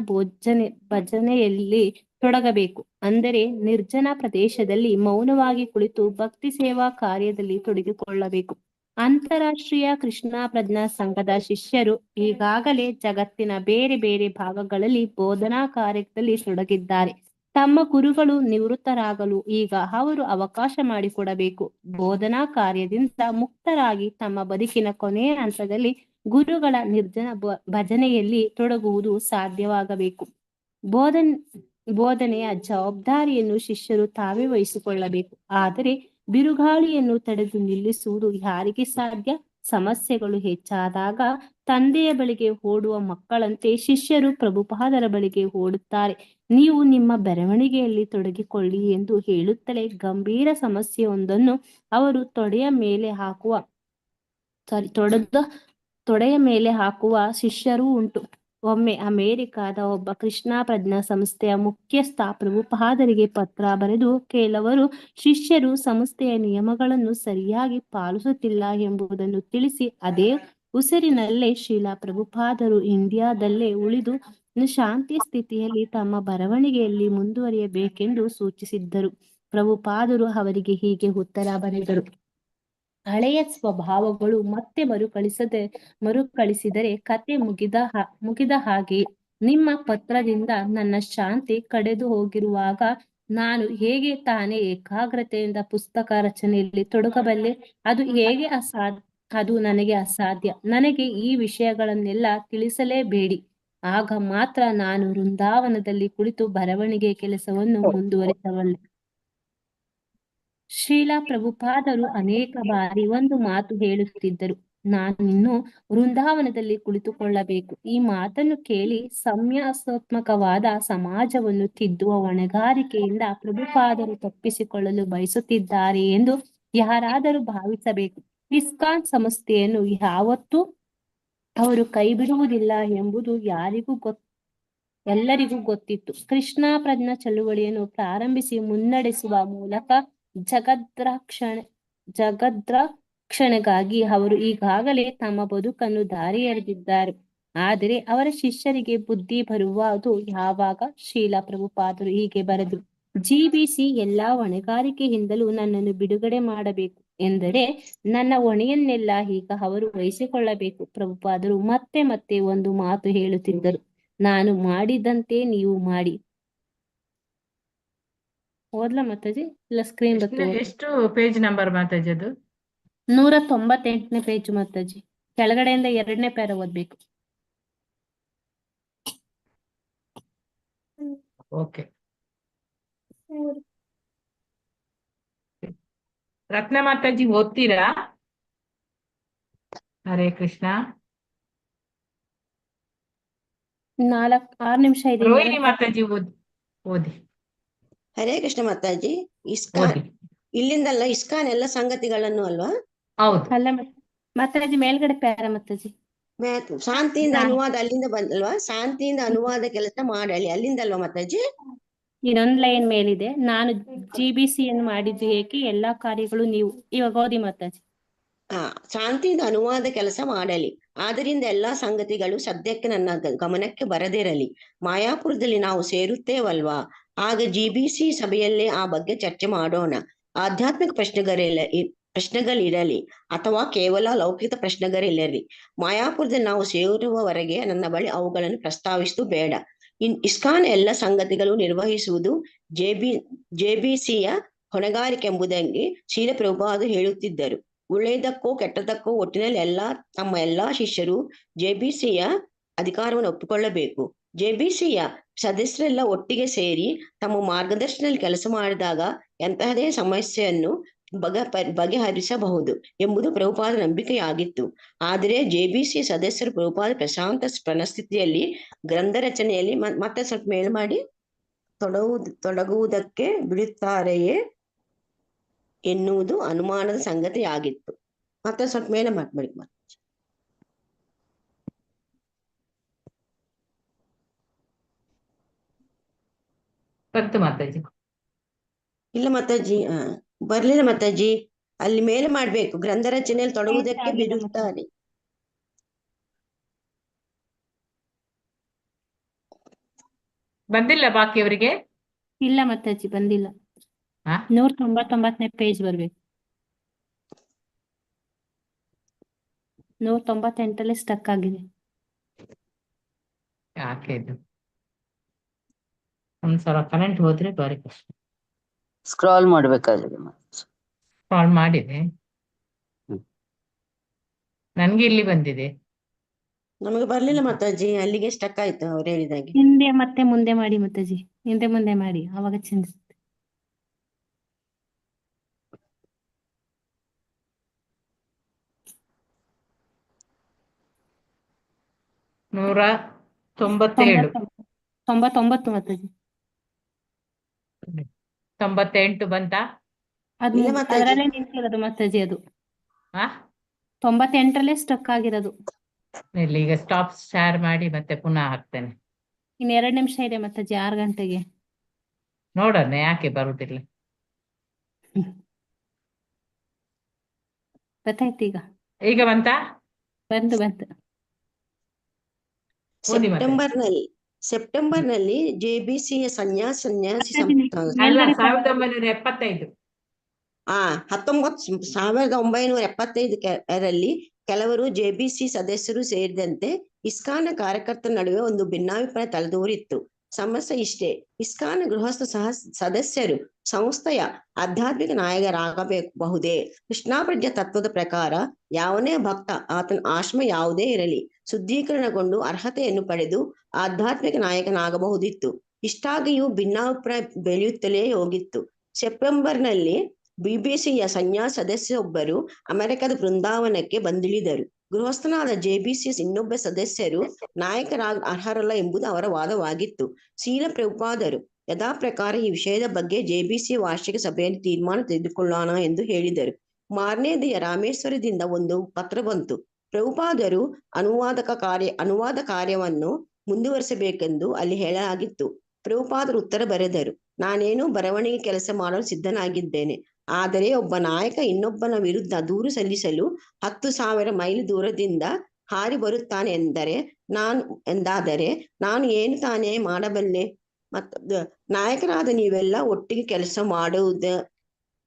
ಭಜನೆಯಲ್ಲಿ ತೊಡಗಬೇಕು. ಅಂದರೆ ನಿರ್ಜನ ಪ್ರದೇಶದಲ್ಲಿ ಮೌನವಾಗಿ ಕುಳಿತು ಭಕ್ತಿ ಸೇವಾ ಕಾರ್ಯದಲ್ಲಿ ತೊಡಗಿಕೊಳ್ಳಬೇಕು. ಅಂತಾರಾಷ್ಟ್ರೀಯ ಕೃಷ್ಣ ಪ್ರಜ್ಞಾ ಸಂಘದ ಶಿಷ್ಯರು ಈಗಾಗಲೇ ಜಗತ್ತಿನ ಬೇರೆ ಬೇರೆ ಭಾಗಗಳಲ್ಲಿ ಬೋಧನಾ ಕಾರ್ಯದಲ್ಲಿ ತೊಡಗಿದ್ದಾರೆ. ತಮ್ಮ ಗುರುಗಳು ನಿವೃತ್ತರಾಗಲು ಈಗ ಅವರು ಅವಕಾಶ ಮಾಡಿಕೊಡಬೇಕು. ಬೋಧನಾ ಕಾರ್ಯದಿಂದ ಮುಕ್ತರಾಗಿ ತಮ್ಮ ಬದುಕಿನ ಕೊನೆಯ ಹಂತದಲ್ಲಿ ಗುರುಗಳ ನಿರ್ಜನ ಭಜನೆಯಲ್ಲಿ ತೊಡಗುವುದು ಸಾಧ್ಯವಾಗಬೇಕು. ಬೋಧನೆಯ ಜವಾಬ್ದಾರಿಯನ್ನು ಶಿಷ್ಯರು ತಾವೇ ವಹಿಸಿಕೊಳ್ಳಬೇಕು. ಆದರೆ ಬಿರುಗಾಳಿಯನ್ನು ತಡೆದು ನಿಲ್ಲಿಸುವುದು ಯಾರಿಗೆ ಸಾಧ್ಯ? ಸಮಸ್ಯೆಗಳು ಹೆಚ್ಚಾದಾಗ ತಂದೆಯ ಬಳಿಗೆ ಓಡುವ ಮಕ್ಕಳಂತೆ ಶಿಷ್ಯರು ಪ್ರಭುಪಾದರ ಬಳಿಗೆ ಓಡುತ್ತಾರೆ. ನೀವು ನಿಮ್ಮ ಬರವಣಿಗೆಯಲ್ಲಿ ತೊಡಗಿಕೊಳ್ಳಿ ಎಂದು ಹೇಳುತ್ತಲೇ ಗಂಭೀರ ಸಮಸ್ಯೆಯೊಂದನ್ನು ಅವರು ತೊಡೆಯ ಮೇಲೆ ಹಾಕುವ ಶಿಷ್ಯರೂ ಉಂಟು. ಒಮ್ಮೆ ಅಮೆರಿಕಾದ ಒಬ್ಬ ಕೃಷ್ಣ ಪ್ರಜ್ಞಾ ಸಂಸ್ಥೆಯ ಮುಖ್ಯಸ್ಥ ಪ್ರಭುಪಾದರಿಗೆ ಪತ್ರ ಬರೆದು ಕೆಲವರು ಶಿಷ್ಯರು ಸಂಸ್ಥೆಯ ನಿಯಮಗಳನ್ನು ಸರಿಯಾಗಿ ಪಾಲಿಸುತ್ತಿಲ್ಲ ಎಂಬುದನ್ನು ತಿಳಿಸಿ ಅದೇ ಉಸಿರಿನಲ್ಲೇ ಶ್ರೀಲ ಪ್ರಭುಪಾದರು ಇಂಡಿಯಾದಲ್ಲೇ ಉಳಿದು ಶಾಂತಿ ಸ್ಥಿತಿಯಲ್ಲಿ ತಮ್ಮ ಬರವಣಿಗೆಯಲ್ಲಿ ಮುಂದುವರಿಯಬೇಕೆಂದು ಸೂಚಿಸಿದ್ದರು. ಪ್ರಭುಪಾದರು ಅವರಿಗೆ ಹೀಗೆ ಉತ್ತರ ಬರೆದರು: ಹಳೆಯ ಸ್ವಭಾವಗಳು ಮತ್ತೆ ಮರುಕಳಿಸಿದರೆ ಕತೆ ಮುಗಿದ ಹಾಗೆ. ನಿಮ್ಮ ಪತ್ರದಿಂದ ನನ್ನ ಶಾಂತಿ ಕಳೆದು ಹೋಗಿರುವಾಗ ನಾನು ಹೇಗೆ ತಾನೇ ಏಕಾಗ್ರತೆಯಿಂದ ಪುಸ್ತಕ ರಚನೆಯಲ್ಲಿ ತೊಡಗಬಲ್ಲೆ? ಅದು ನನಗೆ ಅಸಾಧ್ಯ. ನನಗೆ ಈ ವಿಷಯಗಳನ್ನೆಲ್ಲ ತಿಳಿಸಲೇಬೇಡಿ. ಆಗ ಮಾತ್ರ ನಾನು ವೃಂದಾವನದಲ್ಲಿ ಕುಳಿತು ಬರವಣಿಗೆ ಕೆಲಸವನ್ನು ಮುಂದುವರಿಸಬಲ್ಲೆ. ಶ್ರೀಲ ಪ್ರಭುಪಾದರು ಅನೇಕ ಬಾರಿ ಒಂದು ಮಾತು ಹೇಳುತ್ತಿದ್ದರು, ನಾನು ಇನ್ನು ವೃಂದಾವನದಲ್ಲಿ ಕುಳಿತುಕೊಳ್ಳಬೇಕು. ಈ ಮಾತನ್ನು ಕೇಳಿ ಸಂನ್ಯಾಸಾತ್ಮಕವಾದ ಸಮಾಜವನ್ನು ತಿದ್ದುವ ಹೊಣೆಗಾರಿಕೆಯಿಂದ ಪ್ರಭುಪಾದರು ತಪ್ಪಿಸಿಕೊಳ್ಳಲು ಬಯಸುತ್ತಿದ್ದಾರೆ ಎಂದು ಯಾರಾದರೂ ಭಾವಿಸಬೇಕು. ಇಸ್ಕಾನ್ ಸಂಸ್ಥೆಯನ್ನು ಯಾವತ್ತೂ ಅವರು ಕೈಬಿಡುವುದಿಲ್ಲ ಎಂಬುದು ಎಲ್ಲರಿಗೂ ಗೊತ್ತಿತ್ತು. ಕೃಷ್ಣ ಪ್ರಜ್ಞಾ ಚಳುವಳಿಯನ್ನು ಪ್ರಾರಂಭಿಸಿ ಮುನ್ನಡೆಸುವ ಮೂಲಕ ಜಗದ್ರಕ್ಷಣೆಗಾಗಿ ಅವರು ಈಗಾಗಲೇ ತಮ್ಮ ಬದುಕನ್ನು ದಾರಿ ಎರೆದಿದ್ದಾರೆ. ಆದರೆ ಅವರ ಶಿಷ್ಯರಿಗೆ ಬುದ್ಧಿ ಬರುವುದು ಯಾವಾಗ? ಶ್ರೀಲ ಪ್ರಭುಪಾದರು ಹೀಗೆ ಬರೆದರು, GBC ಎಲ್ಲಾ ಹೊಣೆಗಾರಿಕೆಯಿಂದಲೂ ನನ್ನನ್ನು ಬಿಡುಗಡೆ ಮಾಡಬೇಕು ಎಂದರೆ ನನ್ನ ಹೊಣೆಯನ್ನೆಲ್ಲ ಈಗ ಅವರು ವಹಿಸಿಕೊಳ್ಳಬೇಕು. ಪ್ರಭುಪಾದರು ಮತ್ತೆ ಮತ್ತೆ ಒಂದು ಮಾತು ಹೇಳುತ್ತಿದ್ದರು, ನಾನು ಮಾಡಿದಂತೆ ನೀವು ಮಾಡಿ. ಓದ್ಲಾ ಮಾತಾಜಿ? ಇಲ್ಲ ಸ್ಕ್ರೀನ್ ಎಷ್ಟು ಪೇಜ್ ನಂಬರ್ ಮಾತಾಜಿ ಅದು? 198ನೇ ಪೇಜ್ ಮಾತಾಜಿ. ಕೆಳಗಡೆಯಿಂದ 2ನೇ ಪ್ಯಾರ ಓದ್ಬೇಕು. ಓಕೆ. ರತ್ನ ಮಾತಾಜಿ ಓದ್ತೀರಾ? ಹರೇ ಕೃಷ್ಣ. 6 ನಿಮಿಷ ಇದೆ. ರೋಹಿಣಿ ಮಾತಾಜಿ ಓದಿ. ಹರೇ ಕೃಷ್ಣ ಮಾತಾಜಿ. ಇಸ್ಕಾನ್ ಇಲ್ಲಿಂದಲ್ಲ, ಇಸ್ಕಾನ್ ಎಲ್ಲ ಸಂಗತಿಗಳನ್ನು ಅಲ್ವಾ? ಹೌದು. ಅಲ್ಲ ಮಾತಾಜಿ, ಮೇಲ್ಗಡೆ ಪ್ಯಾರ ಮಾತಾಜಿ. ಶಾಂತಿಯಿಂದ ಅನುವಾದ ಅಲ್ಲಿಂದ ಬಂದಲ್ವಾ? ಶಾಂತಿಯಿಂದ ಅನುವಾದ ಕೆಲಸ ಮಾಡಲಿ ಅಲ್ಲಿಂದಲ್ವಾ ಮಾತಾಜಿ? ಇನ್ನೊಂದ್ ಲೈನ್ ಮೇಲಿದೆ, ನಾನು GBC ಯನ್ನು ಮಾಡಿದ್ದು ಏಕೆ, ಎಲ್ಲಾ ಕಾರ್ಯಗಳು ನೀವು. ಇವಾಗ ಓದಿ ಮಾತಾಜಿ. ಶಾಂತಿಯಿಂದ ಅನುವಾದ ಕೆಲಸ ಮಾಡಲಿ. ಆದ್ದರಿಂದ ಎಲ್ಲಾ ಸಂಗತಿಗಳು ಸದ್ಯಕ್ಕೆ ನನ್ನ ಗಮನಕ್ಕೆ ಬರದಿರಲಿ. ಮಾಯಾಪುರದಲ್ಲಿ ನಾವು ಸೇರುತ್ತೇವಲ್ವಾ, ಆಗ GBC ಸಭೆಯಲ್ಲೇ ಆ ಬಗ್ಗೆ ಚರ್ಚೆ ಮಾಡೋಣ. ಆಧ್ಯಾತ್ಮಿಕ ಪ್ರಶ್ನೆಗಳಿರಲಿ ಅಥವಾ ಕೇವಲ ಲೌಕಿಕ ಪ್ರಶ್ನೆಗಳಿರಲಿ, ಮಾಯಾಪುರದಲ್ಲಿ ನಾವು ಸೇರುವವರೆಗೆ ನನ್ನ ಬಳಿ ಅವುಗಳನ್ನು ಪ್ರಸ್ತಾವಿಸುವುದು ಬೇಡ. ಇಸ್ಕಾನ್ ಎಲ್ಲ ಸಂಗತಿಗಳು ನಿರ್ವಹಿಸುವುದು JBCಯ ಹೊಣೆಗಾರಿಕೆ ಎಂಬುದಾಗಿ ಶ್ರೀಲ ಪ್ರಭುಪಾದರು ಹೇಳುತ್ತಿದ್ದರು. ಒಳ್ಳೆಯದಕ್ಕೋ ಕೆಟ್ಟದಕ್ಕೋ ಒಟ್ಟಿನಲ್ಲಿ ತಮ್ಮ ಎಲ್ಲಾ ಶಿಷ್ಯರು JBCಯ ಅಧಿಕಾರವನ್ನು ಒಪ್ಪಿಕೊಳ್ಳಬೇಕು. JBCಯ ಸದಸ್ಯರೆಲ್ಲ ಒಟ್ಟಿಗೆ ಸೇರಿ ತಮ್ಮ ಮಾರ್ಗದರ್ಶನದಲ್ಲಿ ಕೆಲಸ ಮಾಡಿದಾಗ ಎಂತಹದೇ ಸಮಸ್ಯೆಯನ್ನು ಬಗೆಹರಿಸಬಹುದು ಎಂಬುದು ಪ್ರಭುಪಾದರ ನಂಬಿಕೆಯಾಗಿತ್ತು. ಆದರೆ JBC ಸದಸ್ಯರು ಪ್ರಭುಪಾದ ಪ್ರಶಾಂತ ಮನಸ್ಥಿತಿಯಲ್ಲಿ ಗ್ರಂಥ ರಚನೆಯಲ್ಲಿ ಮತ್ತೆ ಸ್ವಲ್ಪ ಮೇಲ್ ಮಾಡಿ ತೊಡಗುವುದಕ್ಕೆ ಬಿಡುತ್ತಾರೆಯೇ ಎನ್ನುವುದು ಅನುಮಾನದ ಸಂಗತಿಯಾಗಿತ್ತು. ಮತ್ತೆ ಸ್ವಲ್ಪ ಮೇಲೆ ಮಾತಾಡಿ. ಮಾತಾಜಿ ಇಲ್ಲ ಮಾತಾಜಿ, ಬರ್ಲಿಲ್ಲ ಮಾತಾಜಿ. ಅಲ್ಲಿ ಮೇಲೆ ಮಾಡ್ಬೇಕು, ಗ್ರಂಥ ರಚನೆಯಲ್ಲಿ ತೊಡಗುವುದಕ್ಕೆ ಬಿಡುತ್ತಾರೆ. ಬಂದಿಲ್ಲ ಬಾಕಿಯವರಿಗೆ? ಇಲ್ಲ ಮಾತಾಜಿ, ಬಂದಿಲ್ಲ. 199ನೇ ಪೇಜ್ ಬರ್ಬೇಕು. 198 ಸ್ಟಕ್ ಆಗಿದೆ. ಯಾಕೆ ಇದು? ಒಂದ್ಸಲ ಕರೆಂಟ್ ಹೋದ್ರೆ ಬಾರಿ ಕಷ್ಟ. ಸ್ಕ್ರಾಲ್ ಮಾಡ್ಬೇಕಾದ್ರೆ ಸ್ಕ್ರಾಲ್ ಮಾಡಿದೆ, ನನ್ಗೆ ಇಲ್ಲಿ ಬಂದಿದೆ. ನಮಗೆ ಬರ್ಲಿಲ್ಲ ಮಾತಾಜಿ, ಅಲ್ಲಿಗೆ ಸ್ಟಕ್ ಆಯ್ತು ಅವ್ರು ಹೇಳಿದಾಗೆ. ಹಿಂದೆ ಮತ್ತೆ ಮುಂದೆ ಮಾಡಿ ಮಾತಾಜಿ, ಹಿಂದೆ ಮುಂದೆ ಮಾಡಿ, ಅವಾಗ ಚೇಂಜ್. 197. 99 ಮಾತಾಜಿ. 98 ಬಂತಾ? ಅದರಲ್ಲೇ ನಿಂತಿರೋದು ಮಾತಾಜಿ. ಅದು 98ರಲ್ಲೇ ಸ್ಟಕ್ ಆಗಿರೋದು. ಇಲ್ಲಿ ಈಗ ಸ್ಟಾಪ್ ಶೇರ್ ಮಾಡಿ ಮತ್ತೆ ಪುನಃ ಹಾಕ್ತೇನೆ. ಇನ್ನು 2 ನಿಮಿಷ ಇದೆ ಮಾತಾಜಿ, 6 ಗಂಟೆಗೆ ನೋಡೋಣ ಯಾಕೆ ಬರುದಿಲ್ಲ. ಗೊತ್ತಾಯ್ತು ಈಗ ಬಂತಾ? ಬಂತು. ಸೆಪ್ಟೆಂಬರ್ನಲ್ಲಿ JBCಯ ಸನ್ಯಾಸಿ 1975. 1975ರಲ್ಲಿ ಕೆಲವರು JBC ಸದಸ್ಯರು ಸೇರಿದಂತೆ ಇಸ್ಕಾನ್ ಕಾರ್ಯಕರ್ತರ ನಡುವೆ ಒಂದು ಭಿನ್ನಾಭಿಪ್ರಾಯ ತಲೆದೋರಿತ್ತು. ಸಮಸ್ಯೆ ಇಷ್ಟೇ, ಇಸ್ಕಾನ್ ಗೃಹಸ್ಥ ಸದಸ್ಯರು ಸಂಸ್ಥೆಯ ಆಧ್ಯಾತ್ಮಿಕ ನಾಯಕರಾಗಬಹುದೇ? ಕೃಷ್ಣಾಪ್ರಜ್ಞ ತತ್ವದ ಪ್ರಕಾರ ಯಾವನೇ ಭಕ್ತ, ಆತನ ಆಶ್ರಮ ಯಾವುದೇ ಇರಲಿ, ಶುದ್ಧೀಕರಣಗೊಂಡು ಅರ್ಹತೆಯನ್ನು ಪಡೆದು ಆಧ್ಯಾತ್ಮಿಕ ನಾಯಕನಾಗಬಹುದಿತ್ತು. ಇಷ್ಟಾಗಿಯೂ ಭಿನ್ನಾಭಿಪ್ರಾಯ ಬೆಳೆಯುತ್ತಲೇ ಹೋಗಿತ್ತು. ಸೆಪ್ಟೆಂಬರ್ನಲ್ಲಿ ಬಿಬಿಸಿಯ ಸನ್ಯಾಸ ಸದಸ್ಯೊಬ್ಬರು ಅಮೆರಿಕದ ಬೃಂದಾವನಕ್ಕೆ ಬಂದಿಳಿದರು. ಗೃಹಸ್ಥನಾದ ಜೆಬಿಸಿ ಇನ್ನೊಬ್ಬ ಸದಸ್ಯರು ನಾಯಕರಾಗ ಅರ್ಹರಲ್ಲ ಎಂಬುದು ಅವರ ವಾದವಾಗಿತ್ತು. ಶೀಲ ಪ್ರಭುಪಾದರು ಯಥಾ ಪ್ರಕಾರ ಈ ವಿಷಯದ ಬಗ್ಗೆ ಜೆಬಿಸಿ ವಾರ್ಷಿಕ ಸಭೆಯಲ್ಲಿ ತೀರ್ಮಾನ ತೆಗೆದುಕೊಳ್ಳೋಣ ಎಂದು ಹೇಳಿದರು. ಮಾರನೇ ದಿನ ರಾಮೇಶ್ವರದಿಂದ ಒಂದು ಪತ್ರ ಬಂತು. ಪ್ರಭುಪಾದರು ಅನುವಾದ ಕಾರ್ಯವನ್ನು ಮುಂದುವರಿಸಬೇಕೆಂದು ಅಲ್ಲಿ ಹೇಳಲಾಗಿತ್ತು. ಪ್ರಭುಪಾದರು ಉತ್ತರ ಬರೆದರು. ನಾನೇನು ಬರವಣಿಗೆ ಕೆಲಸ ಮಾಡಲು ಸಿದ್ಧನಾಗಿದ್ದೇನೆ. ಆದರೆ ಒಬ್ಬ ನಾಯಕ ಇನ್ನೊಬ್ಬನ ವಿರುದ್ಧ ದೂರು ಸಲ್ಲಿಸಲು 10,000 ಮೈಲಿ ದೂರದಿಂದ ಹಾರಿ ಬರುತ್ತಾನೆ ಎಂದಾದರೆ ನಾನು ಏನು ತಾನೇ ಮಾಡಬಲ್ಲೆ? ನಾಯಕರಾದ ನೀವೆಲ್ಲ ಒಟ್ಟಿಗೆ ಕೆಲಸ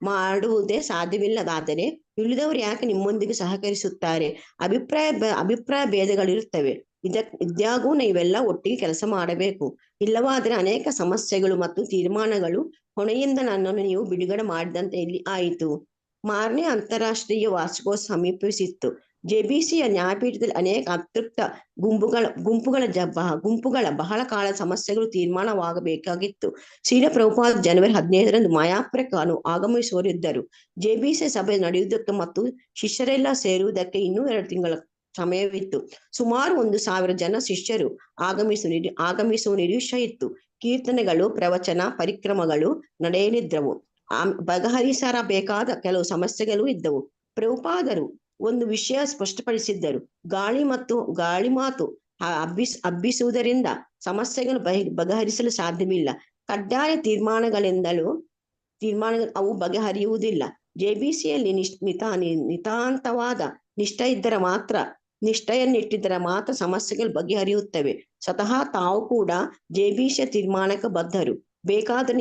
ಮಾಡುವುದೇ ಸಾಧ್ಯವಿಲ್ಲದಾದರೆ ಉಳಿದವರು ಯಾಕೆ ನಿಮ್ಮೊಂದಿಗೆ ಸಹಕರಿಸುತ್ತಾರೆ? ಅಭಿಪ್ರಾಯ ಭೇದಗಳಿರುತ್ತವೆ. ಇದ್ಯಾಗೂ ನೀವೆಲ್ಲ ಒಟ್ಟಿಗೆ ಕೆಲಸ ಮಾಡಬೇಕು. ಇಲ್ಲವಾದರೆ ಅನೇಕ ಸಮಸ್ಯೆಗಳು ಮತ್ತು ತೀರ್ಮಾನಗಳು ಹೊಣೆಯಿಂದ ನನ್ನನ್ನು ನೀವು ಬಿಡುಗಡೆ ಮಾಡಿದಂತೆ ಇಲ್ಲಿ ಆಯಿತು. ಮಾರನೇ ಅಂತಾರಾಷ್ಟ್ರೀಯ ವಾರ್ಷಿಕೋತ್ಸವ ಸಮೀಪಿಸಿತ್ತು. ಜೆಬಿಸಿಯ ನ್ಯಾಯಪೀಠದಲ್ಲಿ ಅನೇಕ ಅತೃಪ್ತ ಗುಂಪುಗಳ ಬಹಳ ಕಾಲ ಸಮಸ್ಯೆಗಳು ತೀರ್ಮಾನವಾಗಬೇಕಾಗಿತ್ತು. ಶ್ರೀಲ ಪ್ರಭುಪಾದ ಜನವರಿ 15ರಂದು ಮಾಯಾಪುರಕ್ಕೆ ಆಗಮಿಸುವರಿದ್ದರು. ಜೆಬಿಸಿ ಸಭೆ ನಡೆಯುವುದಕ್ಕೆ ಮತ್ತು ಶಿಷ್ಯರೆಲ್ಲ ಸೇರುವುದಕ್ಕೆ ಇನ್ನೂ 2 ತಿಂಗಳ ಸಮಯವಿತ್ತು. ಸುಮಾರು 1,000 ಜನ ಶಿಷ್ಯರು ಆಗಮಿಸುವ ನಿರೀಕ್ಷೆ ಇತ್ತು. ಕೀರ್ತನೆಗಳು, ಪ್ರವಚನ, ಪರಿಕ್ರಮಗಳು ನಡೆಯಲಿದ್ದವು. ಬಗೆಹರಿಸಬೇಕಾದ ಕೆಲವು ಸಮಸ್ಯೆಗಳು ಇದ್ದವು. ಪ್ರಭುಪಾದರು ಒಂದು ವಿಷಯ ಸ್ಪಷ್ಟಪಡಿಸಿದ್ದರು. ಗಾಳಿ ಮಾತು ಹಬ್ಬಿಸುವುದರಿಂದ ಸಮಸ್ಯೆಗಳು ಬಗೆಹರಿಸಲು ಸಾಧ್ಯವಿಲ್ಲ. ಕಡ್ಡಾಯ ತೀರ್ಮಾನಗಳು ಅವು ಬಗೆಹರಿಯುವುದಿಲ್ಲ. ಜೆಬಿಸಿಯಲ್ಲಿ ನಿತಾಂತವಾದ ನಿಷ್ಠೆಯನ್ನಿಟ್ಟಿದ್ದರೆ ಮಾತ್ರ ಸಮಸ್ಯೆಗಳು ಬಗೆಹರಿಯುತ್ತವೆ. ಸ್ವತಃ ತಾವು ಕೂಡ ಜೆಬಿಸಿಯ ತೀರ್ಮಾನಕ್ಕೆ ಬದ್ಧರು. ಬೇಕಾದರೆ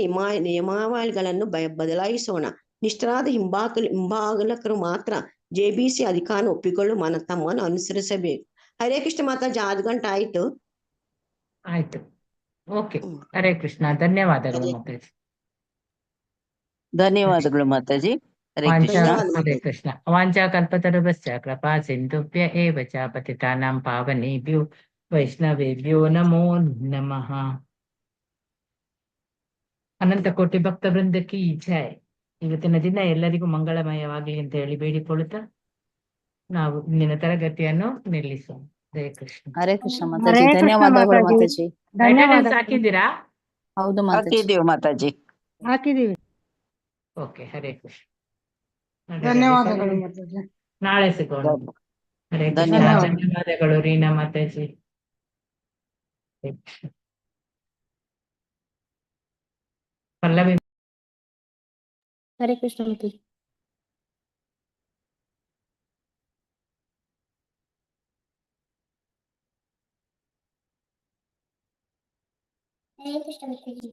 ನಿಯಮಾವಳಿಗಳನ್ನು ಬದಲಾಯಿಸೋಣ. ನಿಷ್ಠರಾದ ಹಿಂಬಾಲಕರು ಮಾತ್ರ ಜೆಬಿಸಿ ಅಧಿಕಾರ ಒಪ್ಪಿಕೊಳ್ಳು ತಮ್ಮನ್ನು ಅನುಸರಿಸಬೇಕು. ಹರೇ ಕೃಷ್ಣ ಮಾತಾಜಿ. 6 ಗಂಟೆ ಆಯ್ತು. ಓಕೆ. ಹರೇ ಕೃಷ್ಣ. ಧನ್ಯವಾದಗಳು ಮಾತಾಜಿ. ಧನ್ಯವಾದಗಳು ಮಾತಾಜಿ. ಹರೇ ಕೃಷ್ಣ. ಹರೇ ಕೃಷ್ಣ. ವಾಂಚಾ ಕಲ್ಪತರುಭ್ಯಶ್ಚ ಕೃಪಾ ಸಿಂಧುಭ್ಯ ಏವ ಚ ಪತಿತಾನಾಂ ಪಾವನೇಭ್ಯೋ ವೈಷ್ಣವೇಭ್ಯೋ ನಮೋ ನಮಃ. ಅನಂತ ಕೋಟಿ ಭಕ್ತ ವೃಂದಕ್ಕೆ ಜೈ. ಇವತ್ತಿನ ದಿನ ಎಲ್ಲರಿಗೂ ಮಂಗಳಮಯವಾಗಲಿ ಅಂತ ಹೇಳಿ ಬೇಡಿಕೊಳ್ಳುತ್ತಾ ನಾವು ಇಂದಿನ ತರಗತಿಯನ್ನು ನಿಲ್ಲಿಸೋಣ. ಹರೇ ಕೃಷ್ಣ. ಹರೇ ಕೃಷ್ಣ ಮಾತಾಜಿ. ಧನ್ಯವಾದಗಳು ಮಾತಾಜಿ. ಅಟೆಂಡೆನ್ಸ್ ಹಾಕಿದ್ದೀರಾ? ಹೌದು ಮಾತಾಜಿ. ಹಾಕಿದ್ದೀವಿ ಮಾತಾಜಿ. ಹಾಕಿದೀವಿ. ಓಕೆ. ಹರೇ ಕೃಷ್ಣ. ಧನ್ಯವಾದಗಳು ಮಾತಾಜಿ. ನಾಳೆ ಸಿಗೋಣ. ಹರೇ ಕೃಷ್ಣ. ಧನ್ಯವಾದಗಳು ರೀನಾ ಮಾತಾಜಿ. ಪಲ್ಲವಿ. ಹರೇ ಕೃಷ್ಣ ಮಾತಾಜಿ. ಹರೇ ಕೃಷ್ಣ ಮಾತಾಜಿ.